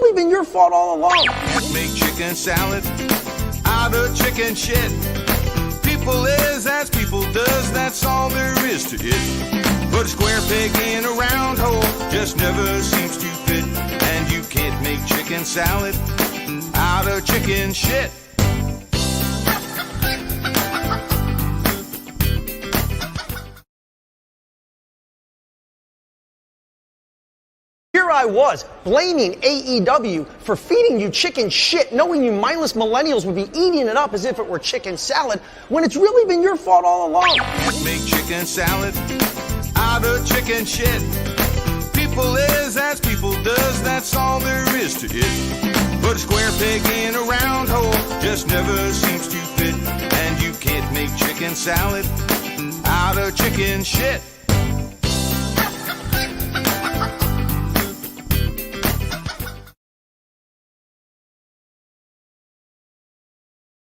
really been your fault all along. Make chicken salad out of chicken shit. People is as people does, that's all there is to it. Put a square peg in a round hole, just never seems to fit. And you can't make chicken salad out of chicken shit. Here I was, blaming AEW for feeding you chicken shit, knowing you mindless millennials would be eating it up as if it were chicken salad, when it's really been your fault all along. Make chicken salad out of chicken shit. People is as people does, that's all there is to it. Put a square peg in a round hole, just never seems to fit. And you can't make chicken salad out of chicken shit.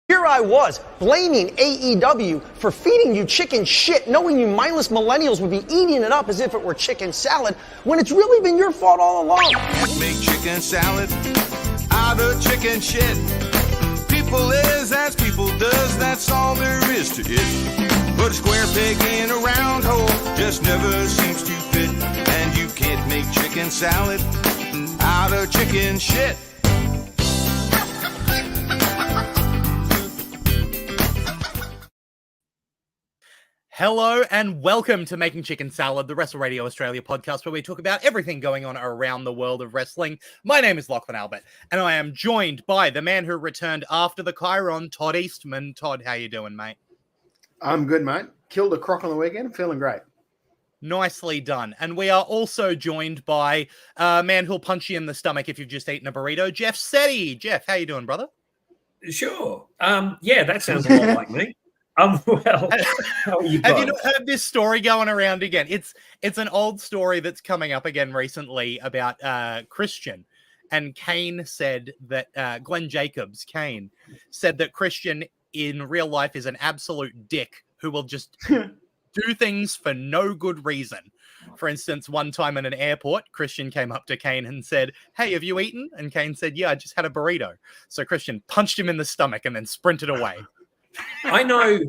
Here I was, blaming AEW for feeding you chicken shit, knowing you mindless millennials would be eating it up as if it were chicken salad, when it's really been your fault all along. Make chicken salad out of chicken shit. People is as people does, that's all there is to it. Put a square peg in a round hole, just never seems to fit. And you can't make chicken salad out of chicken shit. Hello and welcome to Making Chicken Salad, the Wrestle Radio Australia podcast where we talk about everything going on around the world of wrestling. My name is Lachlan Albert and I am joined by the man who returned after the Chiron, Todd Eastman. Todd, how you doing, mate? I'm good, mate. Killed a croc on the weekend. Feeling great. Nicely done. And we are also joined by a man who'll punch you in the stomach if you've just eaten a burrito, Jeff Setti. Jeff, how you doing, brother? Sure. Yeah, that sounds a lot like me. Well, how are you Have you not heard this story going around again? It's an old story that's coming up again recently about Christian. And Kane said that Glenn Jacobs, Kane, said that Christian in real life is an absolute dick who will just do things for no good reason. For instance, one time in an airport, Christian came up to Kane and said, "Hey, have you eaten?" And Kane said, "Yeah, I just had a burrito." So Christian punched him in the stomach and then sprinted away. I know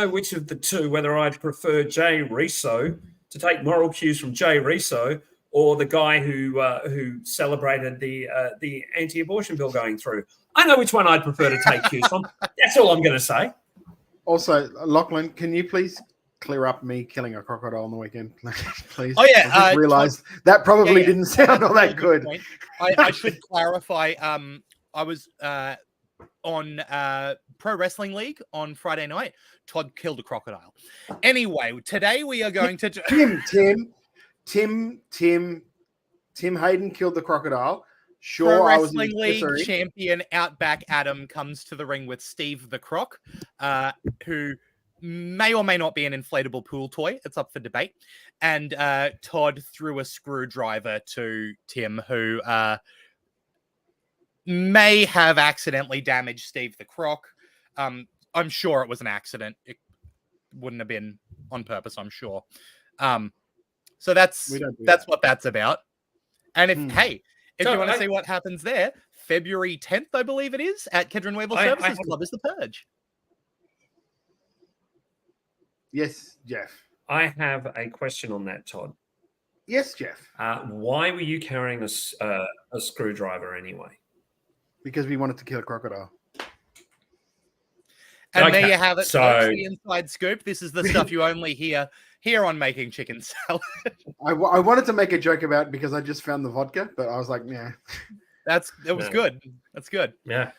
which of the two, whether I'd prefer Jay Riso to take moral cues from Jay Riso or the guy who celebrated the anti-abortion bill going through. I know which one I'd prefer to take cues from. That's all I'm going to say. Also, Lachlan, can you please clear up me killing a crocodile on the weekend, please? Oh, yeah. I just realized that probably didn't sound all that good. I should clarify. I was on Pro Wrestling League on Friday night. Todd killed a crocodile. Anyway, today we are going to Tim Hayden killed the crocodile. Sure, Pro I was Wrestling League champion Outback Adam comes to the ring with Steve the Croc, who may or may not be an inflatable pool toy. It's up for debate. And Todd threw a screwdriver to Tim, who may have accidentally damaged Steve the Croc. I'm sure it was an accident. It wouldn't have been on purpose, I'm sure. So that's what that's about. And if you want to see what happens there, February 10th, I believe it is, at Kedron Weeble Services Club is the Purge. Yes, Jeff. I have a question on that, Todd. Yes, Jeff. Why were you carrying a screwdriver anyway? Because we wanted to kill a crocodile. And there you have it. So that's the inside scoop. This is the stuff you only hear here on Making Chicken Salad. I wanted to make a joke about it because I just found the vodka, but I was like, yeah. It was good. That's good. Yeah.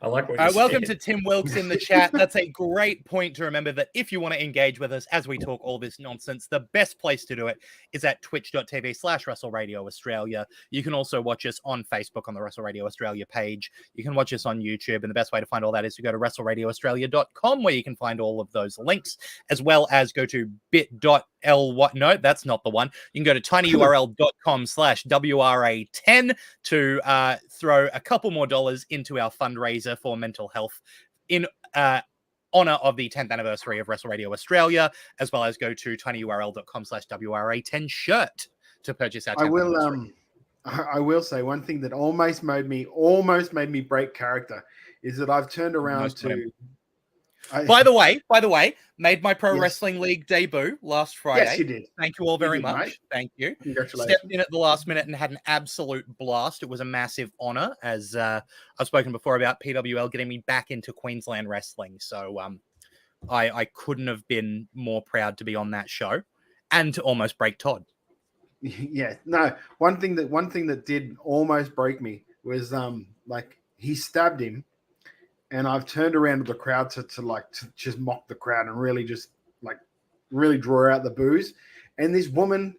I like what you said. Welcome to Tim Wilkes in the chat. That's a great point to remember that if you want to engage with us as we talk all this nonsense, the best place to do it is at twitch.tv/Wrestle Radio Australia. You can also watch us on Facebook on the Wrestle Radio Australia page. You can watch us on YouTube. And the best way to find all that is to go to WrestleRadioAustralia.com, where you can find all of those links, as well as go to No, that's not the one. You can go to tinyurl.com/WRA10 to throw a couple more dollars into our fundraiser for mental health in honor of the 10th anniversary of Wrestle Radio Australia, as well as go to tinyurl.com/WRA10 shirt to purchase our 10th anniversary. I will say one thing that almost made me break character is that I've turned around to. By the way, made my Pro Yes. Wrestling League debut last Friday. Yes, you did. Thank you all very did, much. mate. Thank you. Congratulations. Stepped in at the last minute and had an absolute blast. It was a massive honor, as I've spoken before about PWL getting me back into Queensland wrestling. So I couldn't have been more proud to be on that show and to almost break Todd. Yeah, no. One thing that did almost break me was like he stabbed him, and I've turned around to the crowd to just mock the crowd and really just really draw out the boos. And this woman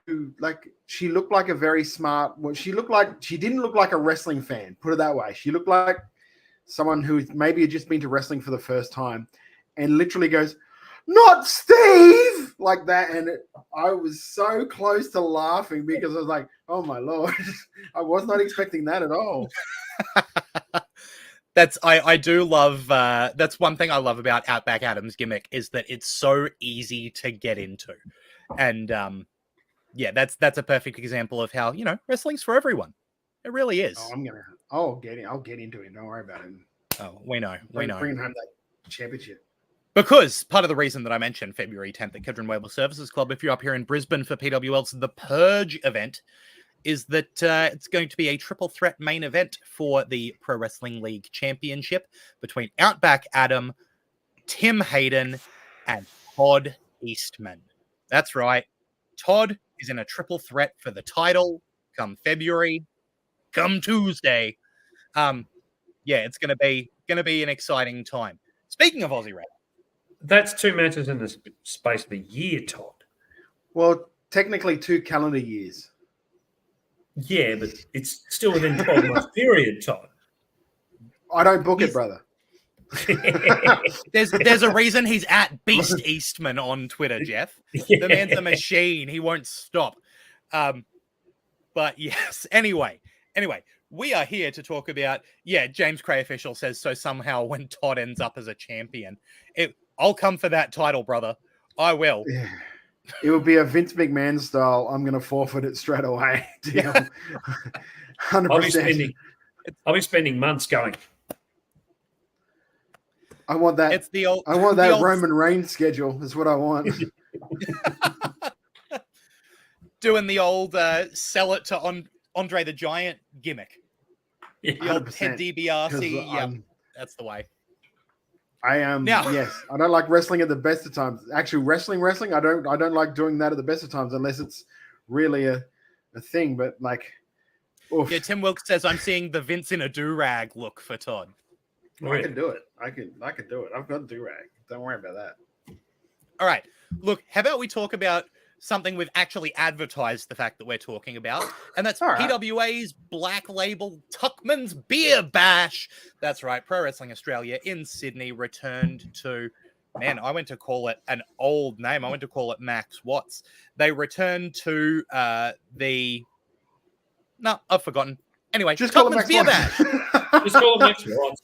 who she looked like a very smart. Well, she didn't look like a wrestling fan. Put it that way. She looked like someone who maybe had just been to wrestling for the first time, and literally goes, "Not Steve!" like that. And I was so close to laughing because I was like, "Oh my Lord." I was not expecting that at all. I do love that's one thing I love about Outback Adam's gimmick is that it's so easy to get into. And that's a perfect example of how, wrestling's for everyone. It really is. I'll get into it. Don't worry about it. Oh, we know. Bringing home that championship. Because part of the reason that I mentioned February 10th at Kedron Wable Services Club, if you're up here in Brisbane for PWL's The Purge event, is that it's going to be a triple threat main event for the Pro Wrestling League Championship between Outback Adam, Tim Hayden, and Todd Eastman. That's right. Todd is in a triple threat for the title come February, come Tuesday. It's going to be an exciting time. Speaking of Aussie Rap. That's 2 matches in the space of a year, Todd. Well, technically 2 calendar years. Yeah, but it's still within 12-month period, Todd. I don't book it, brother. There's a reason he's at Beast Eastman on Twitter, Jeff. Yeah. The man's a machine. He won't stop. But yes, anyway, we are here to talk about, James Cray official says, so somehow when Todd ends up as a champion, I'll come for that title, brother. I will. Yeah. It will be a Vince McMahon style. I'm going to forfeit it straight away. 100%. I'll be spending months going. I want that. It's the old. I want that Roman Reigns schedule. That's what I want. Doing the old sell it to Andre the Giant gimmick. Yeah, the old Ted DiBiase. Yeah, that's the way. I am. Yes, I don't like wrestling at the best of times. Actually, wrestling. I don't like doing that at the best of times unless it's really a thing. But oof. Yeah. Tim Wilkes says I'm seeing the Vince in a do-rag look for Todd. I can do it. I can do it. I've got a do-rag. Don't worry about that. All right. Look, how about we talk about something we've actually advertised the fact that we're talking about, and that's PWA's Black Label Tuckman's Beer Bash. That's right. Pro Wrestling Australia in Sydney returned to, I went to call it an old name. I went to call it Max Watts. They returned to I've forgotten. Anyway, just call Tuckman's it Beer Max Bash. Just call it Max Watts.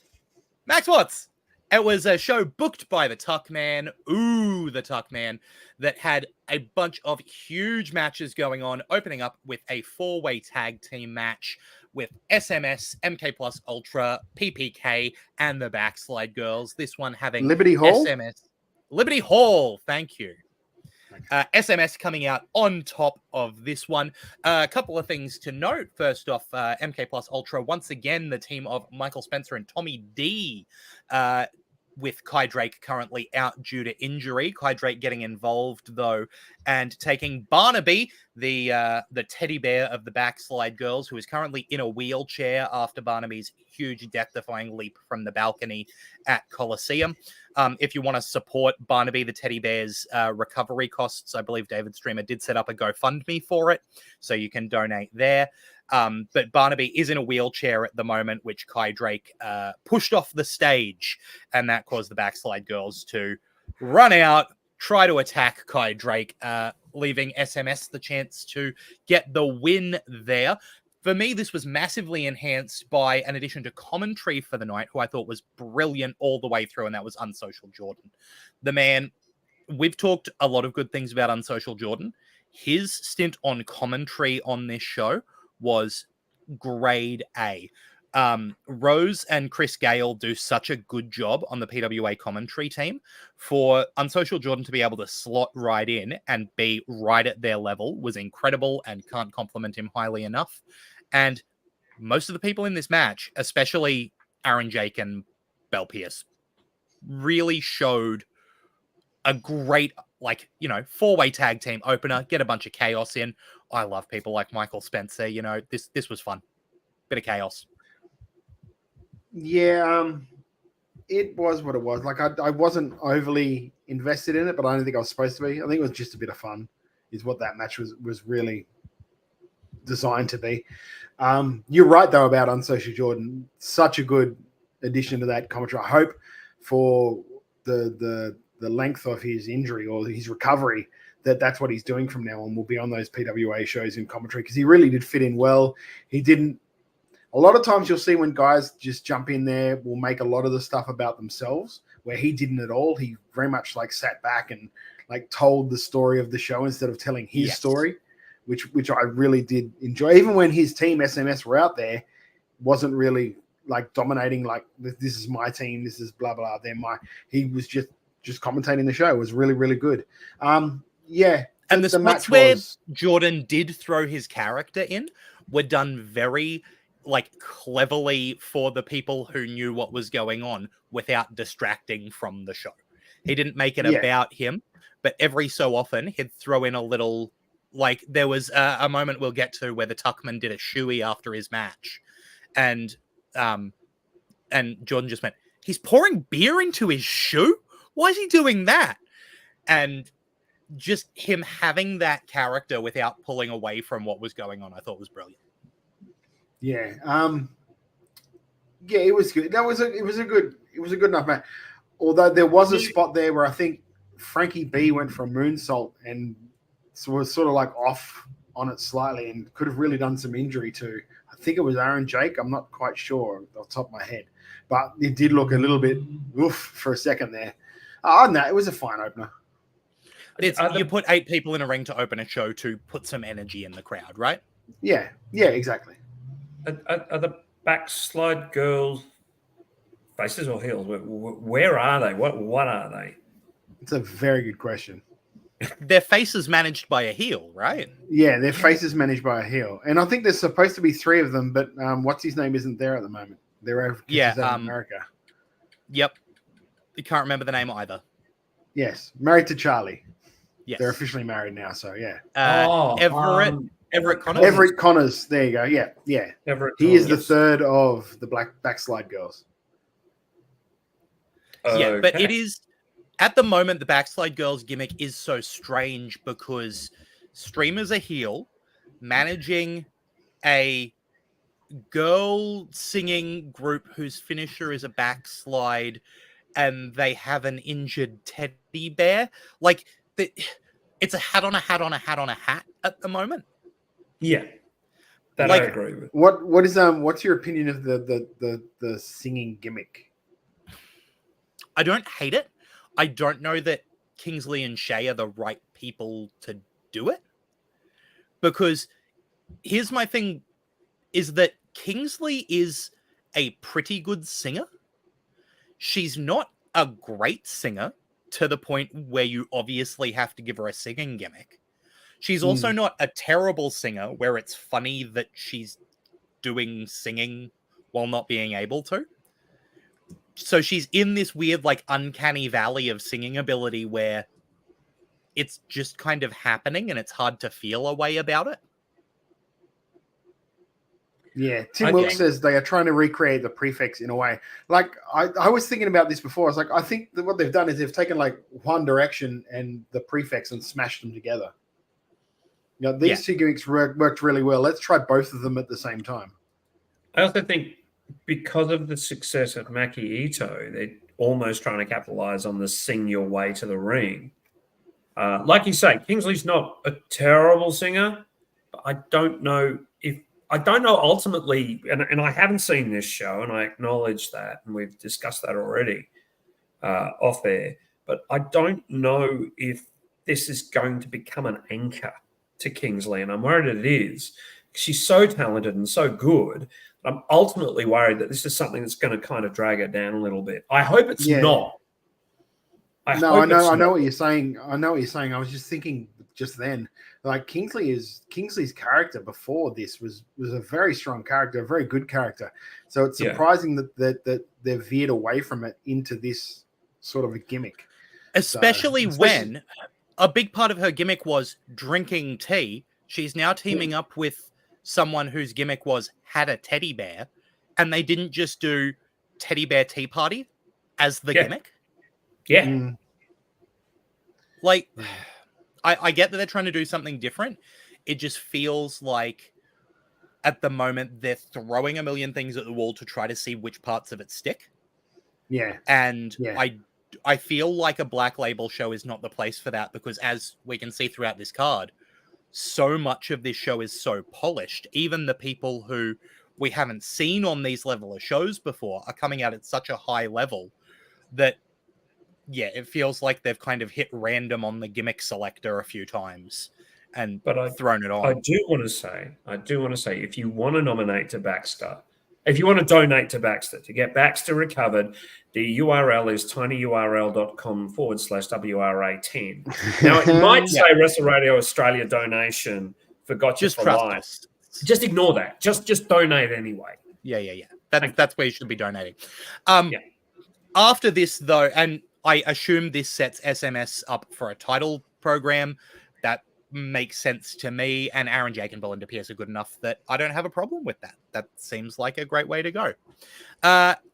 Max Watts. It was a show booked by the Tuckman. Ooh, the Tuckman, that had a bunch of huge matches going on, opening up with a 4-way tag team match with SMS, MK Plus Ultra, PPK, and the Backslide Girls. This one having Liberty Hall? Liberty Hall, thank you. SMS coming out on top of this one. A couple of things to note. First off, MK Plus Ultra, once again, the team of Michael Spencer and Tommy D, with Kai Drake currently out due to injury. Kai Drake getting involved, though, and taking Barnaby, the teddy bear of the Backslide Girls, who is currently in a wheelchair after Barnaby's huge death-defying leap from the balcony at Coliseum. If you want to support Barnaby the teddy bear's recovery costs, I believe David Streamer did set up a GoFundMe for it, so you can donate there. But Barnaby is in a wheelchair at the moment, which Kai Drake pushed off the stage, and that caused the Backslide Girls to run out, try to attack Kai Drake, leaving SMS the chance to get the win there. For me, this was massively enhanced by an addition to commentary for the night, who I thought was brilliant all the way through, and that was Unsocial Jordan. The man, we've talked a lot of good things about Unsocial Jordan. His stint on commentary on this show was grade A. Rose and Chris Gale do such a good job on the PWA commentary team. For Unsocial Jordan to be able to slot right in and be right at their level was incredible, and can't compliment him highly enough. And most of the people in this match, especially Aaron Jake and Belle Pierce, really showed a great, like, you know, 4-way tag team opener, get a bunch of chaos in. I love people like Michael Spencer. You know, this was fun. Bit of chaos. Yeah, it was what it was. Like, I wasn't overly invested in it, but I don't think I was supposed to be. I think it was just a bit of fun, is what that match was really designed to be. You're right, though, about Unsocial Jordan. Such a good addition to that commentary. I hope for the length of his injury or his recovery, that's what he's doing from now on. Will be on those PWA shows in commentary, because he really did fit in well. He didn't. A lot of times you'll see when guys just jump in there, will make a lot of the stuff about themselves, where he didn't at all. He very much like sat back and like told the story of the show instead of telling his story, which I really did enjoy. Even when his team SMS were out there, wasn't really like dominating, like, this is my team, this is blah blah, they're my. He was just commentating the show. It was really, really good. Yeah. And the spots where Jordan did throw his character in were done very, like, cleverly for the people who knew what was going on without distracting from the show. He didn't make it about him, but every so often he'd throw in a little, like, there was a moment we'll get to where the Tuckman did a shoey after his match, and Jordan just went, "He's pouring beer into his shoe? Why is he doing that?" And just him having that character without pulling away from what was going on, I thought was brilliant. Yeah. Yeah, it was good. It was a good enough match. Although there was a spot there where I think Frankie B went for a moonsault and was sort of like off on it slightly and could have really done some injury to, I think it was Aaron Jake. I'm not quite sure off the top of my head, but it did look a little bit oof for a second there. Other than that, it was a fine opener. You put 8 people in a ring to open a show to put some energy in the crowd, right? Yeah, exactly. Are the backslide girls faces or heels? Where are they? What are they? It's a very good question. Their face is managed by a heel, right? Yeah, their face is managed by a heel. And I think there's supposed to be 3 of them, but what's his name isn't there at the moment. They're over in America. Yep. You can't remember the name either. Yes, married to Charlie. Yes. They're officially married now, so yeah. Everett Connors. Everett Connors. There you go. Yeah. Everett he is the third of the backslide girls. Yeah, but it is, at the moment, the backslide girls gimmick is so strange because Streamer's a heel managing a girl singing group whose finisher is a backslide, and they have an injured teddy bear. Like, it's a hat on a hat on a hat on a hat at the moment. Yeah, that I agree with. What's your opinion of the singing gimmick? I don't hate it. I don't know that Kingsley and Shay are the right people to do it, because here's my thing: is that Kingsley is a pretty good singer. She's not a great singer to the point where you obviously have to give her a singing gimmick. She's also not a terrible singer where it's funny that she's doing singing while not being able to. So she's in this weird, like, uncanny valley of singing ability where it's just kind of happening and it's hard to feel a way about it. Yeah, Tim Wilkes says they are trying to recreate the prefix in a way. Like, I was thinking about this before. I was like, I think that what they've done is they've taken like One Direction and the prefix and smashed them together. You know, these 2 gimmicks worked really well. Let's try both of them at the same time. I also think because of the success of Maki Ito, they're almost trying to capitalize on the sing your way to the ring. Like you say, Kingsley's not a terrible singer, but I don't know ultimately, and I haven't seen this show, and I acknowledge that, and we've discussed that already off air, but I don't know if this is going to become an anchor to Kingsley, and I'm worried it is, She's so talented and so good. I'm ultimately worried that this is something that's going to kind of drag her down a little bit. I hope it's not. I know what you're saying. I know what you're saying. I was just thinking just then, like Kingsley's character before this was a very strong character, a very good character. So it's surprising that they've veered away from it into this sort of a gimmick. Especially when a big part of her gimmick was drinking tea. She's now teaming up with someone whose gimmick was had a teddy bear, and they didn't just do teddy bear tea party as the gimmick. Yeah. Like, I get that they're trying to do something different. It just feels like at the moment they're throwing a million things at the wall to try to see which parts of it stick. Yeah. And I feel like a Black Label show is not the place for that, because as we can see throughout this card, so much of this show is so polished. Even the people who we haven't seen on these level of shows before are coming out at such a high level that, yeah, it feels like they've kind of hit random on the gimmick selector a few times and thrown it on. I do want to say, if you want to nominate to Baxter, if you want to donate to Baxter, to get Baxter recovered, the URL is tinyurl.com/WRA10. Now, it might say Wrestle Radio Australia donation for Gotcha just for trust Life. us. Just ignore that. Just donate anyway. Yeah. That's where you should be donating. After this, though, and I assume this sets SMS up for a title program. That makes sense to me, and Aaron Jake and Belinda Pierce are good enough that I don't have a problem with that. That seems like a great way to go.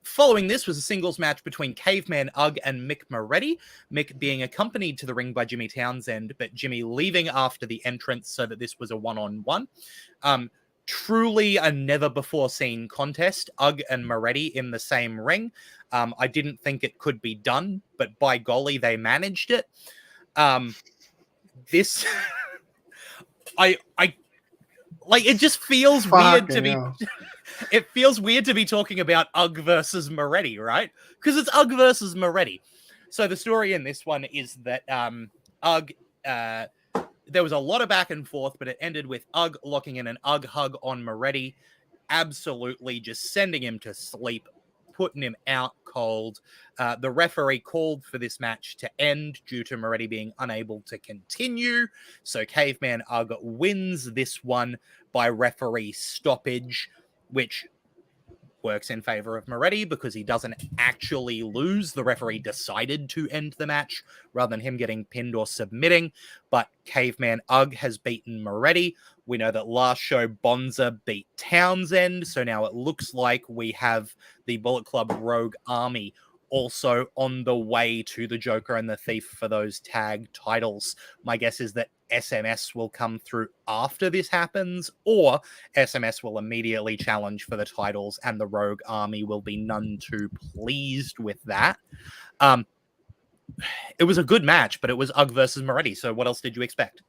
Following this was a singles match between Caveman Ugg and Mick Moretti. Mick being accompanied to the ring by Jimmy Townsend, but Jimmy leaving after the entrance so that this was a one-on-one. Truly a never-before-seen contest. Ugg and Moretti in the same ring. I didn't think it could be done, but by golly, they managed it. This... I like, it just feels weird to be it feels weird to be talking about Ugg versus Moretti, right? Because it's Ugg versus Moretti. So the story in this one is that Ugg there was a lot of back and forth, but it ended with Ugg locking in an Ugg hug on Moretti, absolutely just sending him to sleep, putting him out cold. The referee called for this match to end due to Moretti being unable to continue. So Caveman Ugg wins this one by referee stoppage, which works in favor of Moretti because he doesn't actually lose. The referee decided to end the match rather than him getting pinned or submitting. But Caveman Ugg has beaten Moretti. We know that last show Bonza beat Townsend. So now it looks like we have the Bullet Club Rogue Army also on the way to the Joker and the Thief for those tag titles. My guess is that SMS will come through after this happens, or SMS will immediately challenge for the titles and the Rogue Army will be none too pleased with that. It was a good match, but it was Ugg versus Moretti. So what else did you expect?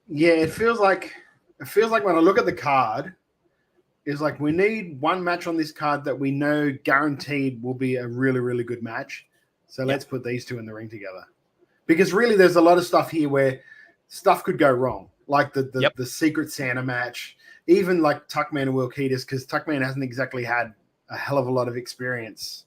Yeah, it feels like when I look at the card, it's like we need one match on this card that we know guaranteed will be a really, really good match. So let's put these two in the ring together. Because really there's a lot of stuff here where stuff could go wrong. Like the Secret Santa match, even like Tuckman and Will Keatis, because Tuckman hasn't exactly had a hell of a lot of experience.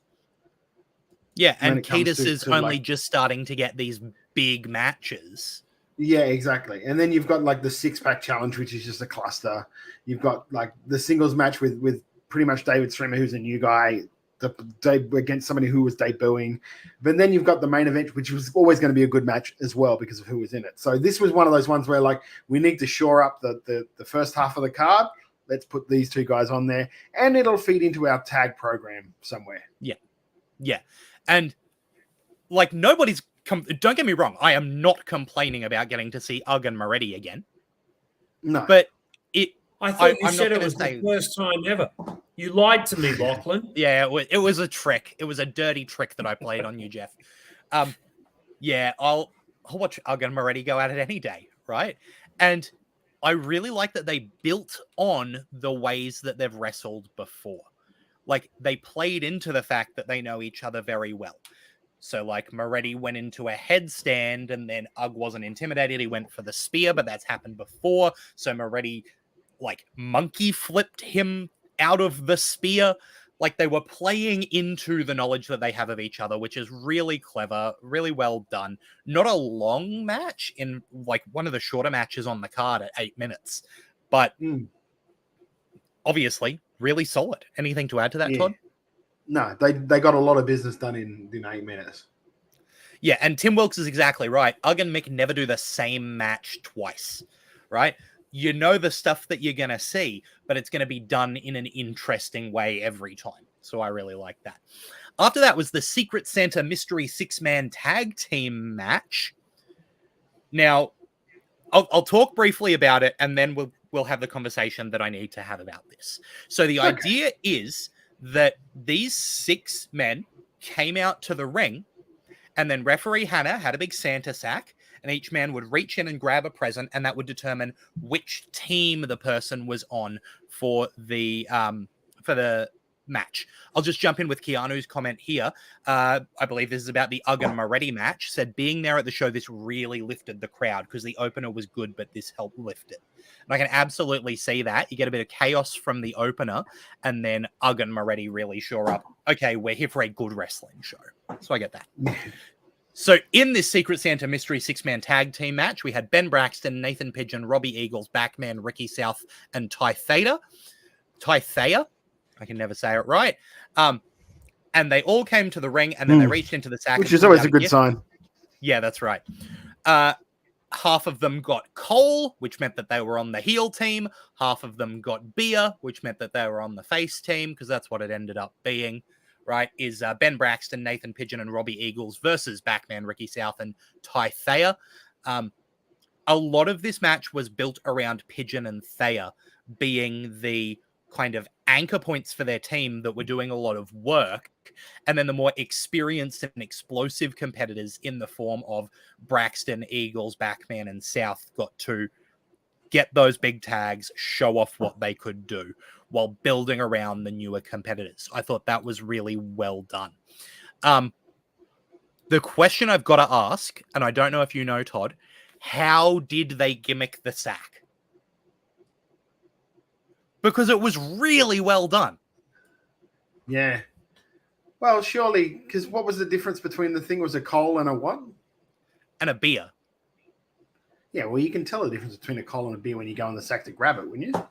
Yeah, and Keatis is only just starting to get these big matches. Yeah, exactly. And then you've got like the 6-pack challenge, which is just a cluster. You've got like the singles match with pretty much David Streamer, who's a new guy, against somebody who was debuting. But then you've got the main event, which was always going to be a good match as well because of who was in it. So this was one of those ones where like we need to shore up the first half of the card. Let's put these two guys on there, and it'll feed into our tag program somewhere. Yeah. And like nobody's don't get me wrong, I am not complaining about getting to see Ugg and Moretti again. No. But I thought you said it was the first time ever. You lied to me, Lachlan. Yeah, it was a trick. It was a dirty trick that I played on you, Jeff. Yeah, I'll watch Ugg and Moretti go at it any day, right? And I really like that they built on the ways that they've wrestled before. Like, they played into the fact that they know each other very well. So like Moretti went into a headstand and then Ugg wasn't intimidated. He went for the spear, but that's happened before. So Moretti like monkey flipped him out of the spear. Like they were playing into the knowledge that they have of each other, which is really clever, really well done. Not a long match, in like one of the shorter matches on the card at 8 minutes, but obviously really solid. Anything to add to that, Yeah. Todd? No, they got a lot of business done in 8 minutes. Yeah, and Tim Wilkes is exactly right. Ugg and Mick never do the same match twice, right? You know the stuff that you're going to see, but it's going to be done in an interesting way every time. So I really like that. After that was the Secret Santa Mystery 6-man tag team match. Now, I'll talk briefly about it, and then we'll have the conversation that I need to have about this. So the idea is that these 6 men came out to the ring, and then referee Hannah had a big Santa sack, and each man would reach in and grab a present, and that would determine which team the person was on for the match. I'll just jump in with Keanu's comment here. I believe this is about the Ugg and Moretti match. Said being there at the show, this really lifted the crowd because the opener was good, but this helped lift it. And I can absolutely see that. You get a bit of chaos from the opener, and then Ugg and Moretti really shore up. Okay, we're here for a good wrestling show. So I get that. So in this Secret Santa Mystery 6-man tag team match, we had Ben Braxton, Nathan Pigeon, Robbie Eagles, Backman, Ricky South, and Ty Thea. I can never say it right. And they all came to the ring, and then they reached into the sack. Which is always a good sign. Yeah, that's right. Half of them got coal, which meant that they were on the heel team. Half of them got beer, which meant that they were on the face team, because that's what it ended up being, right? Is Ben Braxton, Nathan Pigeon, and Robbie Eagles versus Backman, Ricky South, and Ty Thea. A lot of this match was built around Pigeon and Thea being the kind of anchor points for their team that were doing a lot of work, and then the more experienced and explosive competitors in the form of Braxton, Eagles, Backman, and South got to get those big tags, show off what they could do while building around the newer competitors. I thought that was really well done. The question I've got to ask, and I don't know if you know, Todd, how did they gimmick the sack? Because it was really well done. Yeah. Well, surely, because what was the difference between the thing was a coal and a what? And a beer. Yeah, well, you can tell the difference between a coal and a beer when you go in the sack to grab it, wouldn't you?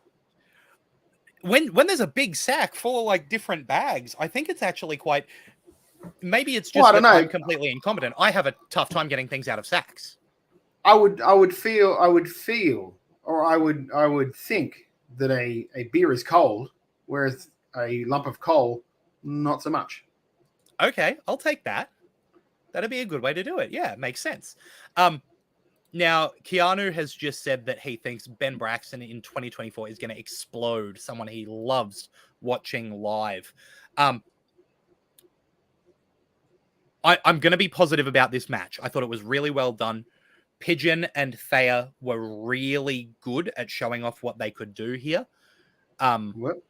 When there's a big sack full of like different bags, I think it's actually quite. Maybe it's just Well, I don't know. I'm completely incompetent. I have a tough time getting things out of sacks. I would think that a beer is cold, whereas a lump of coal, not so much. Okay, I'll take that. That'd be a good way to do it. Yeah, it makes sense. Now, Keanu has just said that he thinks Ben Braxton in 2024 is going to explode, someone he loves watching live. I'm going to be positive about this match. I thought it was really well done. Pigeon and Thea were really good at showing off what they could do here. What?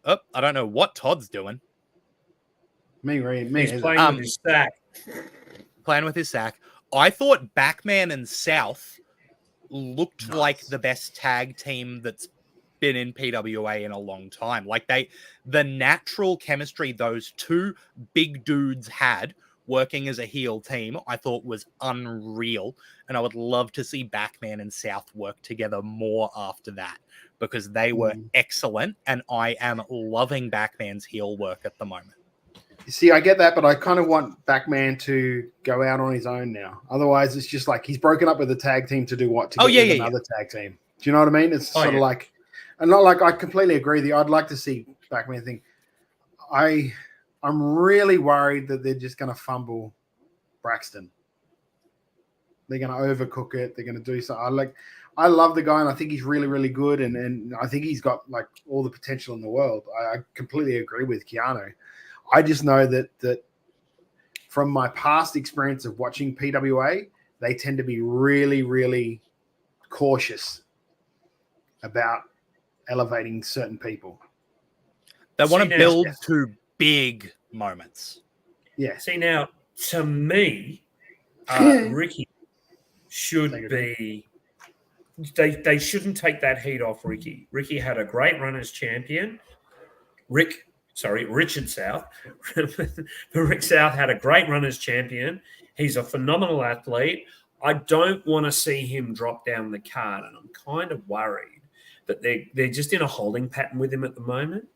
Oh, I don't know what Todd's doing. Me. He's playing with his sack. Playing with his sack. I thought Backman and South looked like the best tag team that's been in PWA in a long time. Like the natural chemistry those two big dudes had working as a heel team, I thought was unreal. And I would love to see Backman and South work together more after that, because they were excellent. And I am loving Backman's heel work at the moment. You see, I get that, but I kind of want Backman to go out on his own now. Otherwise, it's just like he's broken up with the tag team to do what? To get with another tag team. Do you know what I mean? It's sort of like, and not like I completely agree with you. I'd like to see Backman think. I'm really worried that they're just going to fumble Braxton. They're going to overcook it. They're going to do something. I love the guy, and I think he's really, really good, and I think he's got like all the potential in the world. I completely agree with Keanu. I just know that from my past experience of watching PWA, they tend to be really, really cautious about elevating certain people. They want to build to big moments. Yeah. See, now, to me, Ricky should be. They shouldn't take that heat off Ricky. Ricky had a great run as champion. Richard South. Rick South had a great run as champion. He's a phenomenal athlete. I don't want to see him drop down the card, and I'm kind of worried that they're just in a holding pattern with him at the moment.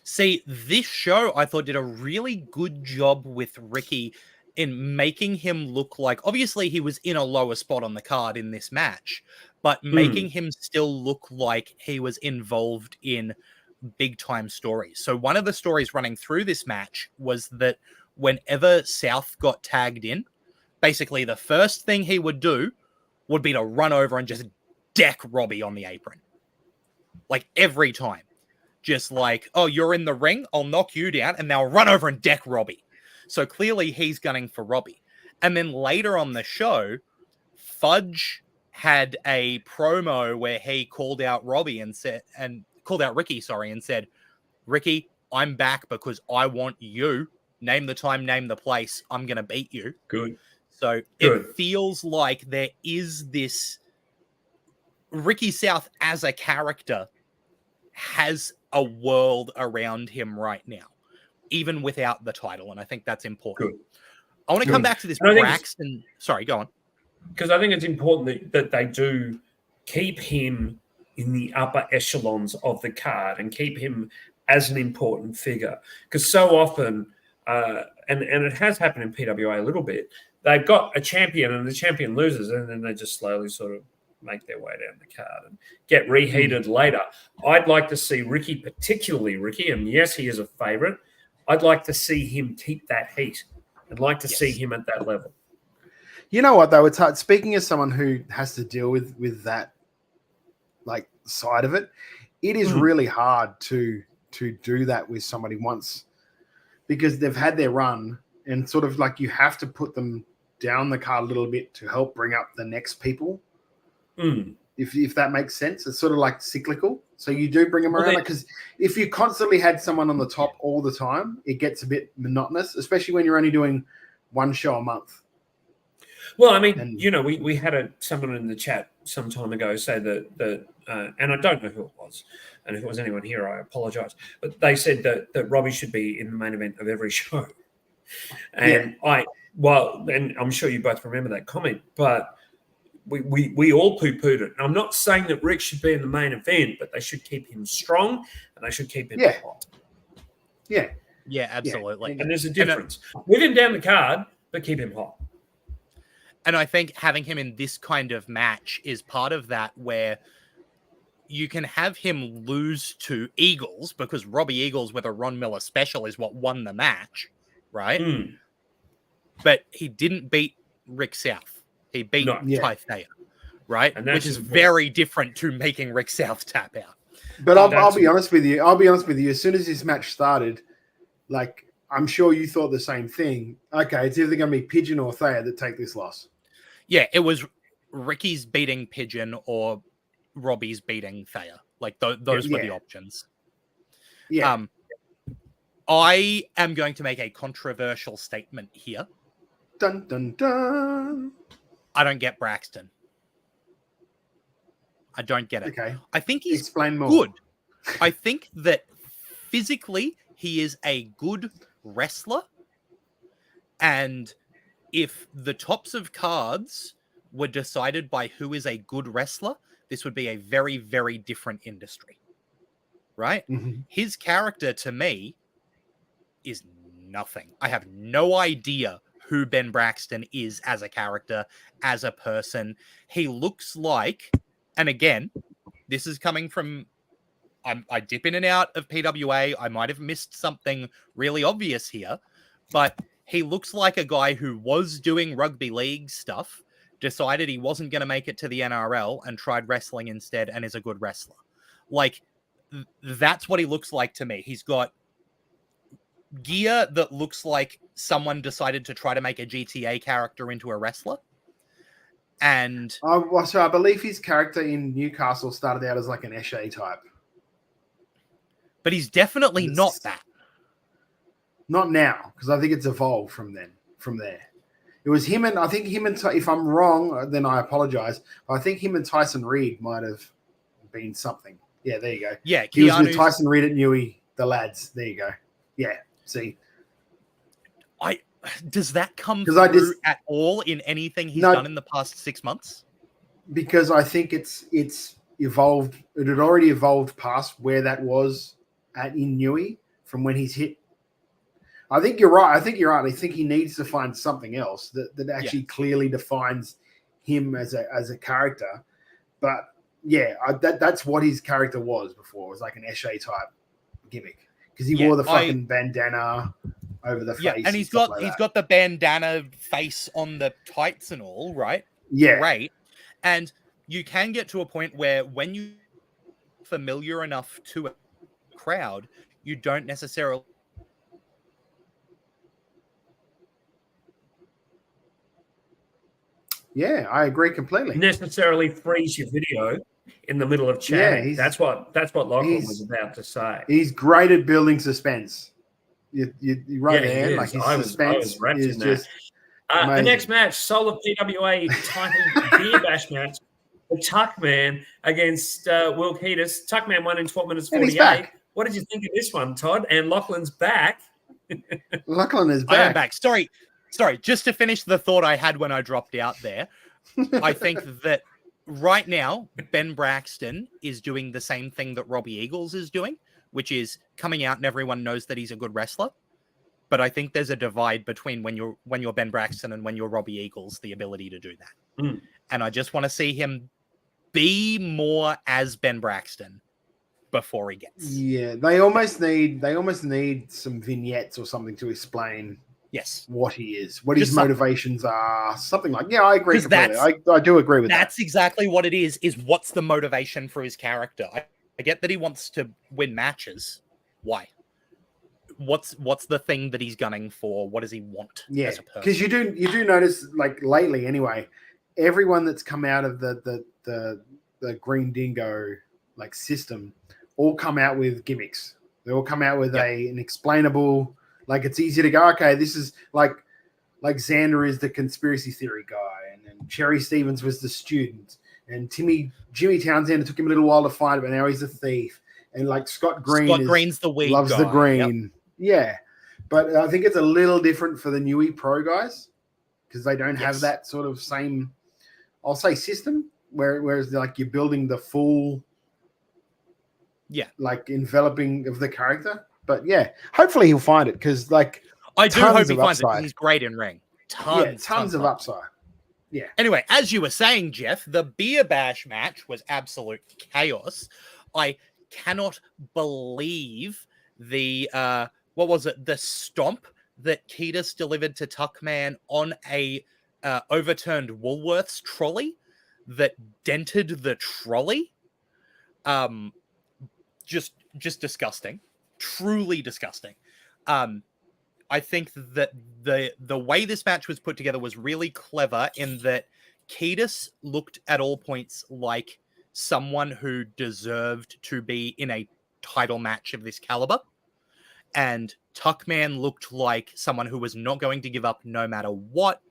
See, this show I thought did a really good job with Ricky in making him look like, obviously he was in a lower spot on the card in this match, but making him still look like he was involved in big time stories. So one of the stories running through this match was that whenever South got tagged in, basically the first thing he would do would be to run over and just deck Robbie on the apron. Like every time. Just like, oh, you're in the ring, I'll knock you down, and they'll run over and deck Robbie. So clearly he's gunning for Robbie. And then later on the show, Fudge had a promo where he called out Ricky, and said, Ricky, I'm back because I want you. Name the time, name the place. I'm going to beat you. Good. So it feels like there is this Ricky South as a character has a world around him right now, even without the title. And I think that's important. Good. I want to come back to this Braxton. Sorry, go on. Because I think it's important that they do keep him in the upper echelons of the card and keep him as an important figure. Because so often, and it has happened in PWA a little bit, they've got a champion and the champion loses, and then they just slowly sort of make their way down the card and get reheated later. I'd like to see Ricky, particularly Ricky, and yes, he is a favourite. I'd like to see him keep that heat. I'd like to see him at that level. You know what, though? It's hard. Speaking as someone who has to deal with that like side of it, it is really hard to do that with somebody once, because they've had their run and sort of like you have to put them down the card a little bit to help bring up the next people. If that makes sense. It's sort of like cyclical. So you do bring them around, because if you constantly had someone on the top all the time, it gets a bit monotonous, especially when you're only doing one show a month. Well, I mean, we had someone in the chat some time ago say that and I don't know who it was, and if it was anyone here, I apologize, but they said that Robbie should be in the main event of every show. And and I'm sure you both remember that comment, but we all poo-pooed it. And I'm not saying that Rick should be in the main event, but they should keep him strong and they should keep him hot. Yeah, absolutely. And there's a difference. With him down the card, but keep him hot. And I think having him in this kind of match is part of that, where you can have him lose to Eagles, because Robbie Eagles with a Ron Miller special is what won the match, right? But he didn't beat Rick South. He beat Ty Thayer, right? Which is very different to making Rick South tap out. But I'll be honest with you. As soon as this match started, like, I'm sure you thought the same thing. Okay, it's either going to be Pigeon or Thayer that take this loss. Yeah, it was Ricky's beating Pigeon or Robbie's beating Thayer. Like, those were the options. Yeah. I am going to make a controversial statement here. Dun, dun, dun. I don't get Braxton. I don't get it. Okay. I think he's Explain more. Good. I think that physically he is a good wrestler. And if the tops of cards were decided by who is a good wrestler, this would be a very, very different industry. Right? His character, to me, is nothing. I have no idea who Ben Braxton is as a character, as a person. He looks like, and again, this is coming from, I dip in and out of PWA. I might have missed something really obvious here, but he looks like a guy who was doing rugby league stuff, decided he wasn't going to make it to the NRL and tried wrestling instead, and is a good wrestler. Like, that's what he looks like to me. He's got gear that looks like someone decided to try to make a GTA character into a wrestler. And so I believe his character in Newcastle started out as like an Eshe type. But he's definitely not that. Not now, because I think it's evolved from then. from there. It was him and I think him and if I'm wrong, then I apologize. I think him and Tyson Reed might have been something. Yeah, there you go. Yeah, he was with Tyson Reed at Newey, the lads. There you go. Yeah, see. Does that come through at all in anything he's done in the past 6 months? Because I think it's evolved. It had already evolved past where that was in Newey from when he's hit. I think you're right. I think he needs to find something else that actually clearly defines him as a character. But yeah, that's what his character was before. It was like an Eshe type gimmick because he wore the fucking bandana over the face. Yeah, and he's got the bandana face on the tights and all, right? Yeah, great. And you can get to a point where when you're familiar enough to a crowd, you don't necessarily. Yeah, I agree completely. Necessarily freeze your video in the middle of chat. Yeah, that's what Lachlan was about to say. He's great at building suspense. You're right there. Like his suspense is just. The next match, solid PWA title Beer Bash match. The Tuckman against Will Keatis. Tuckman won in 12 minutes 48. What did you think of this one, Todd? And Lachlan's back. Lachlan is back. I am back. Sorry. Just to finish the thought I had when I dropped out there, I think that right now, Ben Braxton is doing the same thing that Robbie Eagles is doing, which is coming out and everyone knows that he's a good wrestler. But I think there's a divide between when you're Ben Braxton and when you're Robbie Eagles, the ability to do that. Mm. And I just want to see him be more as Ben Braxton before he gets. Yeah, they almost need some vignettes or something to explain what he is, what his motivations are, something like. Yeah, I agree completely. I do agree with that. That's exactly what it is what's the motivation for his character. I get that he wants to win matches. Why? What's the thing that he's gunning for? What does he want? Yeah, because you do notice, like lately anyway, everyone that's come out of the Green Dingo like system all come out with gimmicks. They all come out with an explainable, like it's easy to go, okay, this is like Xander is the conspiracy theory guy, and then Cherry Stevens was the student, and Jimmy Townsend, it took him a little while to find it, but now he's a thief. And like Scott Green's the weed loves guy. The green. Yep. Yeah. But I think it's a little different for the Newey Pro guys because they don't have that sort of same, I'll say, system whereas like you're building the full like enveloping of the character. But yeah, hopefully he'll find it because like I do hope he finds it. He's great in ring. Tons of upside. Yeah. Anyway, as you were saying, Jeff, the Beer Bash match was absolute chaos. I cannot believe the the stomp that Keatis delivered to Tuckman on a overturned Woolworths trolley that dented the trolley. Just disgusting. Truly disgusting. I think that the way this match was put together was really clever in that Keatis looked at all points like someone who deserved to be in a title match of this caliber. And Tuckman looked like someone who was not going to give up no matter what.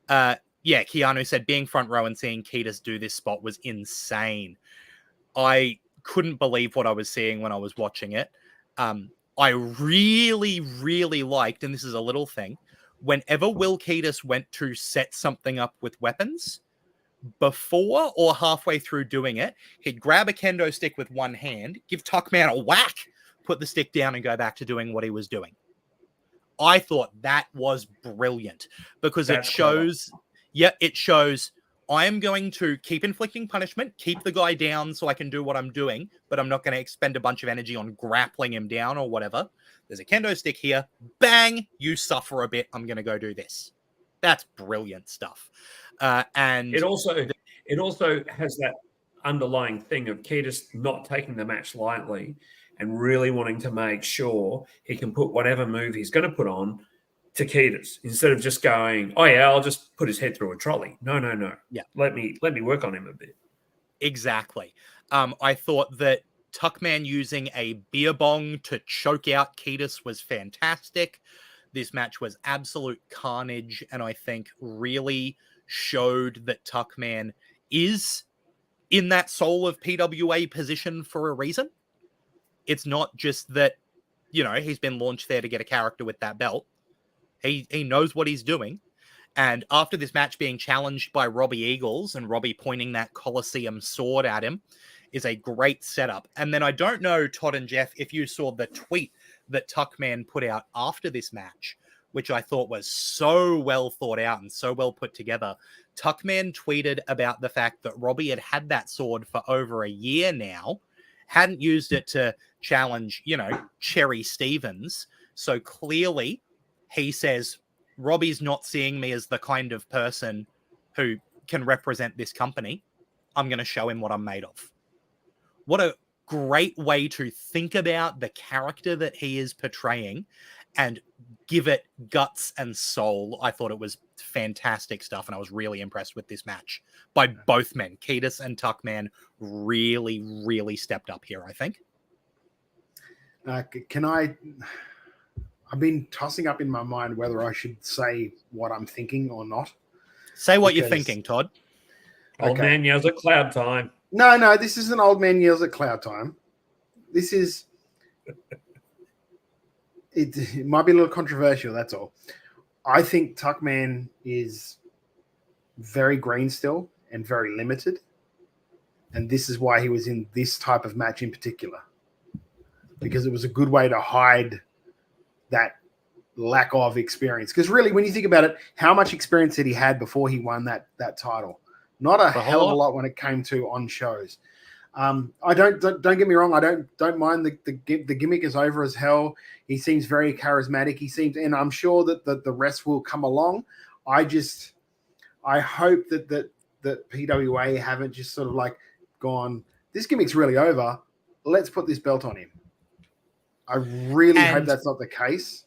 Keanu said being front row and seeing Keatis do this spot was insane. I couldn't believe what I was seeing when I was watching it. I really, really liked, and this is a little thing, whenever Will Keatis went to set something up with weapons, before or halfway through doing it, he'd grab a kendo stick with one hand, give Tuckman a whack, put the stick down and go back to doing what he was doing. I thought that was brilliant because it shows I am going to keep inflicting punishment, keep the guy down so I can do what I'm doing, but I'm not going to expend a bunch of energy on grappling him down or whatever. There's a kendo stick here. Bang! You suffer a bit. I'm going to go do this. That's brilliant stuff. And it also has that underlying thing of Keatis not taking the match lightly and really wanting to make sure he can put whatever move he's going to put on to Keatis instead of just going, oh yeah, I'll just put his head through a trolley. No. Yeah. Let me work on him a bit. Exactly. I thought that Tuckman using a beer bong to choke out Keatis was fantastic. This match was absolute carnage, and I think really showed that Tuckman is in that soul of PWA position for a reason. It's not just that, you know, he's been launched there to get a character with that belt. He knows what he's doing. And after this match being challenged by Robbie Eagles and Robbie pointing that Coliseum sword at him is a great setup. And then I don't know, Todd and Jeff, if you saw the tweet that Tuckman put out after this match, which I thought was so well thought out and so well put together. Tuckman tweeted about the fact that Robbie had had that sword for over a year now, hadn't used it to challenge, you know, Cherry Stevens. So clearly he says, Robbie's not seeing me as the kind of person who can represent this company. I'm going to show him what I'm made of. What a great way to think about the character that he is portraying and give it guts and soul. I thought it was fantastic stuff, and I was really impressed with this match by both men. Ketis and Tuckman really, really stepped up here, I think. I've been tossing up in my mind whether I should say what I'm thinking or not. Say what you're thinking, Todd. Old man yells at cloud time. No, this isn't old man yells at cloud time. This is... It might be a little controversial, that's all. I think Tuckman is very green still and very limited. And this is why he was in this type of match in particular. Because it was a good way to hide that lack of experience. Because really, when you think about it, how much experience had he had before he won that title? Not a hell of a lot when it came to on shows. I don't get me wrong. I don't mind the gimmick is over as hell. He seems very charismatic. He seems, and I'm sure that the rest will come along. I hope that PWA haven't just sort of like gone, this gimmick's really over. Let's put this belt on him. I really hope that's not the case.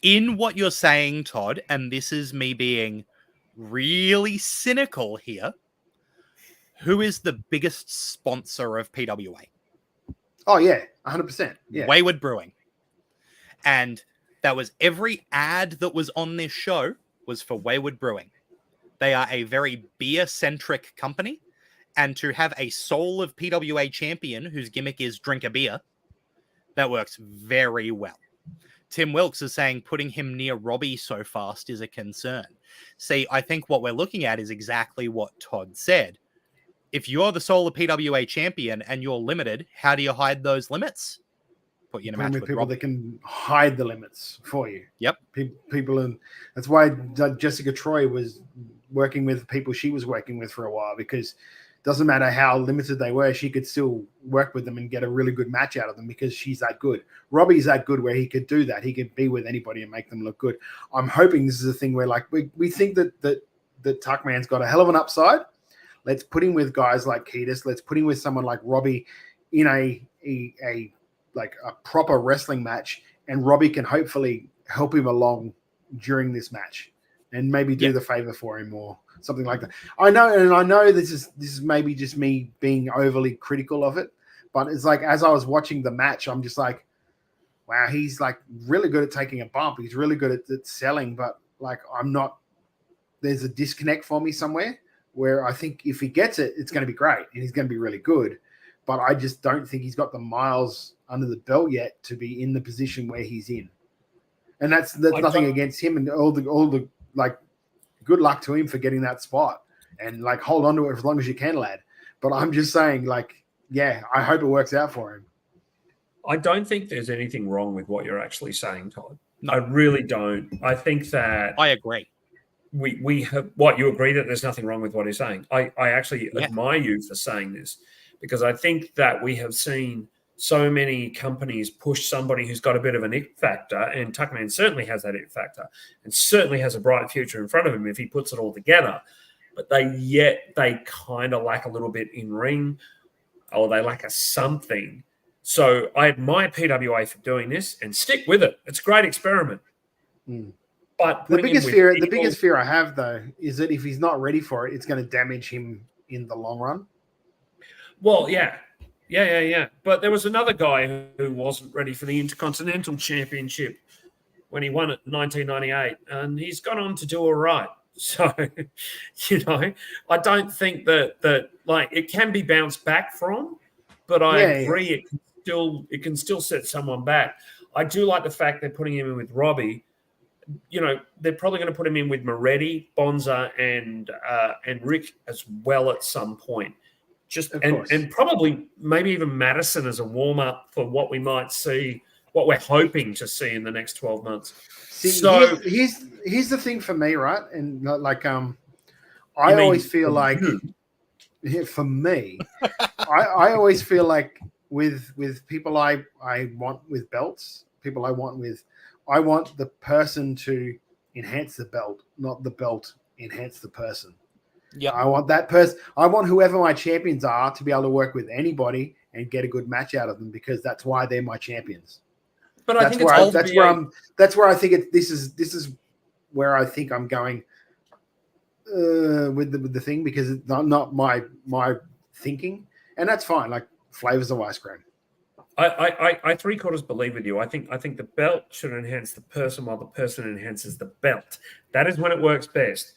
In what you're saying, Todd, and this is me being really cynical here, who is the biggest sponsor of PWA? Oh, yeah, 100%. Yeah. Wayward Brewing. And that was every ad that was on this show was for Wayward Brewing. They are a very beer-centric company. And to have a Soul of PWA champion whose gimmick is drink a beer, that works very well. Tim Wilkes is saying putting him near Robbie so fast is a concern. See, I think what we're looking at is exactly what Todd said. If you're the Soul of PWA champion and you're limited, how do you hide those limits? Put you in a match with people Robbie. that can hide the limits for you. Yep. People, and that's why Jessica Troy was working with people she was working with for a while, because doesn't matter how limited they were, she could still work with them and get a really good match out of them because she's that good. Robbie's that good where he could do that. He could be with anybody and make them look good. I'm hoping this is a thing where like we think that Tuckman's got a hell of an upside. Let's put him with guys like Ketis. Let's put him with someone like Robbie in a proper wrestling match, and Robbie can hopefully help him along during this match and maybe do the favor for him or something like that. I know this is maybe just me being overly critical of it, but it's like as I was watching the match, I'm just like, wow, he's like really good at taking a bump. He's really good at selling, but like there's a disconnect for me somewhere where I think if he gets it, it's going to be great and he's going to be really good. But I just don't think he's got the miles under the belt yet to be in the position where he's in. And that's nothing against him and all the like, good luck to him for getting that spot and like hold on to it as long as you can, lad. But I'm just saying, like, yeah, I hope it works out for him. I don't think there's anything wrong with what you're actually saying, Todd. No. I really don't. I think that I agree. We have what you agree that there's nothing wrong with what he's saying. I actually admire you for saying this, because I think that we have seen so many companies push somebody who's got a bit of an it factor, and Tuckman certainly has that it factor and certainly has a bright future in front of him if he puts it all together. But they kind of lack a little bit in ring, or they lack a something. So I admire PWA for doing this and stick with it. It's a great experiment. But the biggest fear I have though is that if he's not ready for it, it's going to damage him in the long run. Well, yeah. But there was another guy who wasn't ready for the Intercontinental Championship when he won it in 1998, and he's gone on to do all right. So, I don't think that like it can be bounced back from, but I agree it can still set someone back. I do like the fact they're putting him in with Robbie. They're probably going to put him in with Moretti, Bonza, and Rick as well at some point. And probably maybe even Madison as a warm up for what we might see, what we're hoping to see in the next 12 months. See, so here's the thing for me, right? And like I always feel like for me, I always feel like with people I want with belts, people I want the person to enhance the belt, not the belt enhance the person. Yeah, I want that person. I want whoever my champions are to be able to work with anybody and get a good match out of them, because that's why they're my champions. But that's where I think this is where I think I'm going with the thing, because it's not my thinking, and that's fine. Like flavors of ice cream. I 3/4 believe with you. I think the belt should enhance the person while the person enhances the belt. That is when it works best.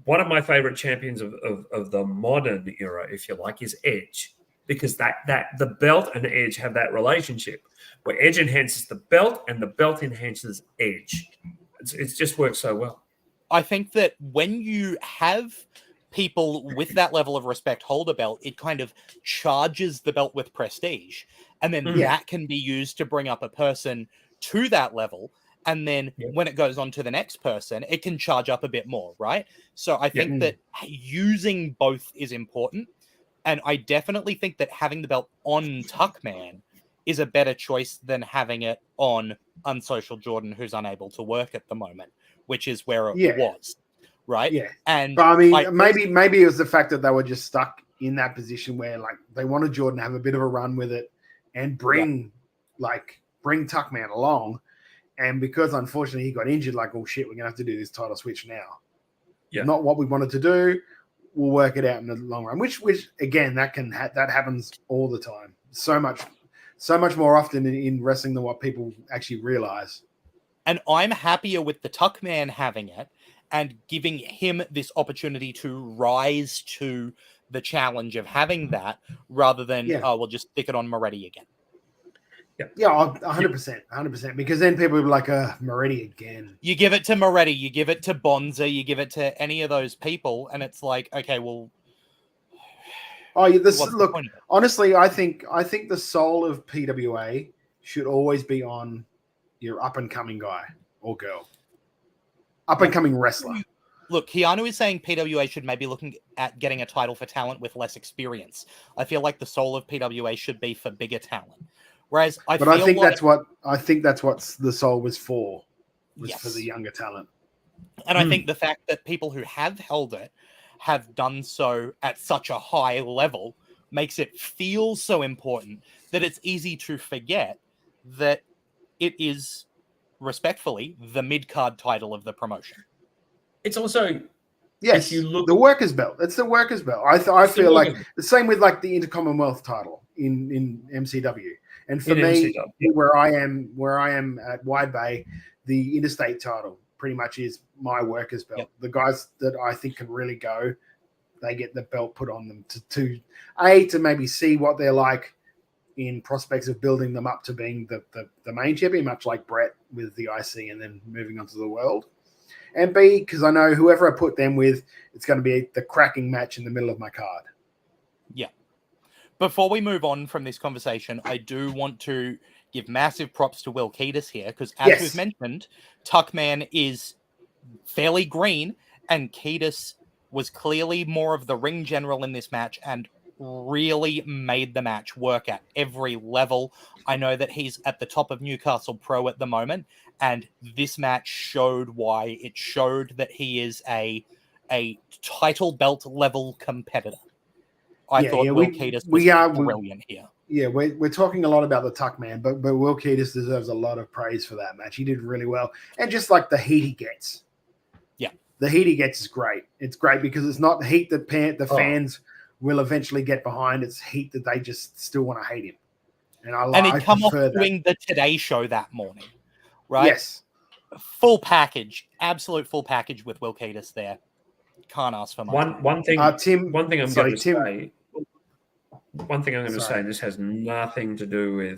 One of my favorite champions of the modern era, if you like, is Edge, because that the belt and Edge have that relationship where Edge enhances the belt and the belt enhances Edge. It just works so well. I think that when you have people with that level of respect hold a belt, it kind of charges the belt with prestige. And then that can be used to bring up a person to that level. And then when it goes on to the next person, it can charge up a bit more, right? So I think that using both is important. And I definitely think that having the belt on Tuckman is a better choice than having it on Unsocial Jordan, who's unable to work at the moment, which is where it was, right? Yeah. And but I mean, maybe it was the fact that they were just stuck in that position where like they wanted Jordan to have a bit of a run with it and bring Tuckman along. And because unfortunately he got injured, like, oh shit, we're gonna have to do this title switch now. Yeah, not what we wanted to do. We'll work it out in the long run. Which again, that happens all the time. So much more often in wrestling than what people actually realize. And I'm happier with the Tuckman having it and giving him this opportunity to rise to the challenge of having that, rather than we'll just stick it on Moretti again. Yeah, 100%. Because then people will be like, Moretti again. You give it to Moretti, you give it to Bonza, you give it to any of those people, and it's like, okay, well. Look, honestly, I think the soul of PWA should always be on your up and coming guy or girl, up and coming wrestler. Look, Keanu is saying PWA should maybe looking at getting a title for talent with less experience. I feel like the soul of PWA should be for bigger talent. Whereas I think that's what the soul was for, for the younger talent. And I think the fact that people who have held it have done so at such a high level makes it feel so important that it's easy to forget that it is, respectfully, the mid-card title of the promotion. It's also if you look the workers' belt. It's the workers' belt. I feel like the same with like the Intercommonwealth title in MCW. And for me, where I am at Wide Bay, the interstate title pretty much is my workers' belt. Yep. The guys that I think can really go, they get the belt put on them to maybe see what they're like in prospects of building them up to being the main champion, much like Brett with the IC and then moving on to the world. And B, because I know whoever I put them with, it's going to be the cracking match in the middle of my card. Yeah. Before we move on from this conversation, I do want to give massive props to Will Keatis here, because as we've mentioned, Tuckman is fairly green, and Keatis was clearly more of the ring general in this match and really made the match work at every level. I know that he's at the top of Newcastle Pro at the moment, and this match showed why. It showed that he is a title belt level competitor. I thought Will Keatis was brilliant here. Yeah, we're talking a lot about the Tuckman, but Will Keatis deserves a lot of praise for that match. He did really well. And just like the heat he gets. Yeah. The heat he gets is great. It's great because it's not heat that the fans will eventually get behind. It's heat that they just still want to hate him. And he'd come off doing the Today Show that morning, right? Yes. Full package, absolute full package with Will Keatis there. Can't ask for much. One thing, Tim. one thing I'm Sorry, going to Tim. say. One thing I'm going to say, and this has nothing to do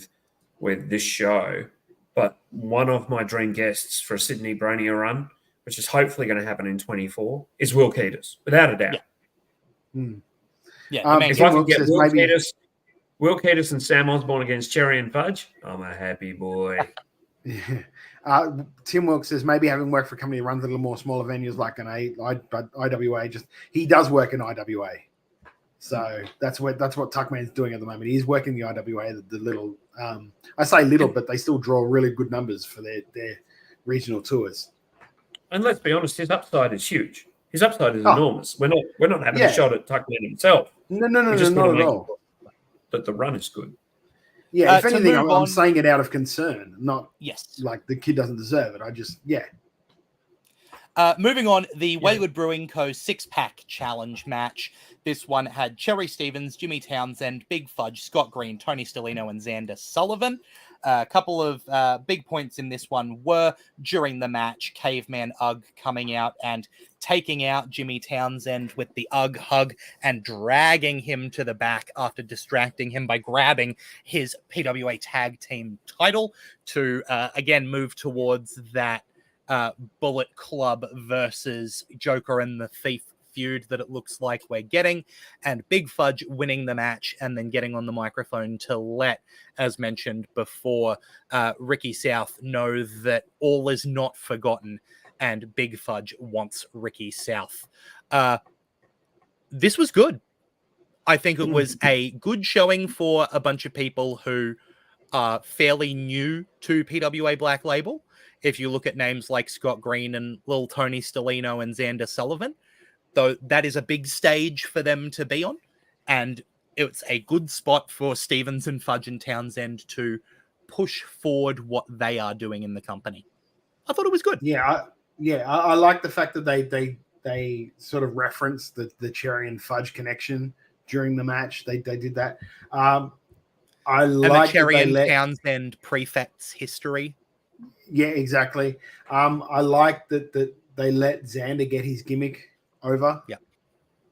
with this show, but one of my dream guests for a Sydney Bronia run, which is hopefully going to happen in 24, is Will Keatis, without a doubt. Yeah. If I can get Will Keatis and Sam Osborne against Cherry and Fudge, I'm a happy boy. Tim Wilkes says maybe having worked for a company that runs a little more smaller venues like an IWA. He does work in IWA, so that's what Tuckman's doing at the moment. He's working the IWA, the little. I say little, but they still draw really good numbers for their regional tours. And let's be honest, his upside is huge. His upside is enormous. We're not having a shot at Tuckman himself. No, not at all. That the run is good. Yeah, if anything, I'm saying it out of concern, not like the kid doesn't deserve it. I just, moving on, the Wayward Brewing Co. 6-pack challenge match. This one had Cherry Stevens, Jimmy Townsend, Big Fudge, Scott Green, Tony Stellino, and Xander Sullivan. A couple of big points in this one were during the match, Caveman Ugg coming out and taking out Jimmy Townsend with the Ugg hug and dragging him to the back after distracting him by grabbing his PWA tag team title to again move towards that Bullet Club versus Joker and the Thief feud that it looks like we're getting, and Big Fudge winning the match and then getting on the microphone to let, as mentioned before, Ricky South know that all is not forgotten and Big Fudge wants Ricky South. This was good. I think it was a good showing for a bunch of people who are fairly new to PWA Black Label. If you look at names like Scott Green and Lil Tony Stellino and Xander Sullivan, though that is a big stage for them to be on. And it's a good spot for Stevens and Fudge and Townsend to push forward what they are doing in the company. I thought it was good. I like the fact that they sort of referenced the Cherry and Fudge connection during the match. They did that. I like the Cherry and Townsend prefects history. Yeah, exactly. I like that they let Xander get his gimmick over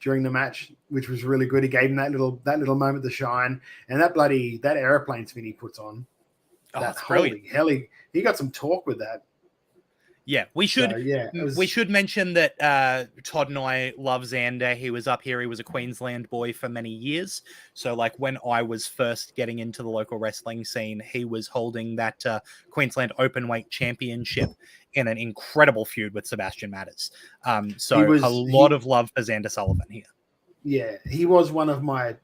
during the match, which was really good. He gave him that little moment to shine, and that airplane spin he puts on. That's brilliant. Holy hell, he got some talk with that. Yeah, we should mention that Todd and I love Xander. He was up here. He was a Queensland boy for many years. So like when I was first getting into the local wrestling scene, he was holding that Queensland Openweight Championship in an incredible feud with Sebastian Matters. So a lot of love for Xander Sullivan here. Yeah, he was one of my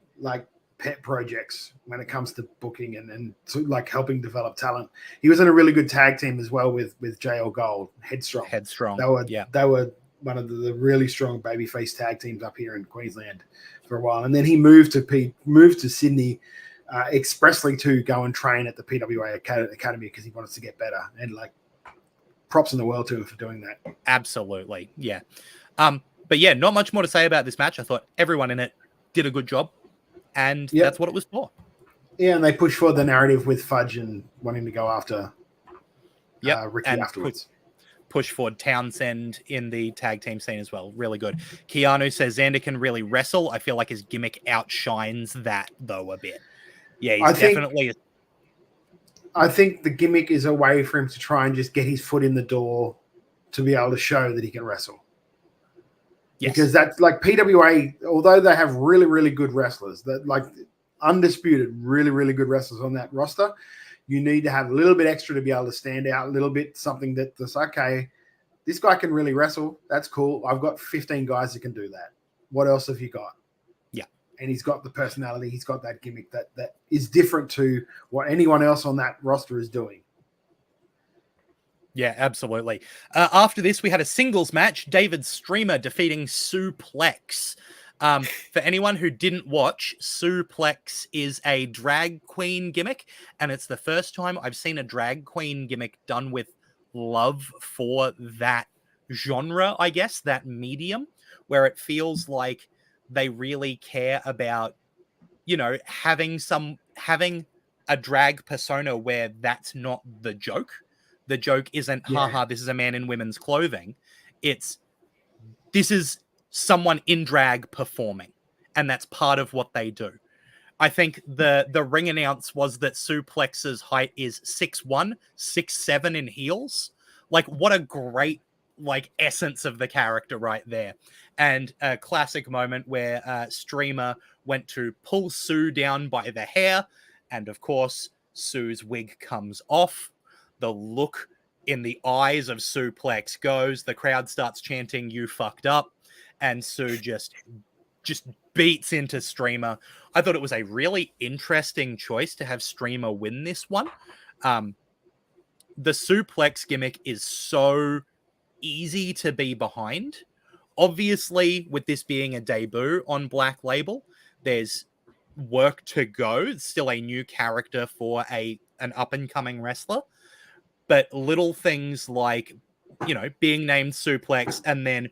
pet projects when it comes to booking and to, helping develop talent. He was in a really good tag team as well with JL Gold, Headstrong. They were one of the really strong babyface tag teams up here in Queensland for a while. And then he moved to Sydney expressly to go and train at the PWA Academy because he wanted to get better. And props in the world to him for doing that. Absolutely. Yeah. But yeah, not much more to say about this match. I thought everyone in it did a good job. And that's what it was for. Yeah, and they pushed forward the narrative with Fudge and wanting to go after Ricky and afterwards. Push forward Townsend in the tag team scene as well. Really good. Keanu says Xander can really wrestle. I feel like his gimmick outshines that, though, a bit. Yeah, I think the gimmick is a way for him to try and just get his foot in the door to be able to show that he can wrestle. Yes. Because that's PWA, although they have really, really good wrestlers, that undisputed, really, really good wrestlers on that roster, you need to have a little bit extra to be able to stand out, a little bit something that's okay. This guy can really wrestle. That's cool. I've got 15 guys that can do that. What else have you got? Yeah. And he's got the personality. He's got that gimmick that is different to what anyone else on that roster is doing. Yeah, absolutely. After this, we had a singles match. David Streamer defeating Suplex. For anyone who didn't watch, Suplex is a drag queen gimmick, and it's the first time I've seen a drag queen gimmick done with love for that genre, I guess, that medium, where it feels like they really care about, having a drag persona where that's not the joke. The joke isn't, haha, this is a man in women's clothing. This is someone in drag performing, and that's part of what they do. I think the ring announce was that Suplex's height is 6'1", 6'7" in heels. Like, what a great essence of the character right there. And a classic moment where Streamer went to pull Sue down by the hair, and of course Sue's wig comes off. The look in the eyes of Suplex goes, the crowd starts chanting, "You fucked up," and Sue just beats into Streamer. I thought it was a really interesting choice to have Streamer win this one. The Suplex gimmick is so easy to be behind. Obviously, with this being a debut on Black Label, there's work to go. It's still a new character for an up-and-coming wrestler. But little things like, being named Suplex and then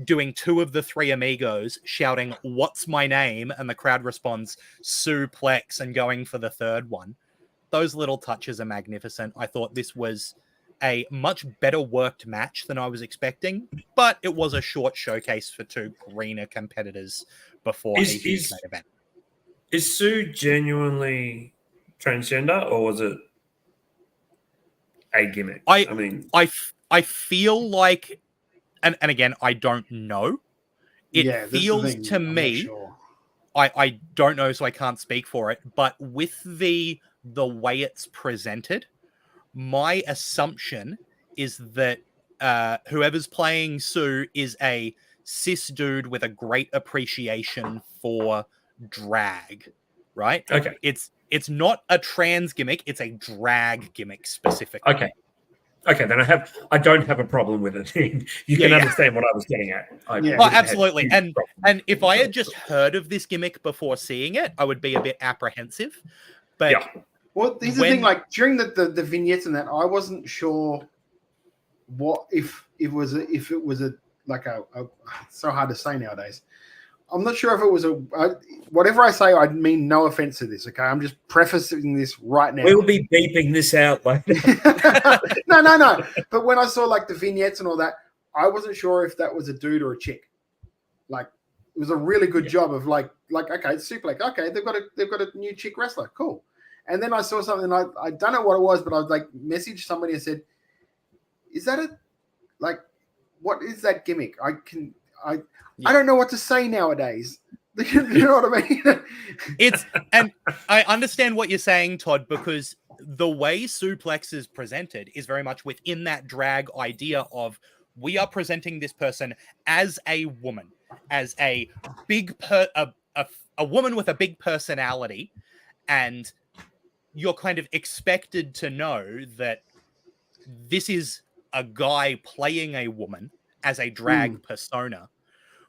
doing 2 of the 3 amigos shouting, "What's my name?" and the crowd responds, "Suplex," and going for the third one. Those little touches are magnificent. I thought this was a much better worked match than I was expecting, but it was a short showcase for 2 greener competitors before a huge main event. Is Sue genuinely transgender, or was it a gimmick? I feel like, and again, I don't know. It feels to me, sure. I don't know, so I can't speak for it, but with the way it's presented, my assumption is that whoever's playing Sue is a cis dude with a great appreciation for drag, right? Okay. It's not a trans gimmick, it's a drag gimmick specifically. Okay, then I don't have a problem with it. You can understand what I was getting at. Absolutely. And if I had just heard of this gimmick before seeing it, I would be a bit apprehensive. But well, here's the thing, like during the vignettes and that, I wasn't sure what if it was a so hard to say nowadays. I'm not sure if it was whatever I say, I mean no offense to this, okay? I'm just prefacing this right now. We'll be beeping this out later. No. But when I saw like the vignettes and all that, I wasn't sure if that was a dude or a chick. Like, it was a really good job of like okay, Suplex, okay, they've got a new chick wrestler, cool. And then I saw something, I don't know what it was, but I was like messaged somebody and said, "Is that what is that gimmick?" I don't know what to say nowadays. You know what I mean? And I understand what you're saying, Todd, because the way Suplex is presented is very much within that drag idea of, we are presenting this person as a woman, as a big a woman with a big personality, and you're kind of expected to know that this is a guy playing a woman as a drag persona,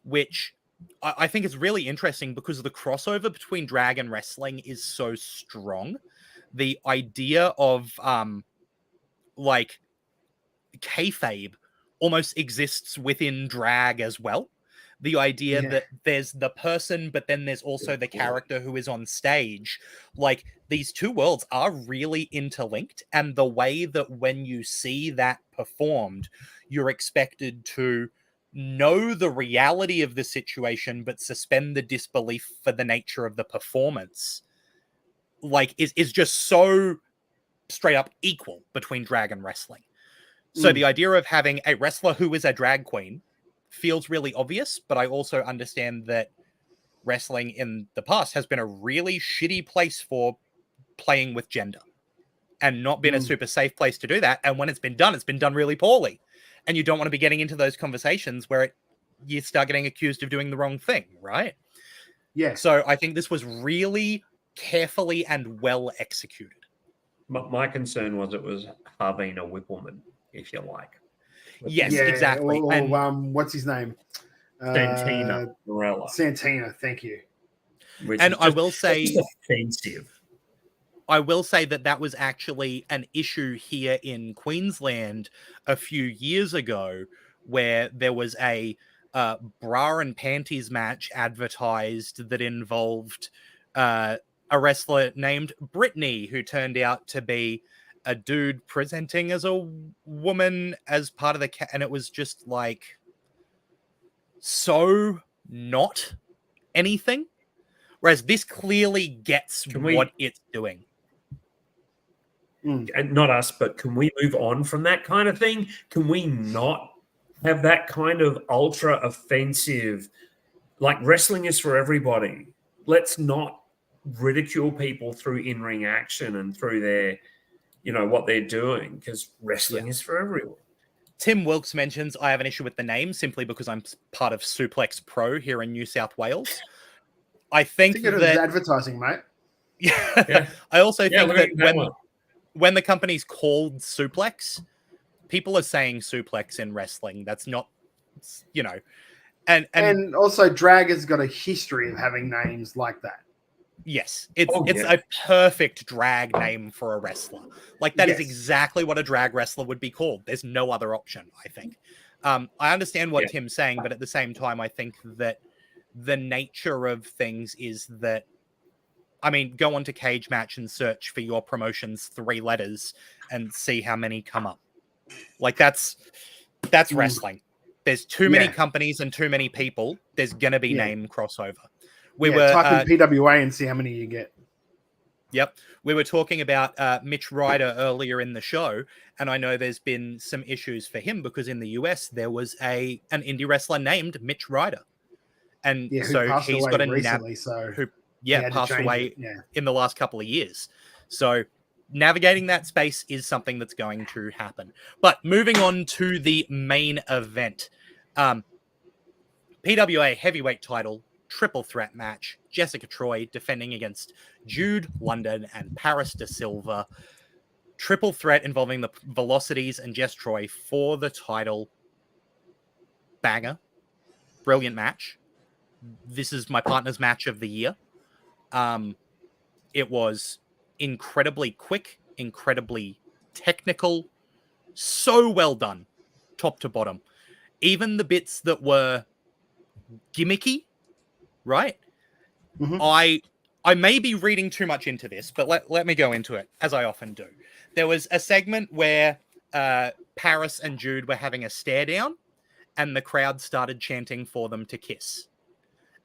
which I think is really interesting because the crossover between drag and wrestling is so strong. The idea of kayfabe almost exists within drag as well. The idea that there's the person, but then there's also the character who is on stage. Like, these 2 worlds are really interlinked, and the way that when you see that performed, you're expected to know the reality of the situation, but suspend the disbelief for the nature of the performance, is just so straight up equal between drag and wrestling. So the idea of having a wrestler who is a drag queen feels really obvious, but I also understand that wrestling in the past has been a really shitty place for playing with gender and not been a super safe place to do that. And when it's been done really poorly. And you don't want to be getting into those conversations where you start getting accused of doing the wrong thing, right? Yeah. So I think this was really carefully and well executed. My concern was it was Harvina Whipwoman, if you like. Yes, exactly. Or what's his name? Santina Morella. Santina, thank you. I will say, offensive. I will say that was actually an issue here in Queensland a few years ago, where there was a bra and panties match advertised that involved a wrestler named Brittany, who turned out to be a dude presenting as a woman as part of the and it was just like so not anything. Whereas this clearly gets what it's doing. And not us, but can we move on from that kind of thing? Can we not have that kind of ultra offensive, like wrestling is for everybody. Let's not ridicule people through in-ring action and through their, what they're doing, because wrestling is for everyone. Tim Wilkes mentions, I have an issue with the name simply because I'm part of Suplex Pro here in New South Wales. I think it was that advertising, mate. Yeah. I also think that when the company's called Suplex, people are saying suplex in wrestling. That's not, and also drag has got a history of having names like that. Yes, it's a perfect drag name for a wrestler. Like that is exactly what a drag wrestler would be called. There's no other option, I think. I understand what Tim's saying, but at the same time, I think that the nature of things is that, go onto Cage Match and search for your promotion's 3 letters and see how many come up. Like that's wrestling. There's too many companies and too many people. There's gonna be name crossover. Type in PWA and see how many you get. Yep. We were talking about Mitch Ryder earlier in the show, and I know there's been some issues for him because in the US there was an indie wrestler named Mitch Ryder. And so he's got a recently, passed away in the last couple of years. So navigating that space is something that's going to happen. But moving on to the main event. PWA heavyweight title, triple threat match. Jessica Troy defending against Jude London and Paris De Silva. Triple threat involving the Velocities and Jess Troy for the title. Banger. Brilliant match. This is my partner's match of the year. It was incredibly quick, incredibly technical, so well done, top to bottom. Even the bits that were gimmicky, right? Mm-hmm. I may be reading too much into this, but let me go into it, as I often do. There was a segment where Paris and Jude were having a stare down, and the crowd started chanting for them to kiss.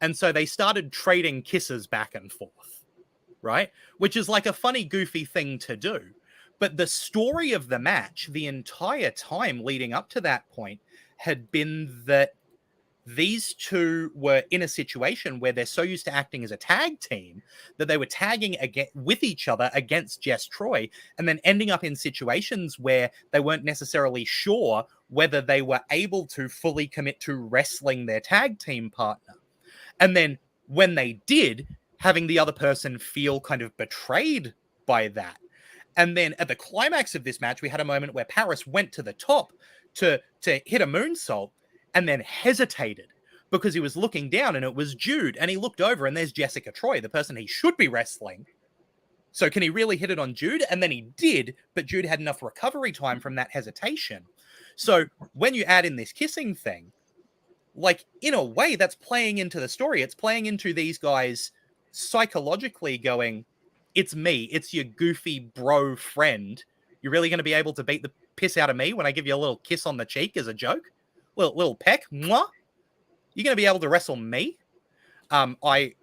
And so they started trading kisses back and forth, right? Which is like a funny, goofy thing to do. But the story of the match, the entire time leading up to that point, had been that these two were in a situation where they're so used to acting as a tag team that they were tagging with each other against Jess Troy, and then ending up in situations where they weren't necessarily sure whether they were able to fully commit to wrestling their tag team partner. And then when they did, having the other person feel kind of betrayed by that. And then at the climax of this match, we had a moment where Paris went to the top to hit a moonsault and then hesitated because he was looking down and it was Jude. And he looked over and there's Jessica Troy, the person he should be wrestling. So can he really hit it on Jude? And then he did, but Jude had enough recovery time from that hesitation. So when you add in this kissing thing, like, in a way, that's playing into the story. It's playing into these guys psychologically going, it's me. It's your goofy bro friend. You're really going to be able to beat the piss out of me when I give you a little kiss on the cheek as a joke? Little peck? Mwah? You're going to be able to wrestle me? I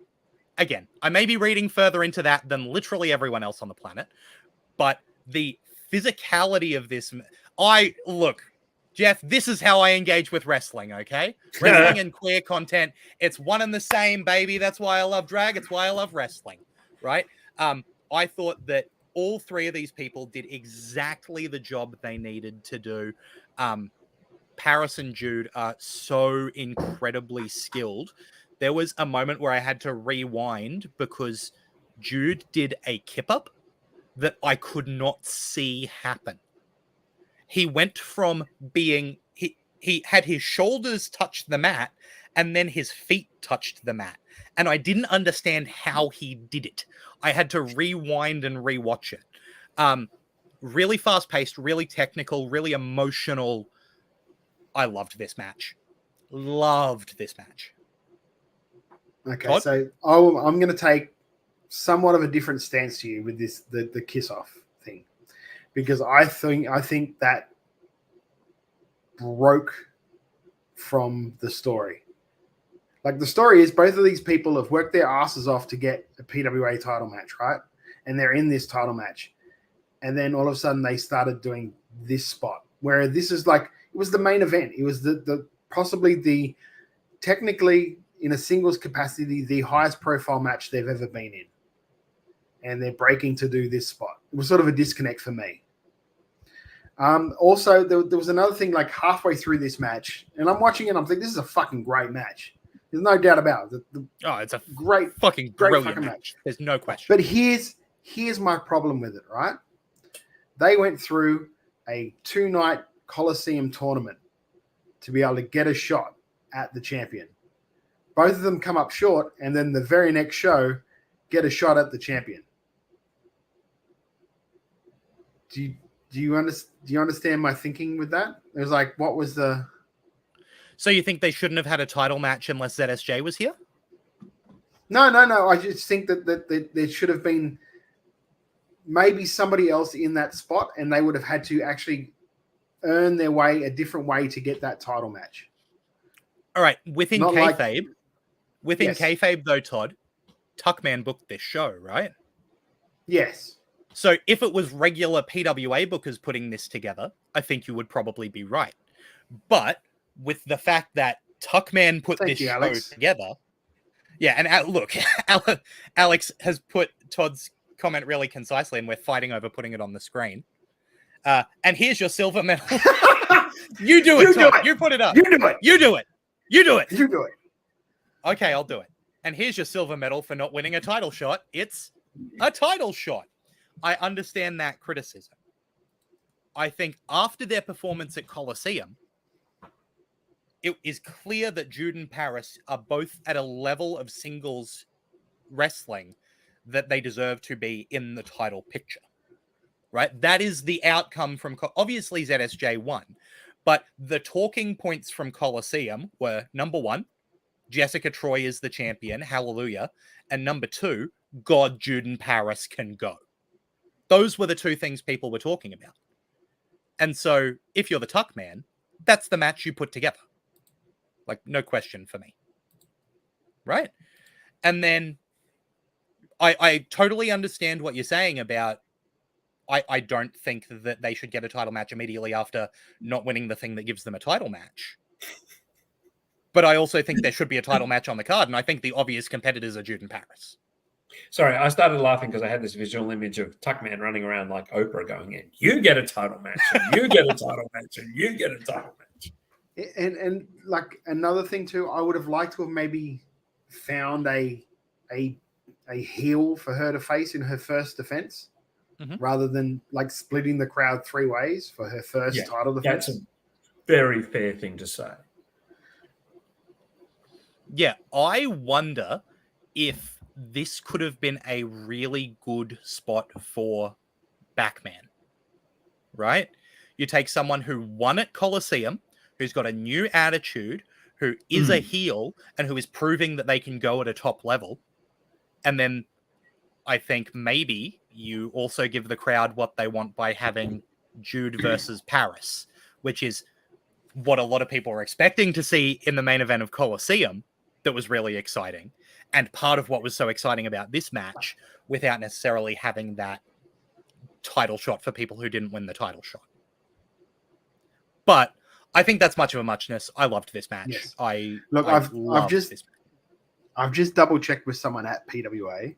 may be reading further into that than literally everyone else on the planet, but the physicality of this... Look... Jeff, this is how I engage with wrestling, okay? Wrestling and queer content, it's one and the same, baby. That's why I love drag. It's why I love wrestling, right? I thought that all 3 of these people did exactly the job they needed to do. Paris and Jude are so incredibly skilled. There was a moment where I had to rewind because Jude did a kip-up that I could not see happen. He went from being, he had his shoulders touch the mat and then his feet touched the mat. And I didn't understand how he did it. I had to rewind and rewatch it. Really fast paced, really technical, really emotional. I loved this match. Okay, Todd? so I'm going to take somewhat of a different stance to you with this, the kiss off thing. because I think that broke from the story. Like, the story is both of these people have worked their asses off to get a PWA title match, right? And they're in this title match. And then all of a sudden they started doing this spot where this is like, it was the main event. It was the possibly the technically in a singles capacity, the highest profile match they've ever been in. And they're breaking to do this spot. It was sort of a disconnect for me. Also, there was another thing like halfway through this match, and I'm watching it, I'm thinking, this is a fucking great match. There's no doubt about it. It's a great brilliant fucking match. There's no question. But here's my problem with it, right? They went through a 2-night Coliseum tournament to be able to get a shot at the champion. Both of them come up short, and then the very next show get a shot at the champion. Do you understand my thinking with that? It was like, what was the... So you think they shouldn't have had a title match unless ZSJ was here? No. I just think that there should have been maybe somebody else in that spot, and they would have had to actually earn their way a different way to get that title match. All right, within Not kayfabe, Yes. kayfabe though, Todd, Tuckman booked this show, right? Yes. So if it was regular PWA bookers putting this together, I think you would probably be right. But with the fact that Tuckman put this show together, yeah, and look, Alex has put Todd's comment really concisely, and we're fighting over putting it on the screen. And here's your silver medal. You do it, Todd. You put it up. You do it. You do it. You do it. You do it. Okay, I'll do it. And here's your silver medal for not winning a title shot. It's a title shot. I understand that criticism. I think after their performance at Coliseum, it is clear that Jude and Paris are both at a level of singles wrestling that they deserve to be in the title picture. Right? That is the outcome from... Obviously, ZSJ won. But the talking points from Coliseum were, number one, Jessica Troy is the champion. Hallelujah. And number two, God, Jude and Paris can go. Those were the two things people were talking about. And so, if you're the Tuck Man, that's the match you put together. Like, no question for me. Right? And then, I totally understand what you're saying about I don't think that they should get a title match immediately after not winning the thing that gives them a title match. But I also think there should be a title match on the card, and I think the obvious competitors are Jude and Paris. Sorry, I started laughing because I had this visual image of Tuckman running around like Oprah going in, you get a title match, and you get a title match, and you get a title match. And like another thing too, I would have liked to have maybe found a heel for her to face in her first defense, rather than like splitting the crowd 3 ways for her first title defense. That's a very fair thing to say. Yeah, I wonder if this could have been a really good spot for Backman, right? You take someone who won at Coliseum, who's got a new attitude, who is a heel, and who is proving that they can go at a top level. And then I think maybe you also give the crowd what they want by having Jude versus Paris, which is what a lot of people are expecting to see in the main event of Coliseum. That was really exciting. And part of what was so exciting about this match without necessarily having that title shot for people who didn't win the title shot. But I think that's much of a muchness. I loved this match. Yes. I've just double checked with someone at PWA.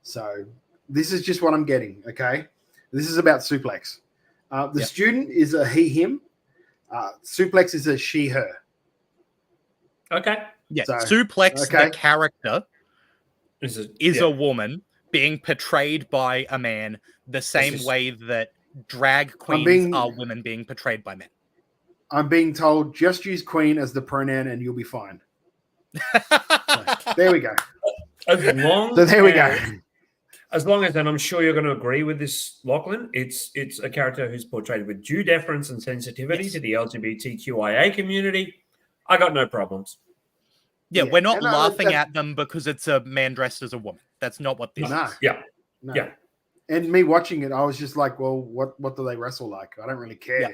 So this is just what I'm getting. Okay. This is about Suplex. The student is a he, him. Suplex is a she, her. Okay. Yeah, so, Suplex, the character, is a woman being portrayed by a man the same way that drag queens are women being portrayed by men. I'm being told just use queen as the pronoun and you'll be fine. So, there we go. As long as, and I'm sure you're going to agree with this, Lachlan, it's a character who's portrayed with due deference and sensitivity to the LGBTQIA community. I got no problems. Yeah, we're not laughing at them because it's a man dressed as a woman. That's not what this is. Yeah. And me watching it, I was just like, well, what do they wrestle like? I don't really care. Yeah.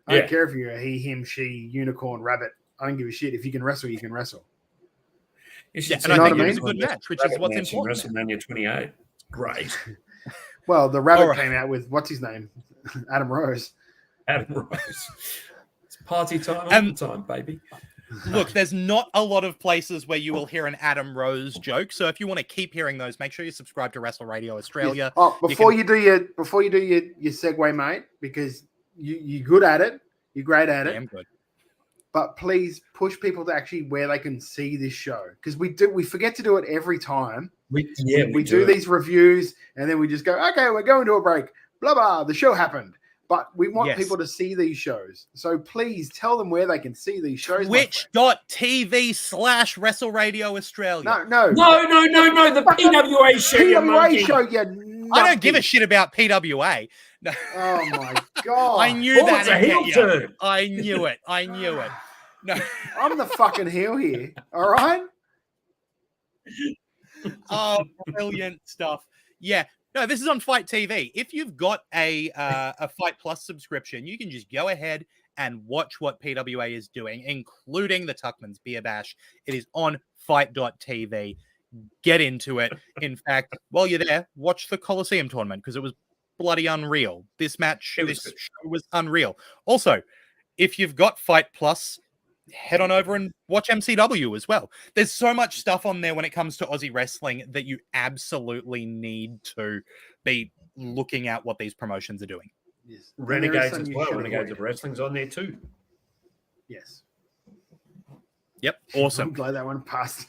I don't care if you're a he, him, she, unicorn, rabbit. I don't give a shit. If you can wrestle, you can wrestle. Yeah, and I think it was a good match, which is what's important. WrestleMania 28. Great. Well, the rabbit came out with, what's his name? Adam Rose. Adam Rose. It's party time all the time, baby. Look, there's not a lot of places where you will hear an Adam Rose joke. So if you want to keep hearing those, make sure you subscribe to Wrestle Radio Australia. Yes. Oh, before you do your segue, mate, because you're good at it. You're great at it. I'm good. But please push people to actually where they can see this show, because we forget to do it every time. We do these reviews and then we just go, okay, we're going to a break. Blah blah. The show happened. But we want people to see these shows. So please tell them where they can see these shows. Twitch.tv/Wrestle Radio Australia. No. The PWA show. PWA show, I don't give a shit about PWA. No. Oh my God. I knew that. I knew it. No. I'm the fucking heel here. All right. Oh, brilliant stuff. Yeah. No, this is on Fight TV. If you've got a Fight Plus subscription, you can just go ahead and watch what PWA is doing, including the Tuckman's Beer Bash. It is on fight.tv. Get into it. In fact, while you're there, watch the Coliseum tournament because it was bloody unreal. This match, this show was unreal. Also, if you've got Fight Plus, head on over and watch MCW as well. There's so much stuff on there when it comes to Aussie wrestling that you absolutely need to be looking at what these promotions are doing. Yes. Renegades as well. Renegades of Wrestling's on there too. Yes. Yep. Awesome. I'm glad that one passed.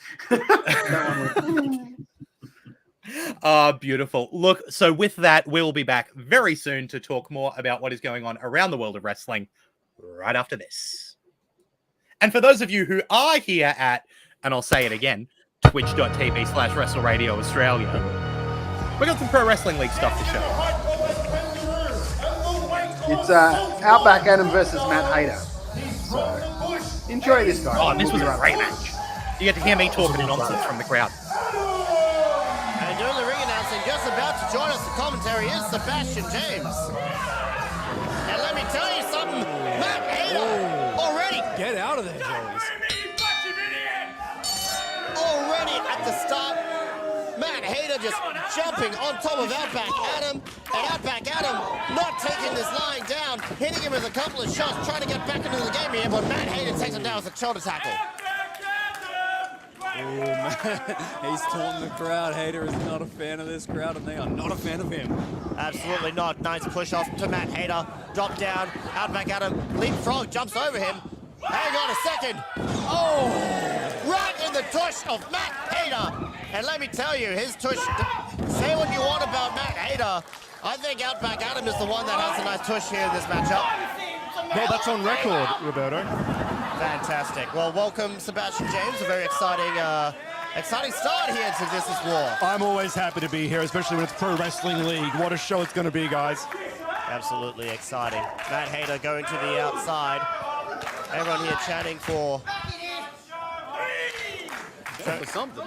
Beautiful. Look, so with that, we'll be back very soon to talk more about what is going on around the world of wrestling right after this. And for those of you who are here at, and I'll say it again, twitch.tv/Wrestle Radio Australia, we got some Pro Wrestling League stuff to show. It's Outback Adam versus Matt Hayter. So enjoy this, guys. Oh, this was a great match. You get to hear me talking nonsense from the crowd. And doing the ring announcing, just about to join us, the commentary is Sebastian James. And let me tell you something, Matt Hayter already. Get out of there, Joey's. Already at the start, Matt Hayter just jumping on top of Outback Adam, and Outback Adam not taking this lying down, hitting him with a couple of shots, trying to get back into the game here, but Matt Hayter takes him down with a shoulder tackle. Oh, man. He's taunting the crowd. Hayter is not a fan of this crowd, and they are not a fan of him. Absolutely not. Nice push off to Matt Hayter. Drop down. Outback Adam. Leapfrog jumps over him. Hang on a second. Oh! Right in the tush of Matt Hayter. And let me tell you, his tush, say what you want about Matt Hayter. I think Outback Adam is the one that has a nice tush here in this matchup. Well, that's on record, Roberto. Fantastic. Well, welcome, Sebastian James. A very exciting start here to This Is War. I'm always happy to be here, especially when it's Pro Wrestling League. What a show it's going to be, guys. Absolutely exciting. Matt Hayter going to the outside. Everyone here chanting for something.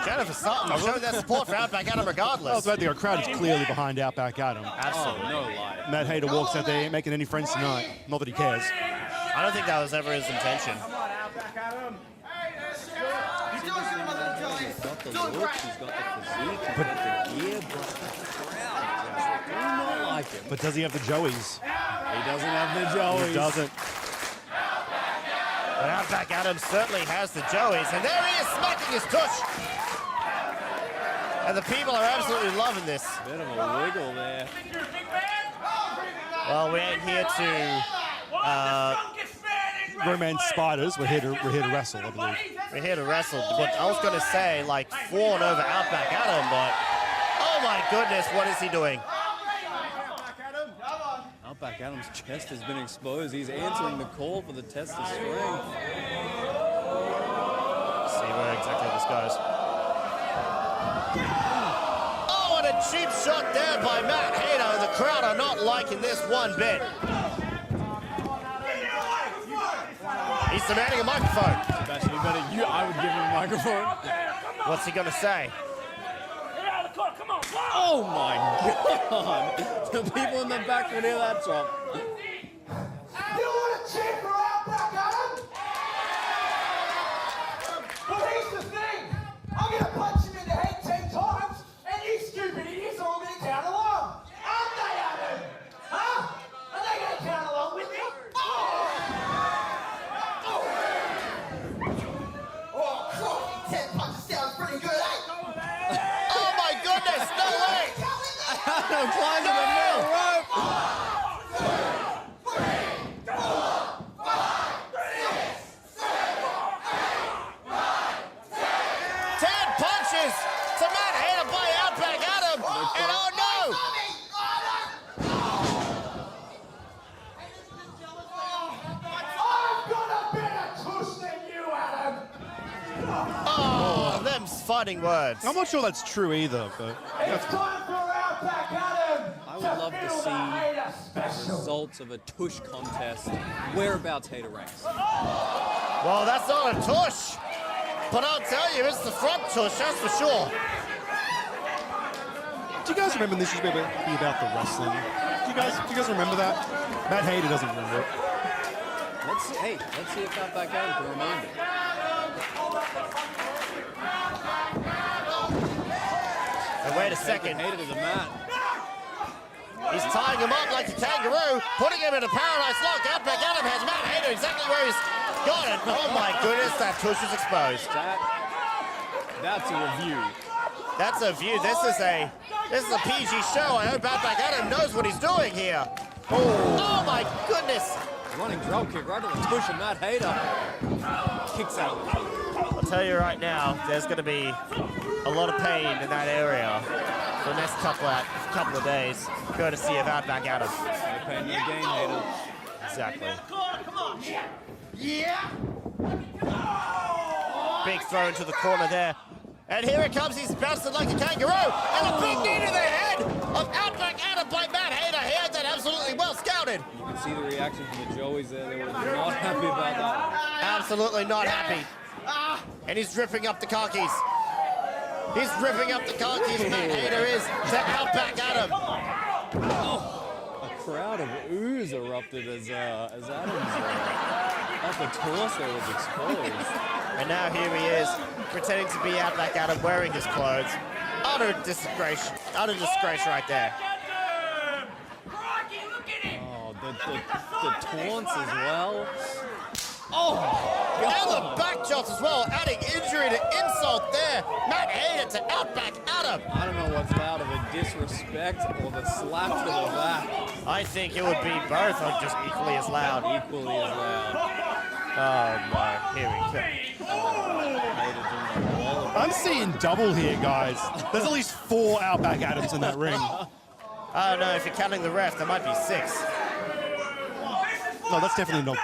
Jennifer Sutton, showing their support for Outback Adam regardless. The crowd is clearly behind Outback Adam. Absolutely. No lie. Matt Hayter walks out there, ain't making any friends tonight. Not that he cares. I don't think that was ever his intention. He's got the look, he's got the physique, he's got the gear, but the crowd just do not like him. But does he have the Joeys? He doesn't have the Joeys. He doesn't. But Outback Adam certainly has the Joeys, and there he is smacking his tush. And the people are absolutely loving this. Bit of a wiggle there. Well, we ain't here to Romance spiders. We're here to wrestle, I believe. we're here to wrestle. But I was gonna say like fawn over Outback Adam, but oh my goodness, what is he doing? Outback Adam's chest has been exposed. He's answering the call for the test of strength. Let's see where exactly this goes. Oh, and a cheap shot there by Matt Hayter, and the crowd are not liking this one bit. He's demanding a microphone. Sebastian, you better, I would give him a microphone. What's he gonna say? Oh my god! The people in the back could hear that drop. You want to cheer for Outback Adam? Well, here's the thing. I'm going to punch him in the head 10 times, and you stupid idiots are all going to count along. Aren't they, Adam? Huh? Are they going to count along with me? Oh, crikey, 10 punches sounds pretty good, eh? Oh my goodness, no way! Adam climbs to the middle rope. 10 punches to Matt Hader by Outback Adam, and oh no! I've got a better tush than you, Adam! Oh, them's fighting words. I'm not sure that's true either, but It's time for Outback Adam! I would love to see results of a tush contest. Whereabouts Hader ranks. Well, that's not a tush, but I'll tell you, it's the front tush, that's for sure. do you guys remember this used to be about the wrestling? Do you guys remember that? Matt Hader doesn't remember it. Let's see if Outback Adam can remind it. And wait a second. Hader to the mat. He's tying him up like a kangaroo, putting him in a paradise lock. Outback Adam has Matt Hader exactly where he's got it. Oh my goodness, that tush is exposed. That's a review. That's a view. This is a PG show. I hope Outback Adam knows what he's doing here. Oh my goodness. Running drop kick right to the tush of Matt Hader. Kicks out. I'll tell you right now, there's going to be a lot of pain in that area for the next couple of days, courtesy of Outback Adam. No pain, no gain, Hader. Exactly. Come on. Yeah. Big throw into the corner there. And here it comes, he's bouncing like a kangaroo. And a big knee to the head of Outback Adam by Matt Hader. He had that absolutely well scouted. You can see the reaction from the Joeys there. They were not happy about that. Absolutely not happy. And he's ripping up the car keys. He's ripping up the car keys. Matt Hader is to Outback Adam. A crowd of ooze erupted as Adam's upper torso was exposed. And now here he is, pretending to be Outback Adam, wearing his clothes. Utter disgrace right there. Oh, the taunts as well. Oh, and the back shots as well, adding injury to insult there. Matt Hader to Outback Adam. I don't know what's louder, the disrespect or the slap to the back. I think it would be both, or just equally as loud. Equally as loud. Oh my, here we go. I'm seeing double here, guys. There's at least 4 Outback Adams in that ring. I don't know, if you're counting the ref, there might be 6. No, that's definitely not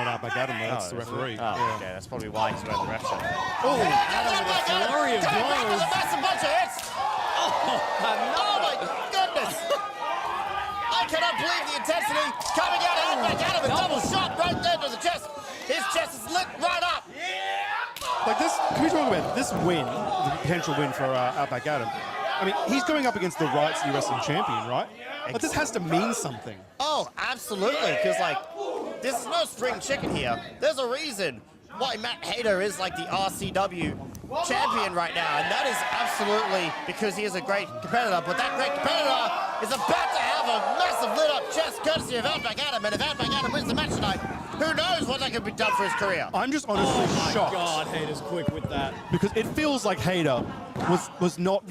Outback Adam, though. That's the referee. Oh, okay, that's probably why he's wearing the ref shirt. Oh, Adam with a flurry of Coming back with a blows. massive bunch of hits. Oh my goodness. I cannot believe the intensity coming out of Outback Adam. A double shot right there to the chest. His chest is lit right up. like this, can we talk about this win, the potential win for Outback Adam? I mean, he's going up against the Right City Wrestling champion, right? But this has to mean something. Oh, absolutely, because like, this is no spring chicken here. There's a reason why Matt Hader is like the RCW champion right now, and that is absolutely because he is a great competitor, but that great competitor is about to have a massive lit up chest courtesy of Outback Adam, and if Outback Adam wins the match tonight, who knows what that could be done for his career. I'm just honestly shocked. God, Hader's quick with that. Because it feels like Hader was not,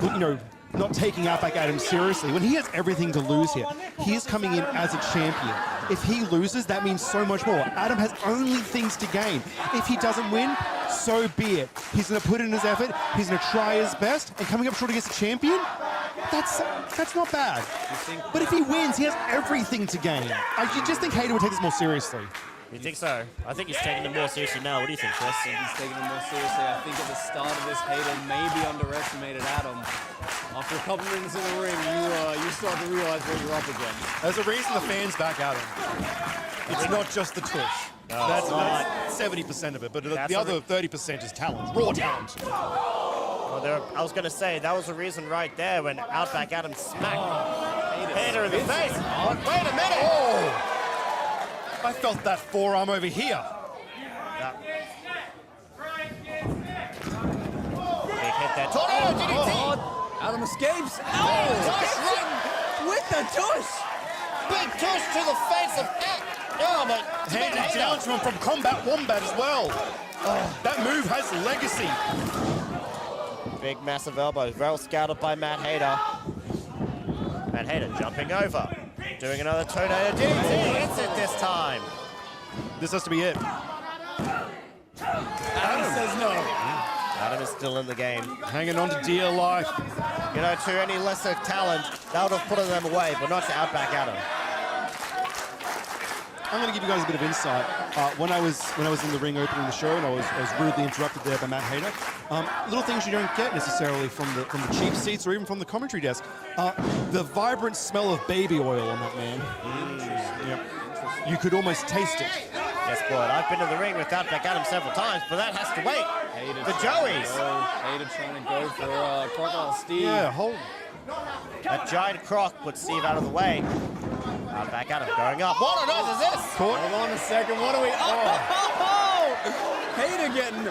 not taking Outback Adam seriously. When he has everything to lose here, he is coming in as a champion. If he loses, that means so much more. Adam has only things to gain. If he doesn't win, so be it. He's going to put in his effort. He's going to try his best. And coming up short against a champion, that's not bad. But if he wins, he has everything to gain. I just think Hader would take this more seriously. You think so? I think he's taking it more seriously now. What do you think, Chris? I think he's taking it more seriously. I think at the start of this, Hader maybe underestimated Adam. After a couple minutes in the ring, you start to realize what you're up against. There's a reason the fans back Adam. It's not just the tush. That's 70% of it, but the other 30% is talent, raw talent. Well, I was going to say, that was the reason right there when Outback Adam smacked Hater in the face. But wait a minute! Oh! I felt that forearm over here. Big hit there. Tornado DDT! Adam escapes. Tush With the tush! Big tush to the face of Oh, but Handed down to him from Combat Wombat as well. Oh, that move has legacy. Big massive elbows. Well scouted by Matt Hader. Matt Hader jumping over. Doing another tornado DDT. Hits it this time. This has to be it. Adam says no. Adam is still in the game. Hanging on to dear life. You know, to any lesser talent, that would have put them away, but not to Outback Adam. I'm going to give you guys a bit of insight. When I was in the ring opening the show, and I was rudely interrupted there by Matt Hader. Little things you don't get necessarily from the cheap seats or even from the commentary desk. The vibrant smell of baby oil on that man. Yep. You could almost taste it. Yes, Boyd. I've been in the ring with Outback Adam several times, but that has to wait. The Joeys. Hader trying to go for Crocodile Steve. Yeah, hold. That giant croc put Steve out of the way. Outback Adam going up. What on earth is this? Caught. Hold on a second. What are we? Oh! Hader getting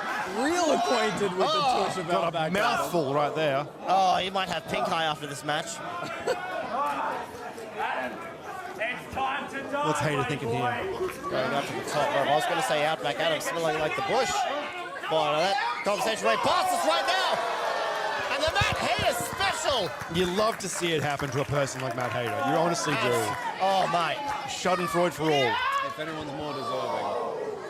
real acquainted with the tush of Got Outback a mouthful right there. Oh, he might have pink eye after this match. What's Hader thinking here? Going up to the top rope. I was going to say Outback Adam smelling like the bush. But that conversation way past us right now. And the Matt Hader special. You love to see it happen to a person like Matt Hader. You honestly do. Oh, mate. Schadenfreude for all. If anyone's more deserving,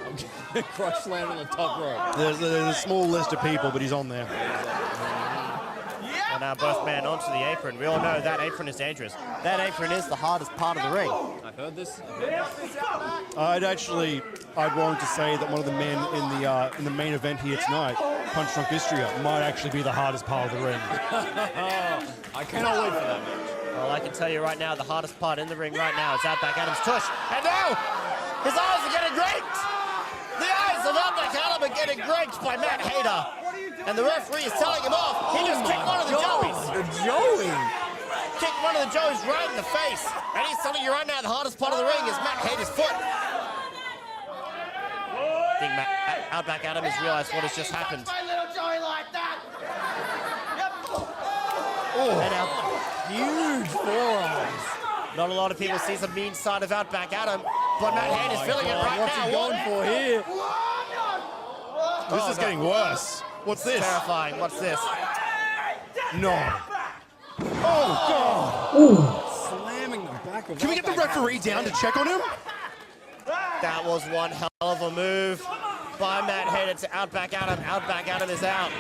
I'm getting a crotch slam on the top rope. There's a small list of people, but he's on there. And now both men onto the apron. We all know that apron is dangerous. That apron is the hardest part of the ring. I've heard this. I'd warrant to say that one of the men in the main event here tonight, Punch Drunk Istria, might actually be the hardest part of the ring. I cannot wait for that match. Well, I can tell you right now, the hardest part in the ring right now is Outback Adam's tush. And now, his eyes are getting raked. The eyes of Outback Adam are getting raked by Matt Hader. And the referee is telling him off. He just kicked one of the Joeys. The Joey. Kicked one of the Joeys right in the face. And he's telling you right now the hardest part of the ring is Matt Hader's foot. I think Outback Adam has realized what has just happened. My little Joey like that. And now, Huge forearms. not a lot of people see the mean side of Outback Adam, but Matt Hader's feeling it right What's now. he going for here? This is getting worse. What's this? Terrifying. What's this? No. Oh, God. Slamming the back of Can we get the referee down to check on him? That was one hell of a move by Matt Hader to Outback Adam. Outback Adam is out.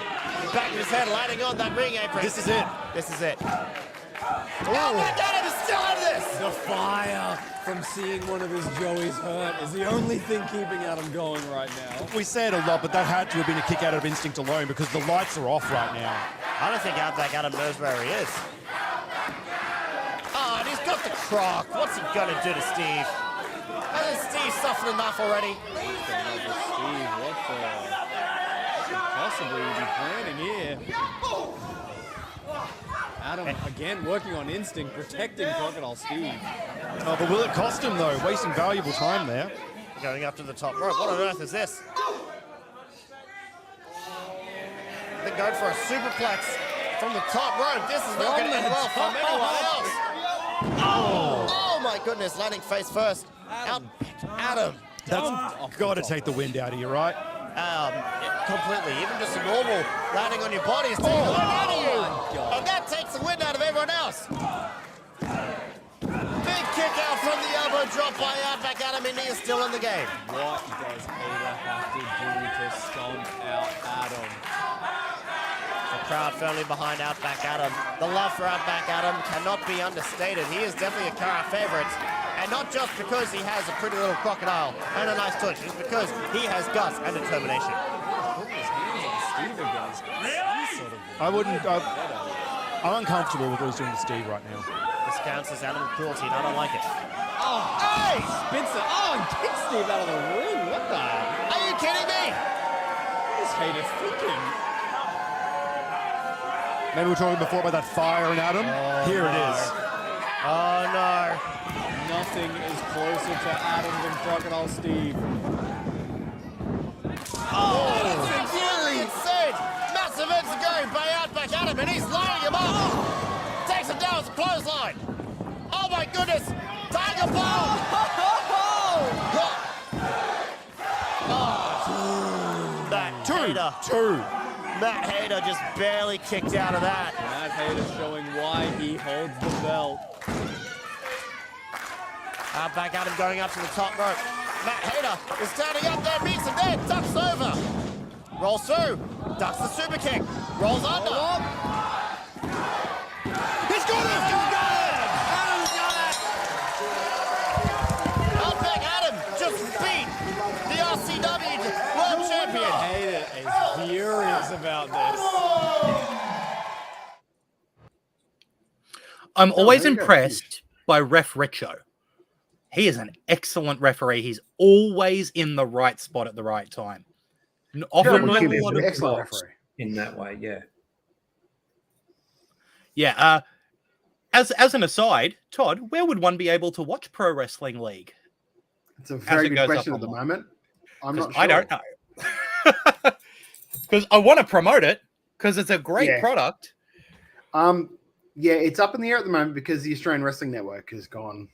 The back of his head lighting on that ring apron. This is it. This is it. Outback Adam is still out of this. The fire from seeing one of his Joeys hurt is the only thing keeping Adam going right now. We say it a lot, but that had to have been a kick out of instinct alone because the lights are off right now. I don't think Outback Adam knows where he is. Oh, and he's got the croc. What's he gonna do to Steve? Hasn't Steve suffered enough already? Steve, what could possibly be planning here? Adam, again, working on instinct, protecting Crocodile Steve. Oh, but will it cost him, though? Wasting valuable time there. Going up to the top rope. What on earth is this? They're going for a superplex from the top rope. This is not going to end well for anyone else. Oh my goodness, landing face first. Adam. That's got to take the wind out of you, right? Completely. Even just a normal landing on your body is taking the wind out of you. And that takes the wind out of everyone else. Big kick out from the elbow drop by Outback Adam, and he is still in the game. What does Hader have to do to stomp out Adam? The crowd firmly behind Outback Adam. The love for Outback Adam cannot be understated. He is definitely a crowd favorite. And not just because he has a pretty little crocodile and a nice touch, it's because he has guts and determination. Putting his hands on Steve again. Sort of I'm uncomfortable with what he's doing to Steve right now. This counts as animal cruelty, and I don't like it. Hey! Spins it. Oh, and kicks Steve out of the ring. What the? Are you kidding me? What is Hader thinking? Maybe we were talking before about that fire in Adam. Here it is. Oh no. Nothing is closer to Adam than Crocodile Steve. Oh, that's really insane. Massive MCW back at him, and he's lining him up. Takes him down with a clothesline. Oh my goodness. Tiger Bomb. Matt Hayter just barely kicked out of that. Matt Hayter showing why he holds the belt. Back at him going up to the top rope. Matt Hayter is standing up there, meets him there, ducks over. Rolls through, ducks the super kick, rolls under. He's got it! Adam's got it! Outback Adam just beat the RCW World Champion. Hayter is furious about this. I'm always impressed by Ref Richo. He is an excellent referee. He's always in the right spot at the right time. Often Might Kim be is a lot an of excellent faults referee. in that way, yeah. Yeah. As an aside, Todd, where would one be able to watch Pro Wrestling League? It's a very it good goes question up at the online? moment. I'm not sure. I don't know. Because I want to promote it because it's a great product. Yeah, it's up in the air at the moment because the Australian Wrestling Network has gone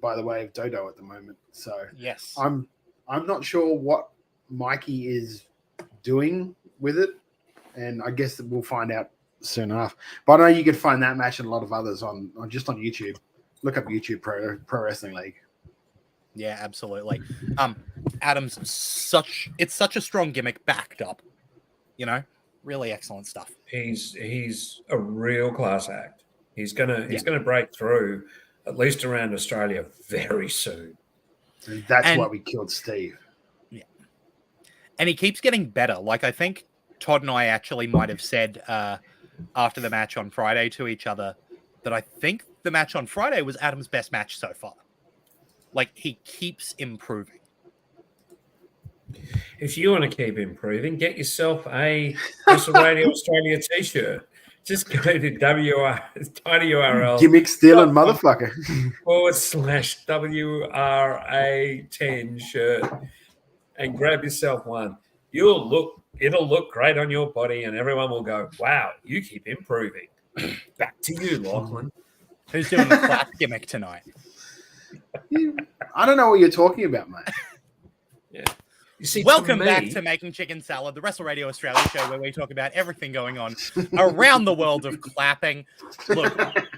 by the way of Dodo at the moment. So Yes. I'm not sure what Mikey is doing with it, and I guess that we'll find out soon enough. But I know you can find that match and a lot of others on YouTube. Look up YouTube Pro Wrestling League. Yeah, absolutely. Adam's such a strong gimmick backed up. You know, really excellent stuff. He's a real class act. He's gonna break through at least around Australia very soon. And that's why we killed Steve. Yeah. And he keeps getting better. Like, I think Todd and I actually might have said after the match on Friday to each other that I think the match on Friday was Adam's best match so far. Like, he keeps improving. If you want to keep improving, get yourself a Wrestle Radio Australia t-shirt. Just go to WRL. Gimmick stealing motherfucker. /WRA10 shirt and grab yourself one. It'll look great on your body and everyone will go, wow, you keep improving. Back to you, Lachlan. Who's doing the clap gimmick tonight? I don't know what you're talking about, mate. Yeah. You see, Welcome back to Making Chicken Salad, the Wrestle Radio Australia show where we talk about everything going on around the world of clapping. Look,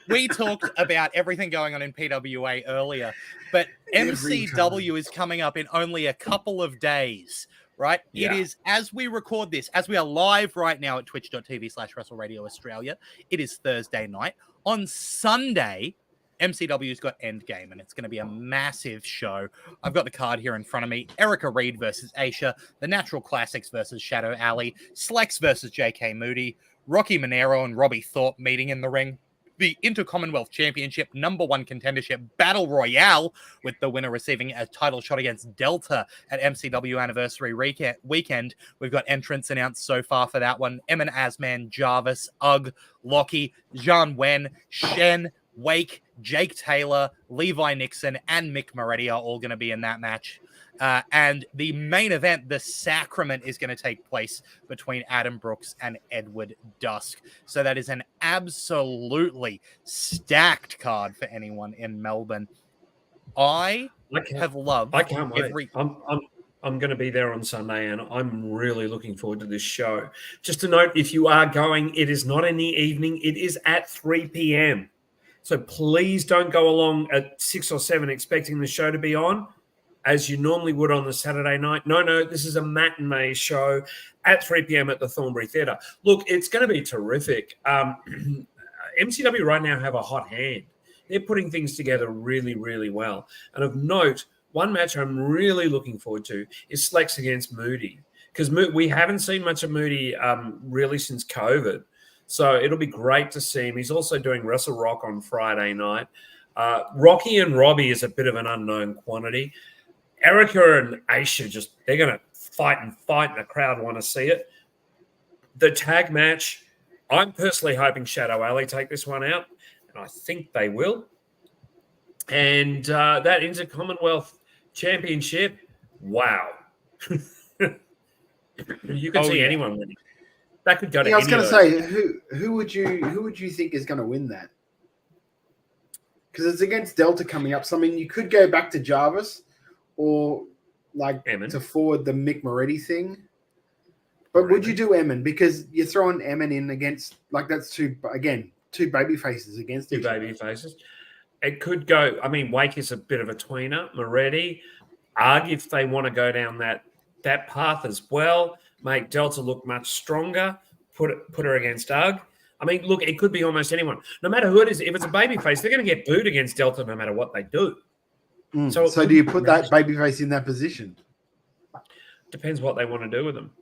we talked about everything going on in PWA earlier, but MCW is coming up in only a couple of days, right? Yeah. It is, as we record this, as we are live right now at twitch.tv/Wrestle Radio Australia, it is Thursday night. On Sunday, MCW's got End Game, and it's going to be a massive show. I've got the card here in front of me. Erica Reed versus Aisha, the Natural Classics versus Shadow Alley, Slex versus JK Moody, Rocky Monero and Robbie Thorpe meeting in the ring, the Intercommonwealth Championship #1 contendership Battle Royale, with the winner receiving a title shot against Delta at MCW Anniversary Weekend. We've got entrants announced so far for that one. Emin Asman, Jarvis, Ugg, Lockie, Jean Wen, Shen, Wake, Jake Taylor, Levi Nixon, and Mick Moretti are all going to be in that match. And the main event, the Sacrament, is going to take place between Adam Brooks and Edward Dusk. So that is an absolutely stacked card for anyone in Melbourne. I have loved. I can't wait. I'm going to be there on Sunday, and I'm really looking forward to this show. Just a note, if you are going, it is not in the evening. It is at 3 p.m. So please don't go along at 6 or 7 expecting the show to be on, as you normally would on the Saturday night. No, this is a matinee show at 3 p.m. at the Thornbury Theatre. Look, it's going to be terrific. MCW right now have a hot hand. They're putting things together really, really well. And of note, one match I'm really looking forward to is Slex against Moody, because we haven't seen much of Moody really since COVID. So it'll be great to see him. He's also doing Wrestle Rock on Friday night. Rocky and Robbie is a bit of an unknown quantity. Erica and Aisha, they're going to fight, and the crowd want to see it. The tag match I'm personally hoping Shadow Alley take this one out, and I think they will. And that Inter-Commonwealth Championship, wow. You could see anyone winning. That could go to I was any going of to those. say, who would you think is going to win that? Because it's against Delta coming up. So, I mean, you could go back to Jarvis or like Emin. to forward the Mick Moretti thing. But would you do Emin? Because you're throwing Emin in against, like, that's two baby faces against Two each other. baby faces. It could go. I mean, Wake is a bit of a tweener. Moretti, Arg, if they want to go down that path as well, make Delta look much stronger. Put her against Arg. I mean, look, it could be almost anyone. No matter who it is, if it's a baby face, they're going to get booed against Delta no matter what they do. So do you put that baby face in that position? Depends what they want to do with them.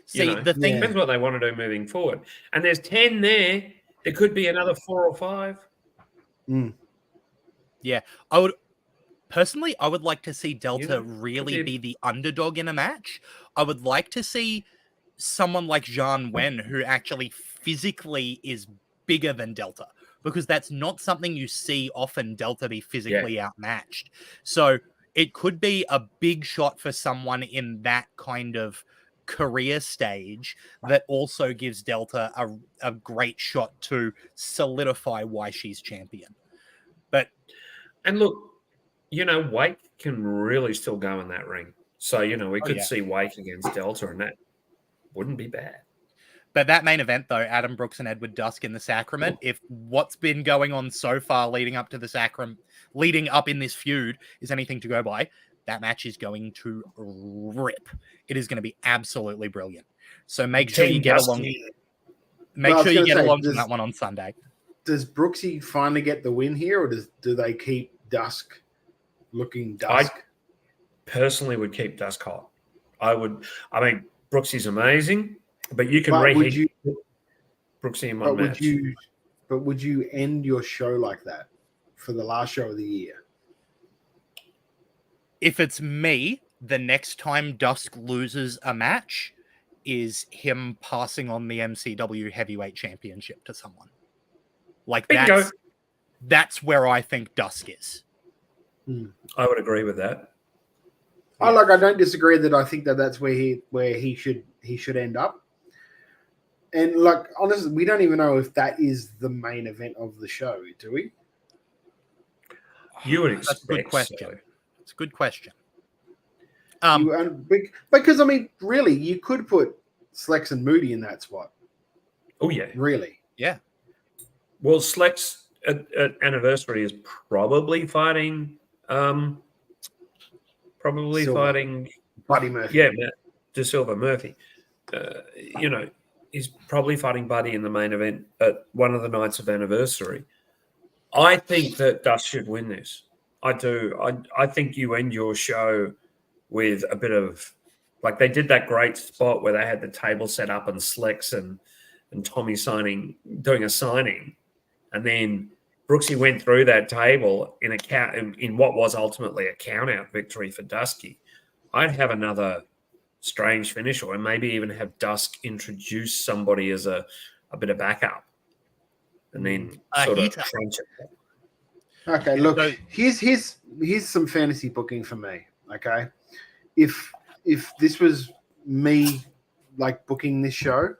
See, the thing depends what they want to do moving forward. And there's 10 there. There could be another 4 or 5. Yeah, I would like to see Delta really be the underdog in a match. I would like to see someone like Zhang Wen, who actually physically is bigger than Delta, because that's not something you see often, Delta be physically outmatched. So it could be a big shot for someone in that kind of career stage that also gives Delta a great shot to solidify why she's champion. And look, Wake can really still go in that ring. So, we could see Wake against Delta, and that wouldn't be bad. But that main event, though, Adam Brooks and Edward Dusk in the Sacrament, if what's been going on so far leading up to the Sacrament, leading up in this feud, is anything to go by, that match is going to rip. It is going to be absolutely brilliant. So make sure you get along. Make sure you get along to that one on Sunday. Does Brooksy finally get the win here, or do they keep Dusk looking Dusk? I personally would keep Dusk hot. I mean, Brooksy's amazing, but you can reheat Brooksy in one match. Would you end your show like that for the last show of the year? If it's me, the next time Dusk loses a match is him passing on the MCW Heavyweight Championship to someone. Like, that's where I think Dusk is. I would agree with that. I don't disagree that I think that's where he should end up. And honestly, we don't even know if that is the main event of the show, do we? You would expect. That's a good question. So. It's a good question. Because I mean, really, you could put Slex and Moody in that spot. Oh yeah, really? Yeah. Well, Slex at anniversary is probably fighting. Fighting Buddy Murphy. Yeah, De Silva Murphy. He's probably fighting Buddy in the main event at one of the nights of anniversary. I think that Dust should win this. I do. I think you end your show with a bit of, like, they did that great spot where they had the table set up and Slex and Tommy doing a signing. And then Brooksy went through that table in what was ultimately a count-out victory for Dusky. I'd have another strange finish, or maybe even have Dusk introduce somebody as a bit of backup, and then sort of crunch it. Okay, look, here's some fantasy booking for me. Okay, if this was me, like, booking this show,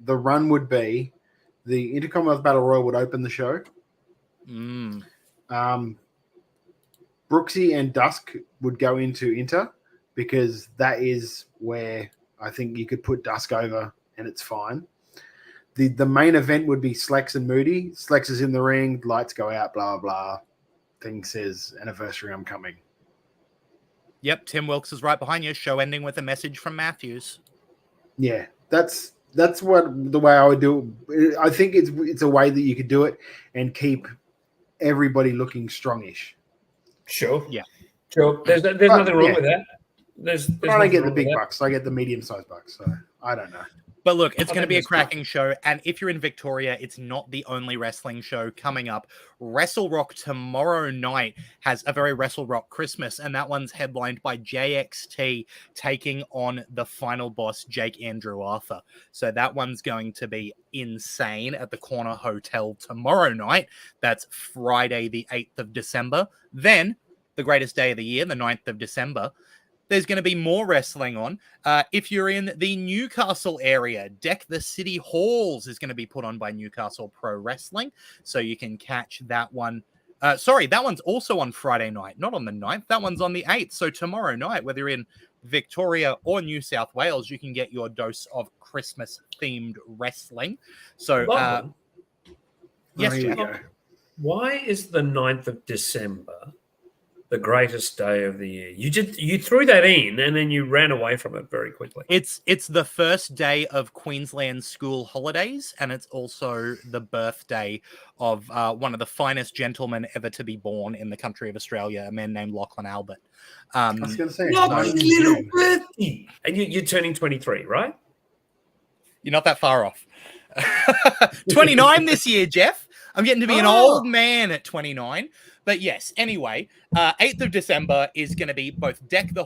the run would be the Intercommonwealth Battle Royal would open the show. Brooksy and Dusk would go into Inter, because that is where I think you could put Dusk over and it's fine. The main event would be Slex and Moody. Slex is in the ring, lights go out, blah, blah. Thing says, anniversary, I'm coming. Yep, Tim Wilkes is right behind you. Show ending with a message from Matthews. Yeah, that's what the way I would do it. I think it's a way that you could do it and keep everybody looking strongish. Sure. Yeah. Sure. There's nothing wrong with that. I don't get the big bucks. I get the medium-sized bucks. So I don't know. But look, it's I going to think be a it's fun. cracking show. And if you're in Victoria, it's not the only wrestling show coming up. Wrestle Rock tomorrow night has a very Wrestle Rock Christmas, and that one's headlined by JXT taking on the final boss, Jake Andrew Arthur. So that one's going to be insane at the Corner Hotel tomorrow night. That's Friday, the 8th of December. Then, the greatest day of the year, the 9th of December, there's going to be more wrestling on. If you're in the Newcastle area, Deck the City Halls is going to be put on by Newcastle Pro Wrestling. So you can catch that one. Sorry, that one's also on Friday night, not on the 9th. That one's on the 8th. So tomorrow night, whether you're in Victoria or New South Wales, you can get your dose of Christmas-themed wrestling. So, Lachlan, yes, Here we Jeff. go. why is the 9th of December the greatest day of the year? You threw that in and then you ran away from it very quickly. It's the first day of Queensland school holidays, and it's also the birthday of one of the finest gentlemen ever to be born in the country of Australia, a man named Lachlan Albert. I was going to say, Lachlan's mine's little June. birthday. And you're turning 23, right? You're not that far off. 29 this year, Jeff. I'm getting to be an old man at 29. But yes, anyway, 8th of December is going to be both Deck the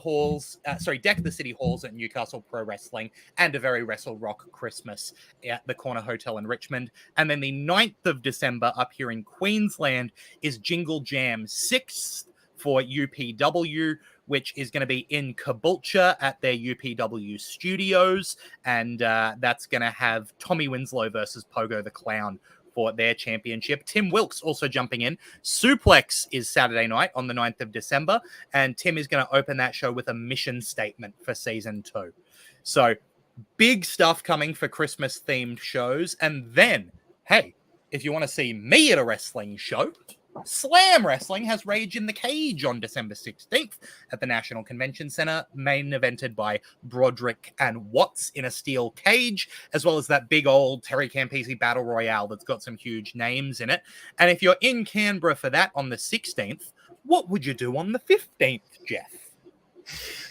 City Halls at Newcastle Pro Wrestling and a very Wrestle Rock Christmas at the Corner Hotel in Richmond. And then the 9th of December up here in Queensland is Jingle Jam 6th for UPW, which is going to be in Caboolture at their UPW studios. And that's going to have Tommy Winslow versus Pogo the Clown for their championship. Tim Wilkes also jumping in. Suplex is Saturday night on the 9th of December, and Tim is going to open that show with a mission statement for season 2. So big stuff coming for Christmas-themed shows. And then, hey, if you want to see me at a wrestling show, Slam Wrestling has Rage in the Cage on December 16th at the National Convention Center, main evented by Broderick and Watts in a steel cage, as well as that big old Terry Campese Battle Royale that's got some huge names in it. And if you're in Canberra for that on the 16th, what would you do on the 15th, Jeff?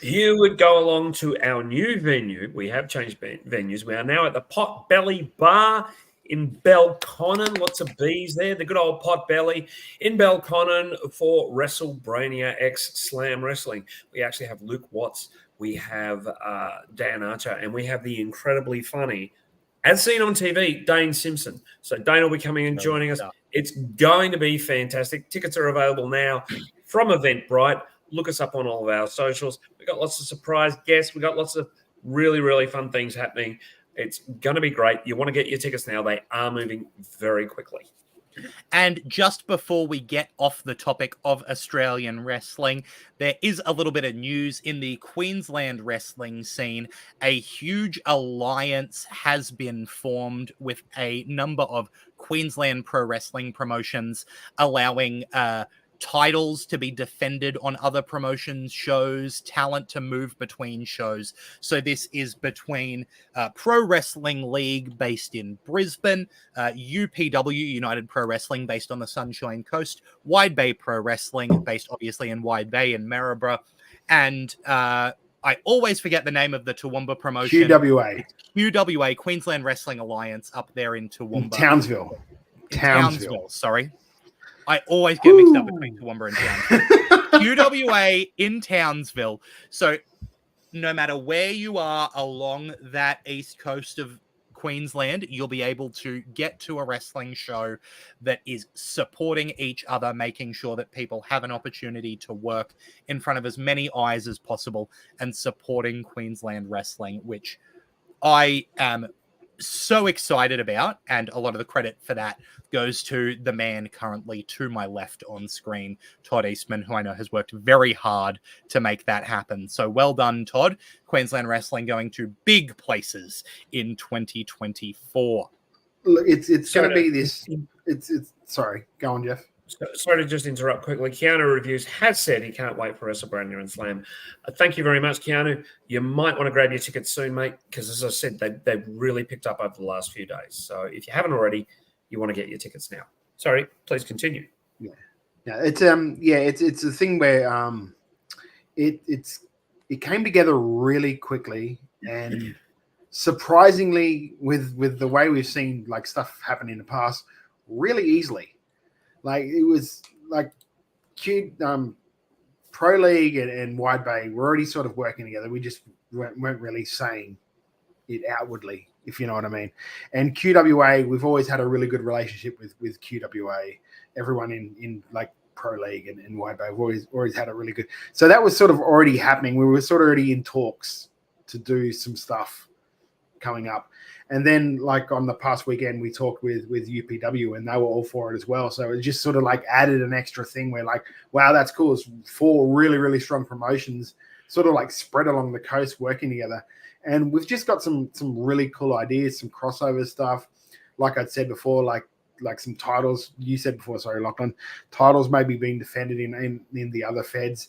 You would go along to our new venue. We have changed venues. We are now at the Pot Belly Bar in Belconnen. Lots of bees there. The good old Pot Belly in Belconnen for WrestleBrania X Slam Wrestling. We actually have Luke Watts. We have Dan Archer. And we have the incredibly funny, as seen on TV, Dane Simpson. So Dane will be coming and joining us. It's going to be fantastic. Tickets are available now from Eventbrite. Look us up on all of our socials. We've got lots of surprise guests. We've got lots of really, really fun things happening. It's going to be great. You want to get your tickets now. They are moving very quickly. And just before we get off the topic of Australian wrestling, there is a little bit of news in the Queensland wrestling scene. A huge alliance has been formed with a number of Queensland pro wrestling promotions, allowing titles to be defended on other promotions' shows, talent to move between shows. So this is between Pro Wrestling League based in Brisbane, UPW, United Pro Wrestling based on the Sunshine Coast, Wide Bay Pro Wrestling based obviously in Wide Bay in Maryborough, and I always forget the name of the Toowoomba promotion. QWA. It's QWA, Queensland Wrestling Alliance, up there in Toowoomba. Townsville. Townsville, sorry. I always get mixed up between Toowoomba and Townsville. QWA in Townsville. So no matter where you are along that east coast of Queensland, you'll be able to get to a wrestling show that is supporting each other, making sure that people have an opportunity to work in front of as many eyes as possible and supporting Queensland wrestling, which I am so excited about, and a lot of the credit for that goes to the man currently to my left on screen, Todd Eastman, who I know has worked very hard to make that happen. So well done, Todd. Queensland wrestling going to big places in 2024. Look, it's going to be this. It's sorry, go on, Jeff. Sorry to just interrupt quickly. Keanu Reviews has said he can't wait for WrestleBrania and Slam. Thank you very much, Keanu. You might want to grab your tickets soon, mate, because as I said, they've really picked up over the last few days. So if you haven't already, you want to get your tickets now. Sorry, please continue. Yeah, it's a thing where it came together really quickly, and surprisingly, with the way we've seen like stuff happen in the past, really easily. Like it was like Pro League and Wide Bay were already sort of working together. We just weren't really saying it outwardly, if you know what I mean. And QWA, we've always had a really good relationship with QWA. Everyone in like Pro League and Wide Bay, we've always had a really good. So that was sort of already happening. We were sort of already in talks to do some stuff coming up. And then like on the past weekend, we talked with UPW and they were all for it as well. So it just sort of like added an extra thing where like, wow, that's cool. It's 4 really, really strong promotions sort of like spread along the coast working together. And we've just got some really cool ideas, some crossover stuff. Like I'd said before, like some titles. You said before, sorry, Lachlan, titles maybe being defended in the other feds.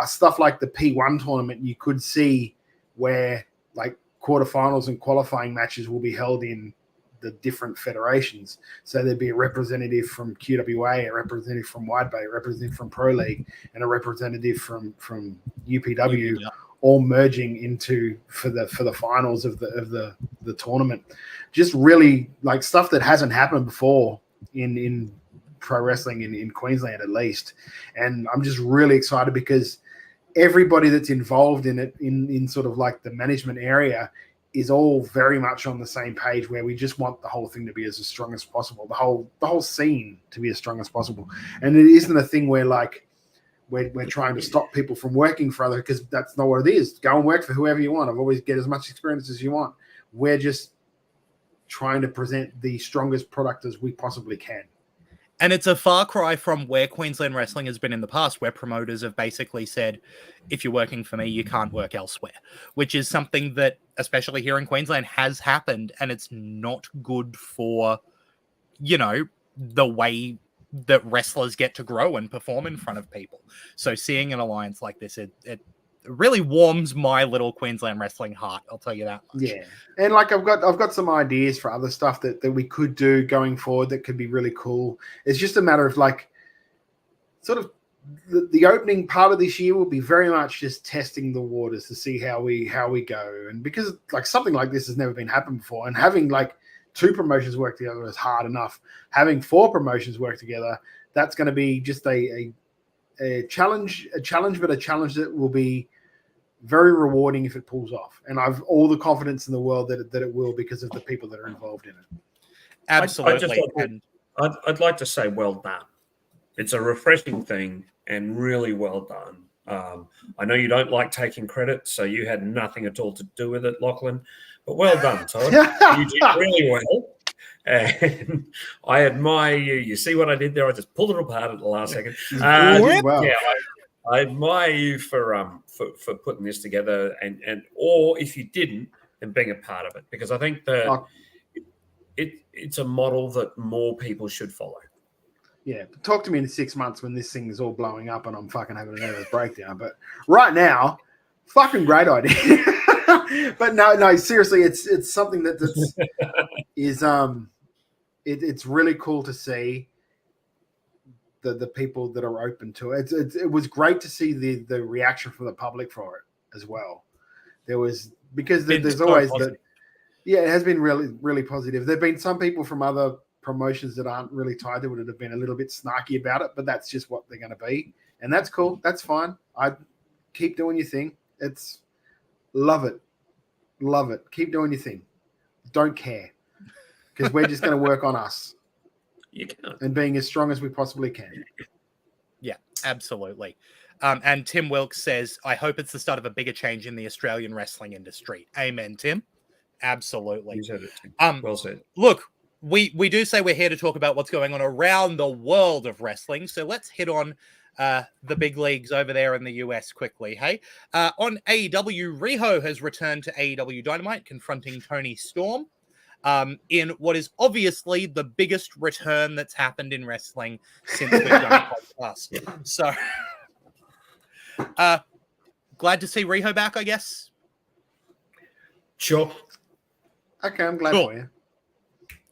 Stuff like the P1 tournament, you could see where like quarterfinals and qualifying matches will be held in the different federations. So there'd be a representative from QWA, a representative from Wide Bay, a representative from Pro League, and a representative from UPW, all merging into for the finals of the tournament. Just really like stuff that hasn't happened before in pro wrestling in Queensland at least. And I'm just really excited because everybody that's involved in it in sort of like the management area is all very much on the same page where we just want the whole thing to be as strong as possible, the whole scene to be as strong as possible. And it isn't a thing where like we're trying to stop people from working for other, because that's not what it is. Go and work for whoever you want. I've always get as much experience as you want. We're just trying to present the strongest product as we possibly can. And it's a far cry from where Queensland wrestling has been in the past, where promoters have basically said, if you're working for me, you can't work elsewhere, which is something that, especially here in Queensland, has happened. And it's not good for, the way that wrestlers get to grow and perform in front of people. So seeing an alliance like this, it really warms my little Queensland wrestling heart. I'll tell you that much. Yeah. And like I've got some ideas for other stuff that we could do going forward that could be really cool. It's just a matter of like sort of the opening part of this year will be very much just testing the waters to see how we go. And because like something like this has never been happened before, and having like 2 promotions work together is hard enough. Having 4 promotions work together, that's going to be just a challenge, but a challenge that will be very rewarding if it pulls off. And I've all the confidence in the world that it will, because of the people that are involved in it. Absolutely. I'd like to say well done. It's a refreshing thing and really well done. I know you don't like taking credit, so you had nothing at all to do with it, Lachlan, but well done, Todd. You did really well. And I admire you. You see what I did there? I just pulled it apart at the last second. Well. Yeah, I admire you for putting this together, and or if you didn't, then being a part of it, because I think that it's a model that more people should follow. Yeah, talk to me in 6 months when this thing is all blowing up and I'm fucking having a nervous breakdown. But right now, fucking great idea. But no, seriously, it's something that's it's really cool to see the people that are open to it. It was great to see the reaction from the public for it as well. There was, because there's always it has been really, really positive. There've been some people from other promotions that aren't really tied to it that have been a little bit snarky about it, but that's just what they're going to be, and that's cool. That's fine. I keep doing your thing. It's love it. Keep doing your thing. Don't care, because we're just going to work on us. You can. And being as strong as we possibly can. Yeah, absolutely. And Tim Wilkes says, I hope it's the start of a bigger change in the Australian wrestling industry. Amen, Tim. Absolutely. You said it, Tim. Well said. Look, we do say we're here to talk about what's going on around the world of wrestling. So let's hit on the big leagues over there in the US quickly. Hey, on AEW, Riho has returned to AEW Dynamite, confronting Tony Storm in what is obviously the biggest return that's happened in wrestling since we've done a podcast. So glad to see Riho back, I guess. Sure. Okay, I'm glad for you.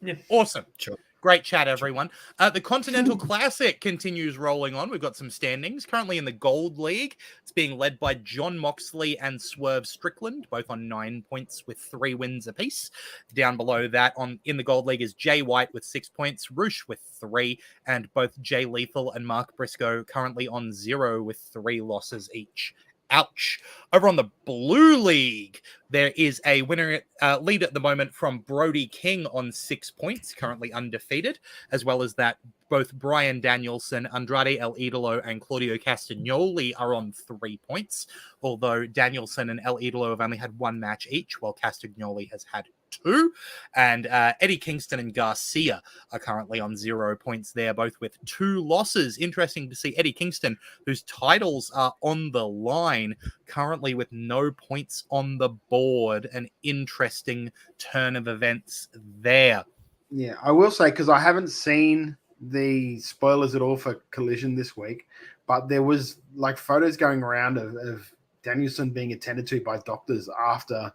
Yeah, awesome. Sure. Great chat, everyone. The Continental Classic continues rolling on. We've got some standings. Currently in the Gold League, it's being led by John Moxley and Swerve Strickland, both on 9 points with 3 wins apiece. Down below that in the Gold League is Jay White with 6 points, Roosh with 3, and both Jay Lethal and Mark Briscoe currently on 0 with 3 losses each. Ouch. Over on the Blue League, there is a winner lead at the moment from Brody King on 6 points, currently undefeated, as well as that both Brian Danielson, Andrade El Idolo, and Claudio Castagnoli are on 3 points, although Danielson and El Idolo have only had 1 match each, while Castagnoli has had 2. And Eddie Kingston and Garcia are currently on 0 points there, both with 2 losses. Interesting to see Eddie Kingston, whose titles are on the line, currently with no points on the board. An interesting turn of events there. Yeah, I will say, because I haven't seen the spoilers at all for Collision this week, but there was like photos going around of Danielson being attended to by doctors after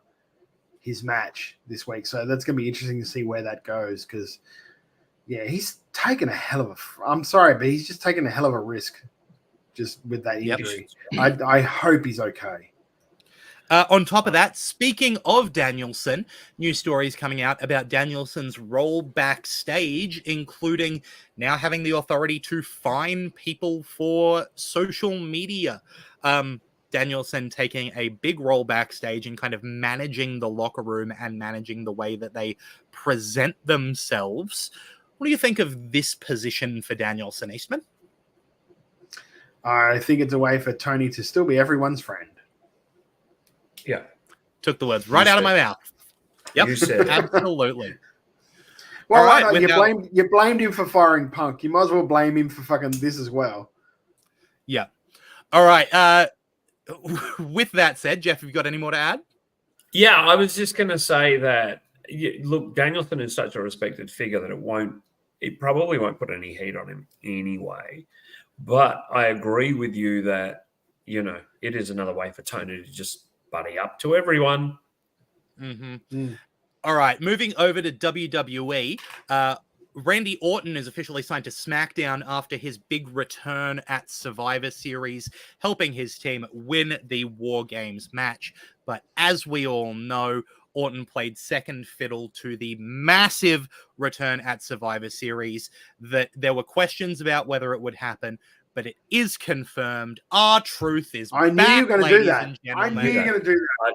his match this week. So that's going to be interesting to see where that goes, because, yeah, he's taken a hell of a – I'm sorry, but he's just taken a hell of a risk just with that injury. Yep. I hope he's okay. On top of that, speaking of Danielson, news stories coming out about Danielson's role backstage, including now having the authority to fine people for social media. Danielson taking a big role backstage and kind of managing the locker room and managing the way that they present themselves. What do you think of this position for Danielson, Eastman? I think it's a way for Tony to still be everyone's friend. Yeah. Took the words right out of my mouth. Yep. You said absolutely. Well, right, you blamed him for firing Punk. You might as well blame him for fucking this as well. Yeah. All right. With that said, Jeff, have you got any more to add? Yeah, I was just going to say that, look, Danielson is such a respected figure that it probably won't put any heat on him anyway. But I agree with you that, it is another way for Tony to just buddy up to everyone. Mm-hmm. Mm. All right, moving over to WWE. Randy Orton is officially signed to SmackDown after his big return at Survivor Series, helping his team win the War Games match. But as we all know, Orton played second fiddle to the massive return at Survivor Series. That there were questions about whether it would happen, but it is confirmed. Our-Truth is back. I knew you were going to do that. I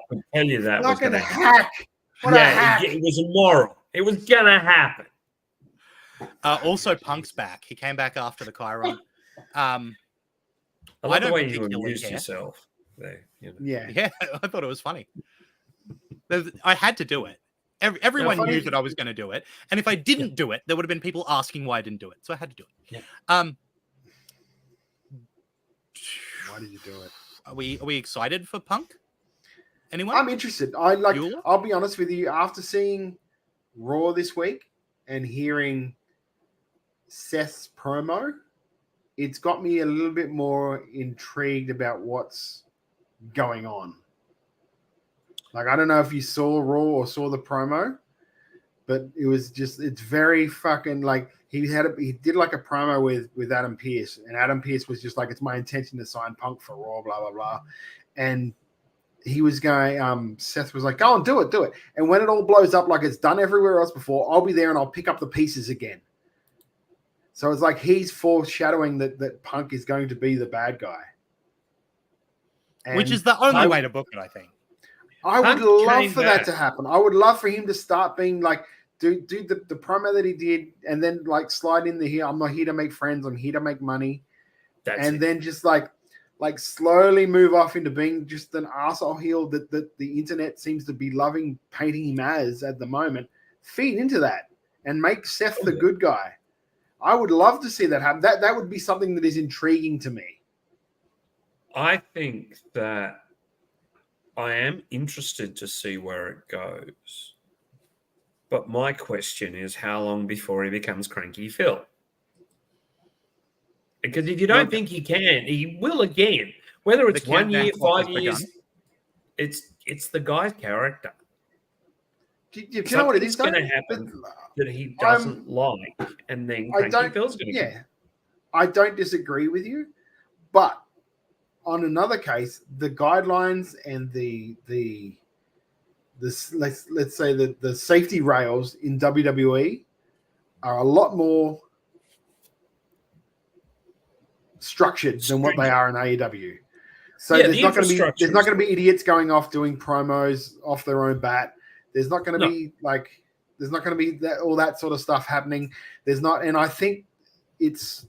could tell you that was going to happen. It was immoral. It was going to happen. Also, Punk's back. He came back after the Chiron. I love the way you amused yourself there. Yeah, I thought it was funny. I had to do it. Everyone knew that I was going to do it, and if I didn't do it, there would have been people asking why I didn't do it. So I had to do it. Yeah. Why did you do it? Are we excited for Punk? Anyone? I'm interested. I'll be honest with you. After seeing Raw this week and hearing Seth's promo, it's got me a little bit more intrigued about what's going on. Like, I don't know if you saw Raw or saw the promo, but it's very fucking like he did like a promo with Adam Pearce, and Adam Pearce was just like, it's my intention to sign Punk for Raw, blah, blah, blah. And he was going, Seth was like, go on, do it. And when it all blows up like it's done everywhere else before, I'll be there and I'll pick up the pieces again. So it's like he's foreshadowing that Punk is going to be the bad guy. And which is the only way to book it, I think. I would love for that to happen. I would love for him to start being like, do the promo that he did, and then like slide in the here. I'm not here to make friends. I'm here to make money. Then just like slowly move off into being just an arsehole heel that the internet seems to be loving painting him as at the moment. Feed into that and make Seth the good guy. I would love to see that happen. That would be something that is intriguing to me. I think that I am interested to see where it goes. But my question is, how long before he becomes Cranky Phil? Because if you don't think he can, he will again. Whether it's 1 year, 5 years, it's the guy's character. Do you know what it is? Going to happen that he doesn't like, and then Cranky Phil's going to. Yeah, I don't disagree with you, but on another case, the guidelines and let's say the safety rails in WWE are a lot more structured than what they are in AEW. So there's not going to be idiots going off doing promos off their own bat. There's not going to be all that sort of stuff happening. There's not, and I think it's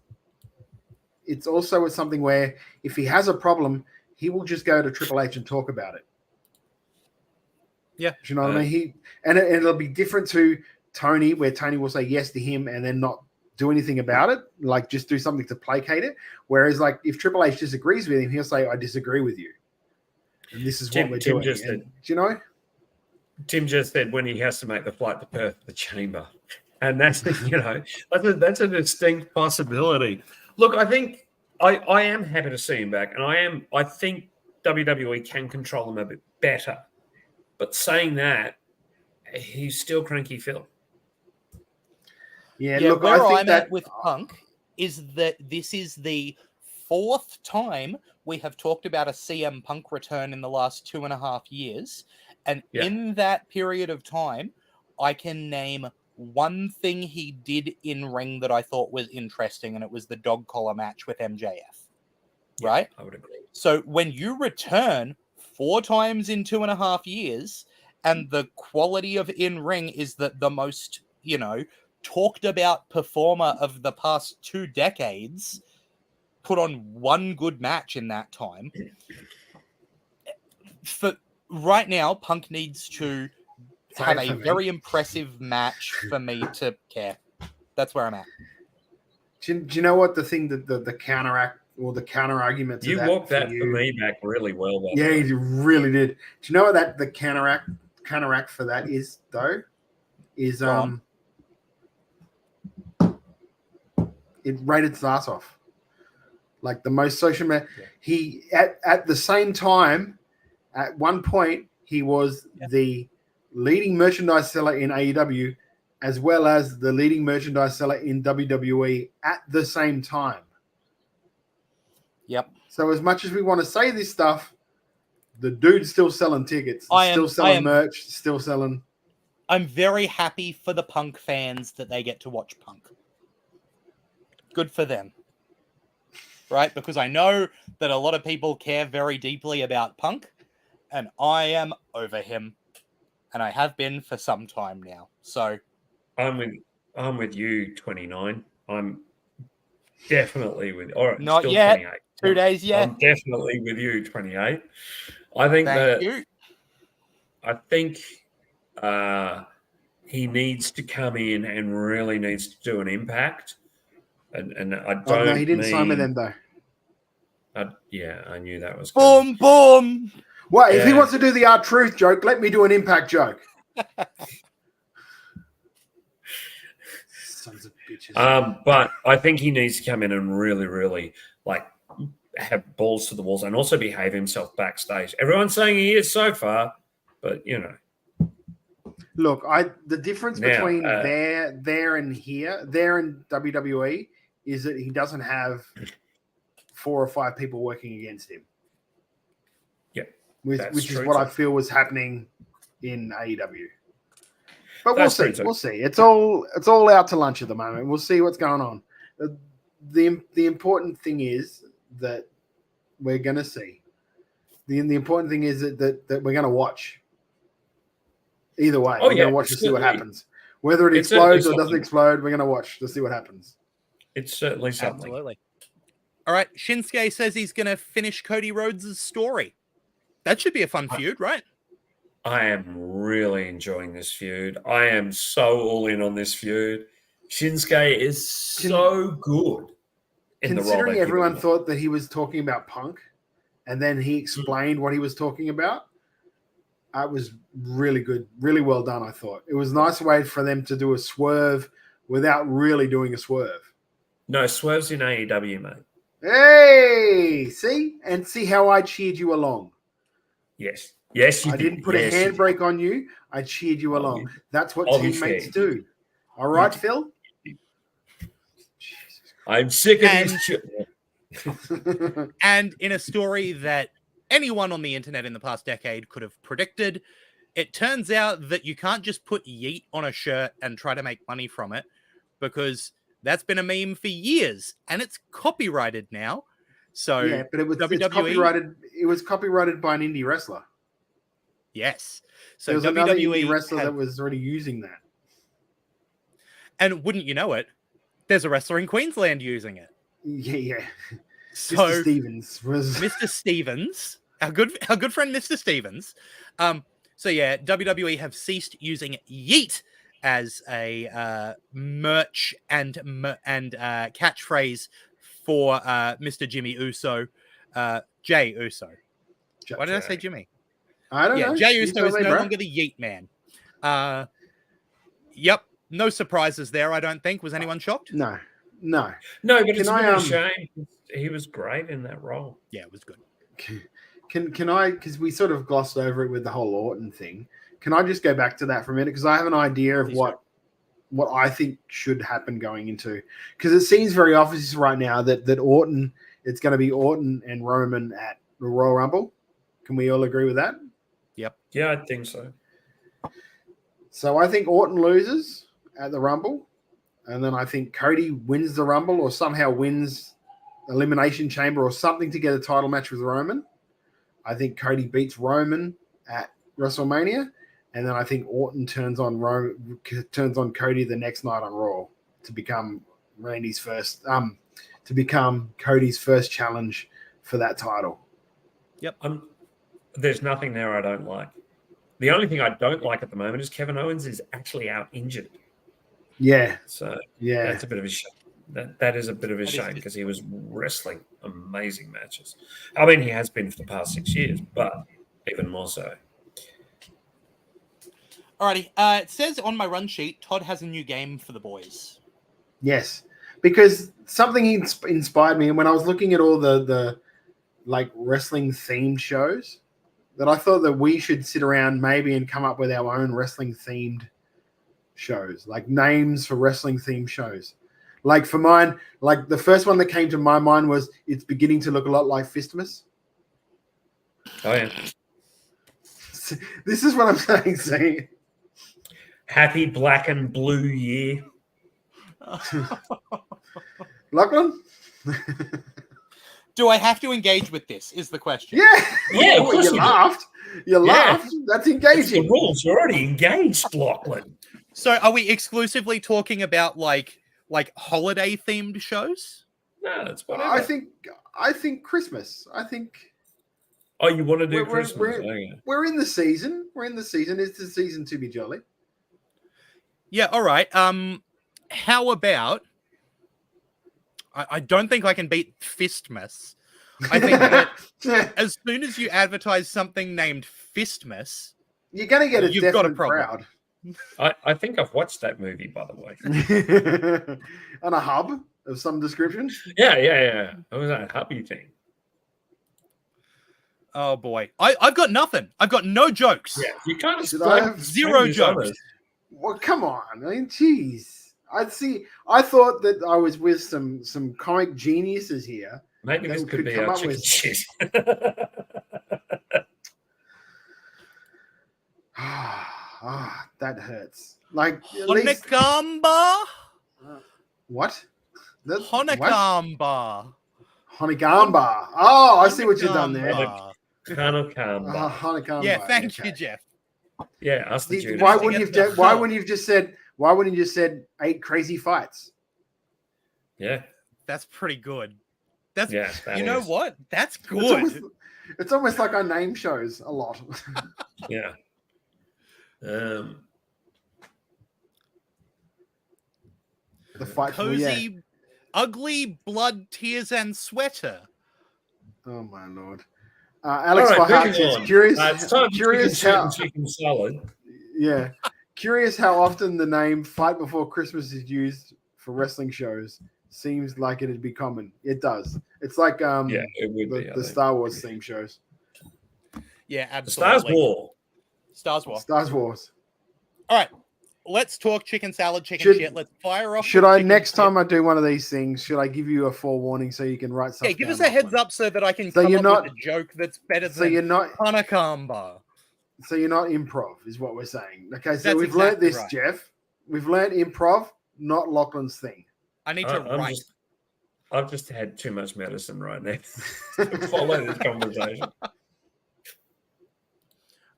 also something where if he has a problem, he will just go to Triple H and talk about it. Yeah, do you know what I mean? It'll be different to Tony, where Tony will say yes to him and then not do anything about it, like just do something to placate it. Whereas, like if Triple H disagrees with him, he'll say, "I disagree with you, and this is what we're doing." Do you know? Tim just said when he has to make the flight to Perth, the chamber, and that's that's a distinct possibility. Look, I think I am happy to see him back, and I think WWE can control him a bit better. But saying that, he's still Cranky Phil. Yeah, look, where I'm at with Punk is that this is the 4th time we have talked about a CM Punk return in the last 2.5 years. And in that period of time, I can name one thing he did in ring that I thought was interesting, and it was the dog collar match with MJF. Right? I would agree. So when you return 4 times in 2.5 years, and the quality of in ring is that the most, talked about performer of the past 2 decades put on one good match in that time. For right now, Punk needs to have a very impressive match for me to care. That's where I'm at. Do you know what the thing that the counteract or the counter argument to you that walked that for me back really well. Yeah, you really did. Do you know what the counteract for that is though? Is it rated his ass off. Like the most social media. He at the same time, at one point, he was the leading merchandise seller in AEW, as well as the leading merchandise seller in WWE at the same time. Yep. So as much as we want to say this stuff, the dude's still selling tickets, still selling merch, still selling. I'm very happy for the Punk fans that they get to watch Punk. Good for them. Right? Because I know that a lot of people care very deeply about Punk, and I am over him. And I have been for some time now. So I'm with you, 29. I'm definitely with not still yet. 28. 2 days yet. I'm definitely with you, 28. I think I think he needs to come in and really needs to do an impact. And I don't. Oh, no, he didn't sign with them though. I knew that was boom, boom. Well, if he wants to do the R-Truth joke, let me do an impact joke. Sons of bitches. But I think he needs to come in and really, really have balls to the walls and also behave himself backstage. Everyone's saying he is so far, but Look, the difference between there and here, there in WWE, is that he doesn't have 4 or 5 people working against him. Yeah, which is what I feel was happening in AEW. But we'll see. We'll see. It's all out to lunch at the moment. We'll see what's going on. The important thing is that we're going to see. The important thing is that we're going to watch. Either way, we're going to watch to see what happens. Whether it explodes or doesn't explode, we're going to watch to see what happens. It's certainly something. Absolutely. All right. Shinsuke says he's going to finish Cody Rhodes' story. That should be a fun feud, right? I am really enjoying this feud. I am so all in on this feud. Shinsuke is so good. Considering everyone thought that he was talking about Punk, and then he explained what he was talking about, it was really good, really well done. I thought it was a nice way for them to do a swerve without really doing a swerve. No swerves in AEW, mate. Hey, see how I cheered you along. Yes, Yes, you I did. didn't put Yes, a you did. handbrake on you. I cheered you along. you- That's what I'll be teammates fair. do. All right, Phil? I'm sick of And- this shit. And in a story that anyone on the internet in the past decade could have predicted, it turns out that you can't just put yeet on a shirt and try to make money from it, because that's been a meme for years and it's copyrighted now. So Yeah, but it's WWE copyrighted. It was copyrighted by an indie wrestler. Yes. So There was another WWE indie wrestler had- that was already using that. and wouldn't you know it, there's a wrestler in Queensland using it. Yeah. So Mr. Stevens was. Mr. Stevens, our good friend Mr. Stevens. So yeah, WWE have ceased using yeet as a merch and catchphrase for Mr. Jimmy Uso, Jay Uso. Why did I say Jimmy? I don't Yeah, know. Jay You Uso tell is me, no bro. longer the yeet man. Yep, no surprises there. I don't think. Was anyone shocked? No. No, but it's Can a I, bit of a shame. He was great in that role. Yeah, it was good. Can I, because we sort of glossed over it with the whole Orton thing, can I just go back to that for a minute? Because I have an idea of Please what I think should happen going into, because it seems very obvious right now that Orton, it's going to be Orton and Roman at the Royal Rumble. Can we all agree with that? Yep. Yeah, I think so. So I think Orton loses at the Rumble, and then I think Cody wins the Rumble or somehow wins Elimination Chamber or something to get a title match with Roman. I think Cody beats Roman at WrestleMania, and then I think Orton turns on Cody the next night on Raw to become Cody's first challenge for that title. Yep. There's nothing there I don't like. The only thing I don't like at the moment is Kevin Owens is actually out injured. Yeah. So yeah, that's a bit of a shame. That is a bit of a That is shame just- because he was wrestling amazing matches. I mean, he has been for the past 6 years, but even more so. Alrighty. It says on my run sheet, Todd has a new game for the boys. yes, because something inspired me, and when I was looking at all the like wrestling themed shows, that I thought that we should sit around maybe and come up with our own wrestling themed shows, like names for wrestling themed shows. Like for mine, like the first one that came to my mind was It's Beginning to Look a Lot Like Fistmas. Oh, yeah. This is what I'm saying. See? Happy Black and Blue Year. Lachlan? Do I have to engage with this? Is the question. Yeah. Yeah, of course you you do. laughed. You Yeah. laughed. That's It's the engaging. rules. You're already engaged, Lachlan. So, are we exclusively talking about like holiday themed shows? No, it's whatever. I think Christmas. I think Oh, you want to do We're- we're- Christmas? we're- Okay. we're in the season. We're in the season. It's the season to be jolly. Yeah. All right. How about? I don't think I can beat Fistmas. I think that as soon as you advertise something named Fistmas, You're going to get a You've got a definite problem. I think I've watched that movie, by the way. crowd. On a hub of some description. Yeah. It was that hubby thing. oh boy, I've got nothing. I've got no jokes. Yeah, you kind of Should I have zero jokes? Well, come on. I mean, jeez. I thought that I was with some comic geniuses here. Maybe that this could could be come our up chicken with- shit. That hurts. Like, at least, Honeycomba, what? What? Honeycomba, Honeycomba. Oh, I see what you've done there. Honeycomba. Honeycomb. Honeycomba. Yeah, thank okay. you, Jeff. Yeah, us the Judas. Why wouldn't Get the Why hub. wouldn't you just said? Why wouldn't you just said 8 crazy fights? Yeah, That's pretty good. That's yeah. that you know is. what? That's It's good. almost like I name shows a lot. Yeah. The fight for Cozy, ugly, blood, tears, and sweater. Oh my lord. Alex All right, Fahad moving says on. curious. It's time for Curious chicken, how. chicken salad. Yeah. Curious how often the name Fight Before Christmas is used for wrestling shows. Seems like it'd be common. It does. It's like Yeah, it would be. I the think. Star Wars theme shows. Yeah, The absolutely. Stars War. Stars War. Stars Wars. All right. Let's talk chicken salad, chicken Should- shit. Let's fire off. Should with I chicken next shit. time I do one of these things? Should I give you a forewarning so you can write stuff? Yeah, give us down a heads offline? up so that I can So come you're up not- with a joke that's better So than you're not. Hanakamba. So you're not improv, is what we're saying. Okay, so That's we've learned exactly this, right. Jeff. We've learned improv, not Lachlan's thing. I need to write. I've just had too much medicine right now to follow this conversation.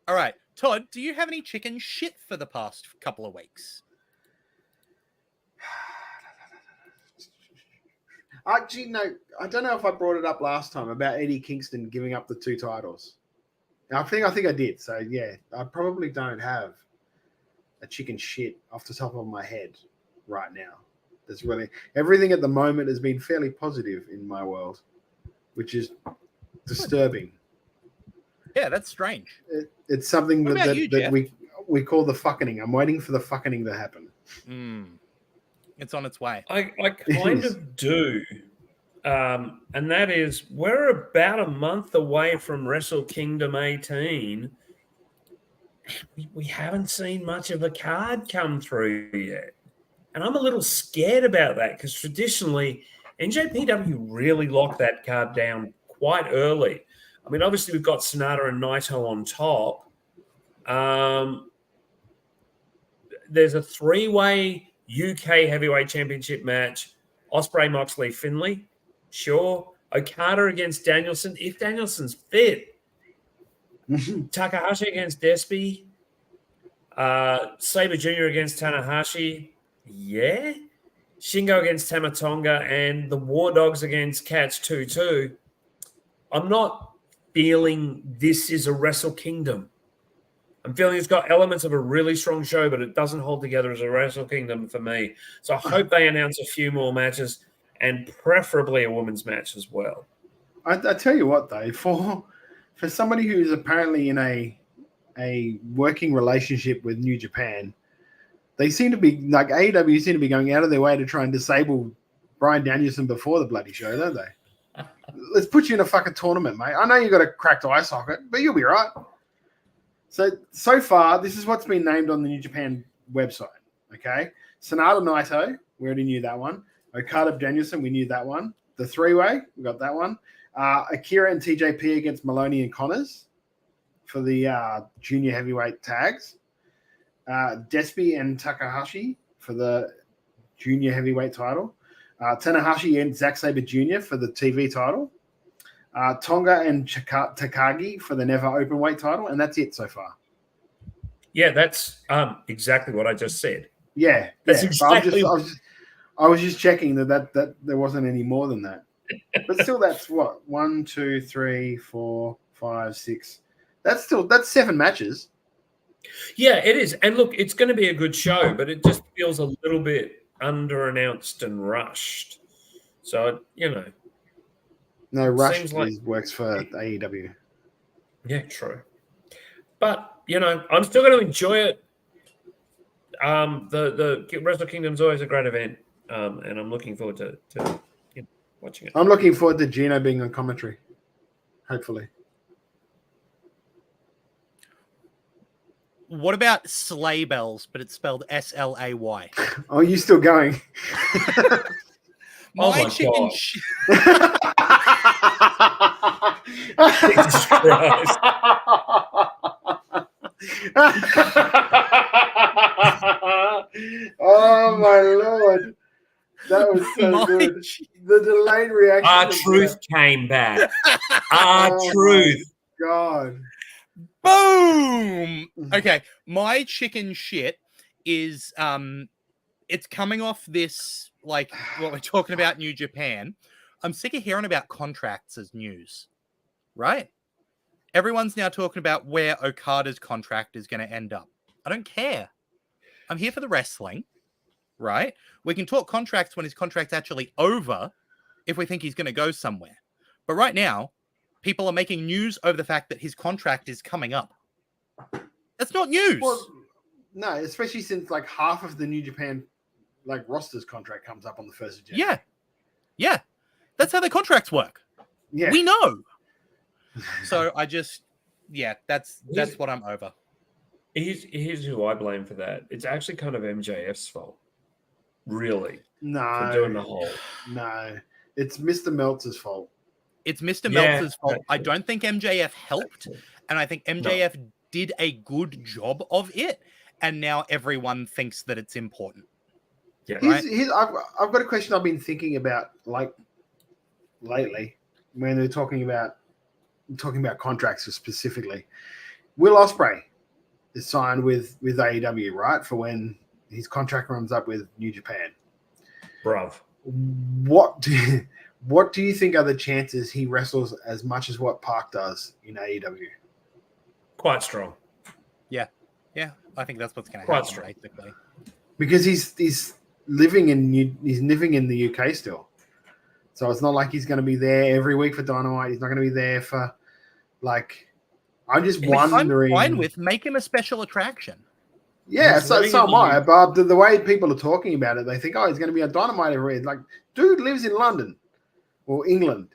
All right. Todd, do you have any chicken shit for the past couple of weeks? Actually, no, I don't know if I brought it up last time about Eddie Kingston giving up the 2 titles. I think I did. So yeah, I probably don't have a chicken shit off the top of my head right now. There's really everything at the moment has been fairly positive in my world, which is disturbing. Yeah, that's strange. It's something What that, about that, you, that Jeff? we call the fucking. I'm waiting for the fucking to happen. It's on its way. I kind of do. And that is, we're about a month away from Wrestle Kingdom 18. We haven't seen much of a card come through yet. And I'm a little scared about that because traditionally, NJPW really locked that card down quite early. I mean, obviously, we've got Sonata and Naito on top. There's a 3-way UK Heavyweight Championship match. Ospreay, Moxley, Finlay. Sure. Okada against Danielson, if Danielson's fit. Takahashi against Despy. Sabre Jr. against Tanahashi. Yeah. Shingo against Tamatonga and the War Dogs against Cats 2-2. I'm not feeling this is a Wrestle Kingdom. I'm feeling it's got elements of a really strong show, but it doesn't hold together as a Wrestle Kingdom for me. So I hope they announce a few more matches and preferably a women's match as well. I tell you what, though, for somebody who's apparently in a working relationship with New Japan, they seem to be like AEW seem to be going out of their way to try and disable Bryan Danielson before the bloody show, don't they? Let's put you in a fucking tournament, mate. I know you got a cracked eye socket, but you'll be right. So far, this is what's been named on the New Japan website. Okay, Sonata Naito, we already knew that one. Okada Danielson, we knew that one. The 3-way, we got that one. Akira and TJP against Maloney and Connors for the junior heavyweight tags. Despy and Takahashi for the junior heavyweight title. Tanahashi and Zack Sabre Jr. for the TV title. Tonga and Takagi for the Never Openweight title. And that's it so far. Yeah, that's exactly what I just said. Yeah. That's yeah. exactly. I was just checking that there wasn't any more than that. But still, that's what? 1, 2, 3, 4, 5, 6. That's 7 matches. Yeah, it is. And look, it's going to be a good show, but it just feels a little bit under-announced and rushed. So, No, Rush seems like works for AEW. Yeah, true. But, I'm still going to enjoy it. The Wrestle Kingdom's always a great event, and I'm looking forward to watching it. I'm looking forward to Gino being on commentary, hopefully. What about sleigh bells, but it's spelled S-L-A-Y? Oh, you still going? Oh my chicken God. shit. Jesus Christ. Oh my Lord. That was so good. The delayed reaction. Our truth came back. Our Oh, truth. God. Boom. Okay, my chicken shit is it's coming off this, like what we're talking about New Japan. I'm sick of hearing about contracts as news, right? Everyone's now talking about where Okada's contract is going to end up. I don't care. I'm here for the wrestling, right? We can talk contracts when his contract's actually over if we think he's going to go somewhere. But right now, people are making news over the fact that his contract is coming up. That's not news. Well, no, especially since like half of the New Japan roster's contract comes up on the 1st of January. Yeah. That's how their contracts work. Yeah. We know. So Yeah, that's what I'm over. Here's who I blame for that. It's actually kind of MJF's fault, really, for No, doing the whole. no, it's Mr. Meltzer's fault. It's Mr. Yeah, Meltzer's fault. I actually. don't think MJF helped, and I think MJF did a good job of it, and now everyone thinks that it's important. Yeah, Right? I've got a question I've been thinking about like lately when they're talking about contracts specifically. Will Ospreay is signed with AEW, right, for when his contract runs up with New Japan. bruv. What do you think are the chances he wrestles as much as what Park does in AEW? Quite strong. Yeah, I think that's what's going to Quite happen, strong. basically. Because he's living in the UK still, so it's not like he's going to be there every week for Dynamite. He's not going to be there for like. I'm just wondering. I'm fine with make him a special attraction. Yeah, He's so living am in the I. But the way people are talking about it, they think, oh, he's going to be a Dynamite every week. Like, dude lives in London or England.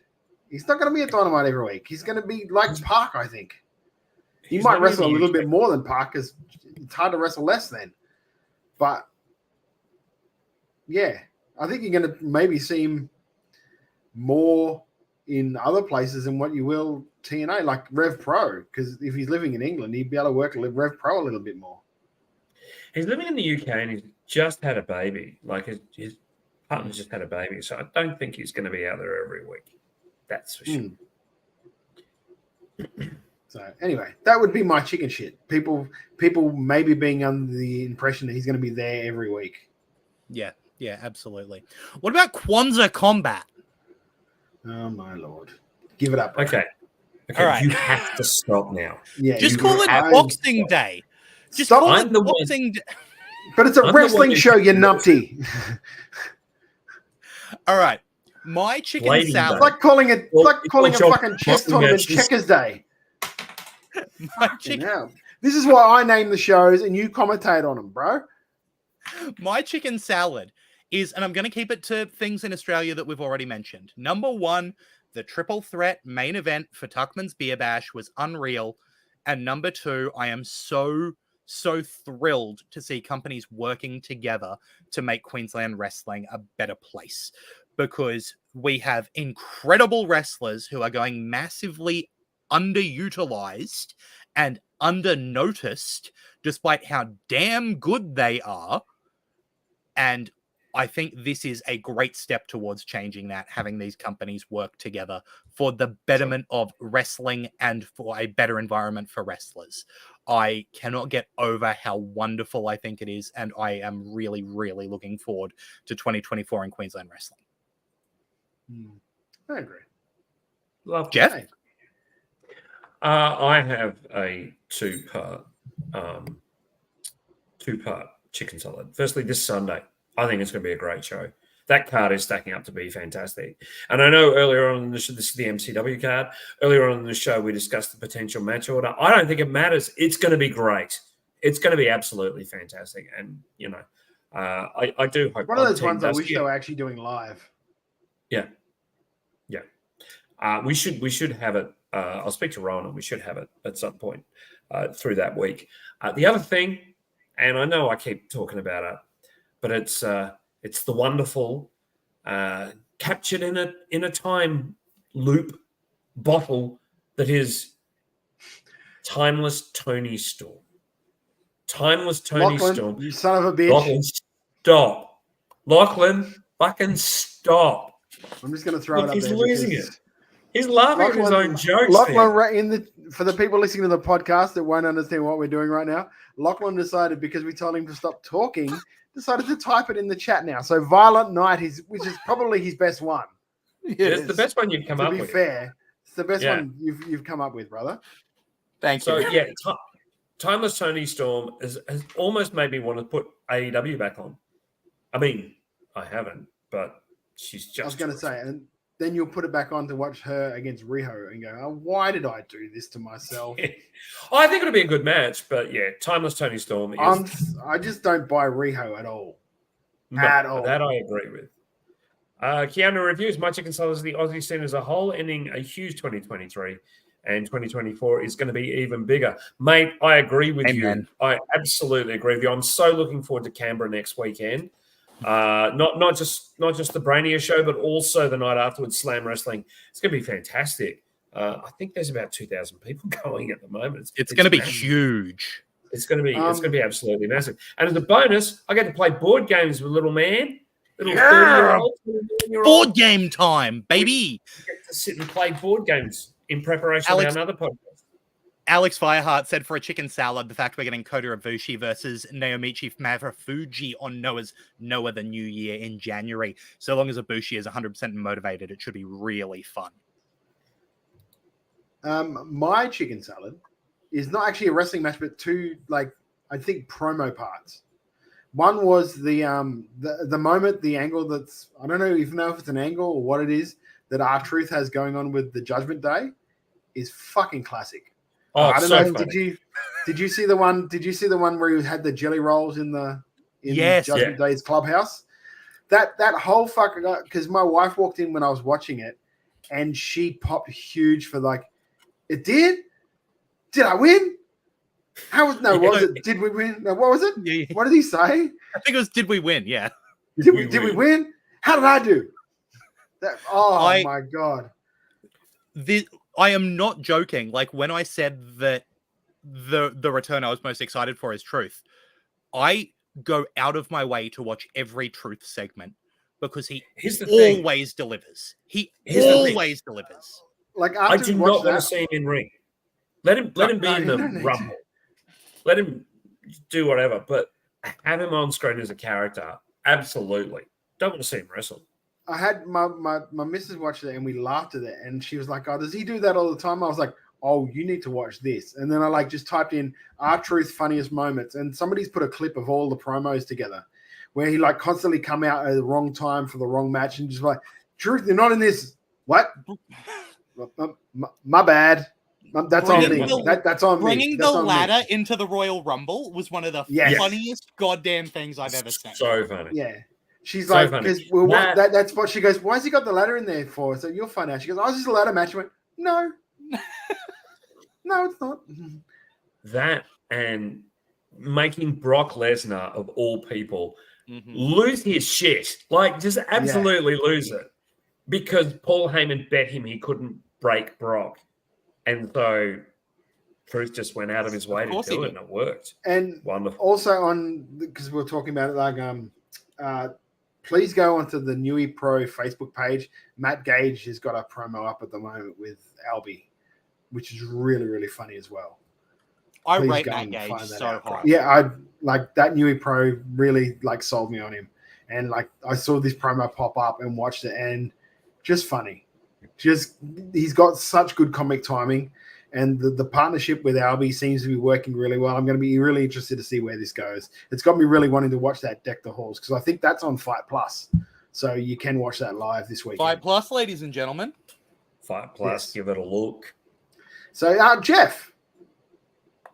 He's not going to be a Dynamite every week. He's going to be like Park, I think. He might wrestle a little bit more than Park because it's hard to wrestle less then. But, yeah, I think you're going to maybe see him more in other places than what you will TNA, like Rev Pro, because if he's living in England, he'd be able to work Rev Pro a little bit more. He's living in the UK and he's just had a baby. Like his partner's just had a baby, so I don't think he's going to be out there every week. That's for sure. So anyway, that would be my chicken shit. People maybe being under the impression that he's going to be there every week. Yeah, absolutely. What about Kwanzaa Combat? Oh my lord, give it up. Bro. Okay, All right. You have to stop now. Yeah, Just call it Boxing Day. Just Stop. call I'm it the one- Boxing Day. But it's a I'm the one wrestling who- show, you numpty. All right, my chicken Lady salad. It's like calling it. It's like calling a Well, fucking chess boxing tournament matches. Checkers Day. My chicken, Now, this is why I name the shows and you commentate on them, bro. my chicken salad is, and I'm going to keep it to things in Australia that we've already mentioned. Number one, the triple threat main event for Tuckman's Beer Bash was unreal. And number two, I am so thrilled to see companies working together to make Queensland wrestling a better place, because we have incredible wrestlers who are going massively underutilized and undernoticed despite how damn good they are. And I think this is a great step towards changing that, having these companies work together for the betterment of wrestling and for a better environment for wrestlers. I cannot get over how wonderful I think it is, and I am really, really looking forward to 2024 in Queensland wrestling. I agree. Love Jeff? Hey. I have a two-part chicken salad. Firstly, this Sunday, I think it's going to be a great show. That card is stacking up to be fantastic. And I know earlier on in the show, this is the MCW card. Earlier on in the show, we discussed the potential match order. I don't think it matters. It's going to be great. It's going to be absolutely fantastic. And, you know, I do hope One of our those team ones I does- wish they were actually doing live. Yeah. We should have it. I'll speak to Rowan, and we should have it at some point through that week. The other thing, and I know I keep talking about it, but it's the wonderful captured in a time loop bottle that is Timeless Tony Storm. Timeless Tony Lachlan, Storm. you son of a bitch. Lachlan, stop. Lachlan, fucking stop. I'm just going to throw Look, it up he's there. losing because it. He's laughing at his own jokes. Lachlan, for the people listening to the podcast that won't understand what we're doing right now, Lachlan decided, because we told him to stop talking, decided to type it in the chat now. So Violent Night, which is probably his best one. It's the best one you've come up with. To be fair, it's the best Yeah. one you've come up with, brother. Thank So, you. yeah, Timeless Tony Storm has almost made me want to put AEW back on. I mean, I haven't, but she's just... I was going to say, and then you'll put it back on to watch her against Riho and go, oh, why did I do this to myself? I think it'll be a good match, but yeah, Timeless Tony Storm is... I just don't buy Riho at all. No, at all. That I agree with. Keanu reviews My Chicken Salad is the Aussie scene as a whole, ending a huge 2023 and 2024 is going to be even bigger. Mate, I agree with Amen. you. I absolutely agree with you. I'm so looking forward to Canberra next weekend. Not just the Brainier show, but also the night afterwards, Slam Wrestling. It's going to be fantastic. I think there's about 2,000 people going at the moment. It's going to be massive. huge. It's going to be absolutely massive. And as a bonus, I get to play board games with little man, little 30-year-old, 21-year-old. Board game time, baby. We get to sit and play board games in preparation Alex- of another podcast. Alex Fireheart said for a chicken salad, the fact we're getting Kota Ibushi versus Naomichi Marufuji on Noah the New Year in January. So long as Ibushi is 100% motivated, it should be really fun. My chicken salad is not actually a wrestling match, but two, like, I think promo parts. One was the moment, the angle that's, I don't know if it's an angle or what it is, that R-Truth has going on with the Judgment Day is fucking classic. Oh, I don't so know. funny. Did you see the one? Did you see the one where he had the jelly rolls in Yes, Judgment Day's clubhouse? That whole fucking, because my wife walked in when I was watching it, and she popped huge for like, it did. Did I win? How was what was it? Did we win? No, what was it? Yeah. What did he say? I think it was, did we win? Yeah. Did we win? How did I do? I- my god! I am not joking. Like when I said that the return I was most excited for is Truth, I go out of my way to watch every Truth segment because he Here's the thing. always delivers. He Here's the thing. always delivers. Like I after do we not watched want that, to see him in ring. Let him be No, in you the don't need to. rumble. Let him do whatever, but have him on screen as a character. Absolutely. Don't want to see him wrestle. I had my missus watch it and we laughed at it, and she was like, "Oh, does he do that all the time?" I was like, "Oh, you need to watch this." And then I like just typed in R-Truth funniest moments, and somebody's put a clip of all the promos together where he like constantly come out at the wrong time for the wrong match and just like, "Truth, you're not in this." What? My bad. That's on me. That's on me. Bringing That's the on me. ladder into the Royal Rumble was one of the Yes. funniest goddamn things I've ever seen. So funny. Yeah. She's So like, funny. because that's what she goes, "Why's he got the ladder in there for?" So you'll find out. She goes, "Oh, it's just a ladder match." I went, "No. No, it's not." That and making Brock Lesnar, of all people, Mhm. lose his shit. Like, just absolutely lose it. Because Paul Heyman bet him he couldn't break Brock. And so Truth just went out of his way to course he do it, did. and it worked. And Wonderful. also on, because we're talking about it, like, please go onto the Newey Pro Facebook page. Matt Gage has got a promo up at the moment with Albie, which is really, really funny as well. I Please rate go Matt and Gage find that so out. hard. Yeah, I like that Newey Pro really like sold me on him. And like I saw this promo pop up and watched it, and just funny. Just he's got such good comic timing, and the partnership with Albie seems to be working really well. I'm going to be really interested to see where this goes. It's got me really wanting to watch that Deck the Halls because I think that's on Fight Plus, so you can watch that live this weekend. Fight Plus, ladies and gentlemen. Fight Plus, Yes. give it a look. So, Jeff,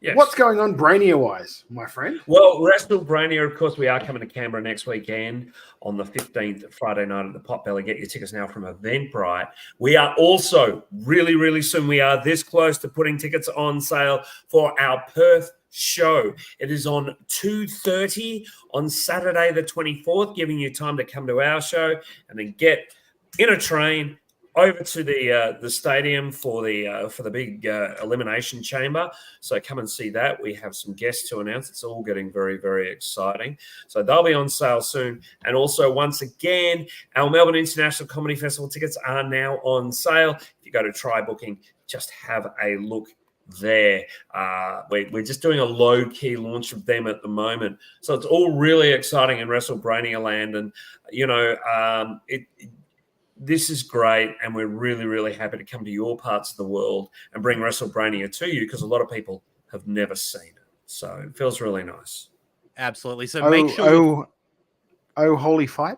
Yes. what's going on Brainier-wise, my friend? Well, Wrestle Brainier, of course, we are coming to Canberra next weekend on the 15th, Friday night at the Potbelly. Get your tickets now from Eventbrite. We are also really, really soon, we are this close to putting tickets on sale for our Perth show. It is on 2:30 on Saturday the 24th, giving you time to come to our show and then get in a train over to the stadium for the big elimination chamber. So come and see that. We have some guests to announce. It's all getting very, very exciting. So they'll be on sale soon. And also, once again, our Melbourne International Comedy Festival tickets are now on sale. If you go to Try Booking, just have a look there. We're just doing a low-key launch of them at the moment. So it's all really exciting in WrestleBrania land. And, you know, this is great, and we're really, really happy to come to your parts of the world and bring WrestleBrania to you because a lot of people have never seen it. So it feels really nice. Absolutely. So make sure. Holy Fight.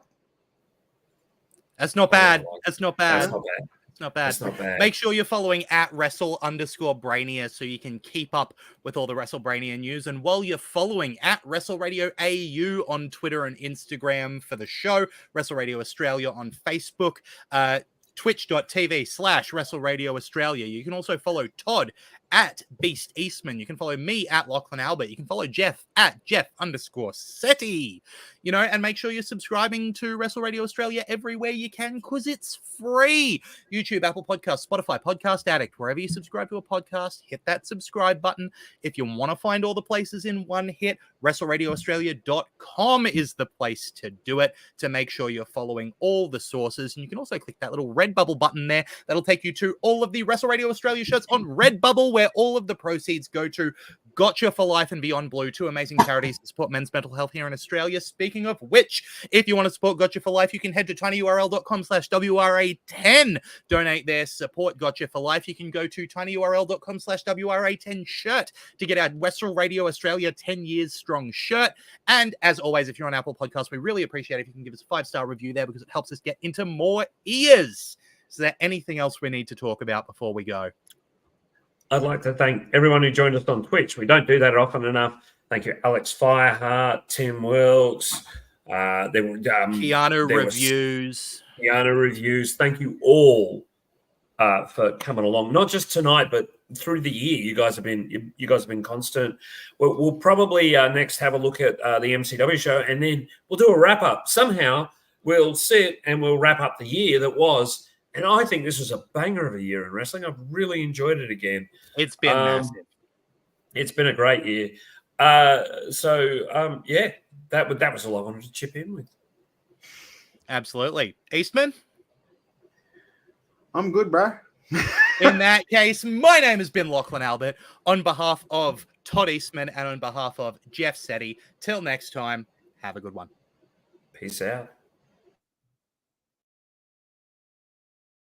That's not bad. That's not bad. That's not bad. It's not bad. That's not bad. Make sure you're following at Wrestle_Brainia so you can keep up with all the WrestleBrania news. And while you're following at Wrestle Radio AU on Twitter and Instagram for the show, Wrestle Radio Australia on Facebook, twitch.tv/WrestleRadio Australia. You can also follow Todd at Beast Eastman. You can follow me at Lachlan Albert. You can follow Jeff at Jeff_Setti. You know, and make sure you're subscribing to Wrestle Radio Australia everywhere you can, because it's free. YouTube, Apple Podcasts, Spotify, Podcast Addict, wherever you subscribe to a podcast, hit that subscribe button. If you want to find all the places in one hit, WrestleRadioAustralia.com is the place to do it, to make sure you're following all the sources. And you can also click that little Redbubble button there. That'll take you to all of the Wrestle Radio Australia shirts on Redbubble, where all of the proceeds go to Gotcha for Life and Beyond Blue, two amazing charities that support men's mental health here in Australia. Speaking of which, if you want to support Gotcha for Life, you can head to tinyurl.com/WRA10. Donate there, support Gotcha for Life. You can go to tinyurl.com/WRA10 shirt to get our Wrestle Radio Australia 10 years strong shirt. And as always, if you're on Apple Podcasts, we really appreciate it if you can give us a 5-star review there, because it helps us get into more ears. Is there anything else we need to talk about before we go? I'd like to thank everyone who joined us on Twitch. We don't do that often enough. Thank you, Alex Fireheart, Tim Wilkes. There were Keanu Reviews. Keanu Reviews. Thank you all for coming along. Not just tonight, but through the year. You guys have been constant. We'll probably next have a look at the MCW show, and then we'll do a wrap up. Somehow we'll sit and we'll wrap up the year that was. And I think this was a banger of a year in wrestling. I've really enjoyed it again. It's been massive. It's been a great year. Yeah, that was all I wanted to chip in with. Absolutely. Eastman? I'm good, bro. In that case, my name has been Lachlan Albert. On behalf of Todd Eastman and on behalf of Jeff Setti, till next time, have a good one. Peace out.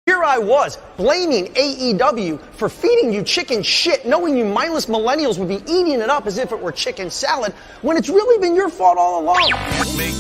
Here I was, blaming AEW for feeding you chicken shit, knowing you mindless millennials would be eating it up as if it were chicken salad, when it's really been your fault all along.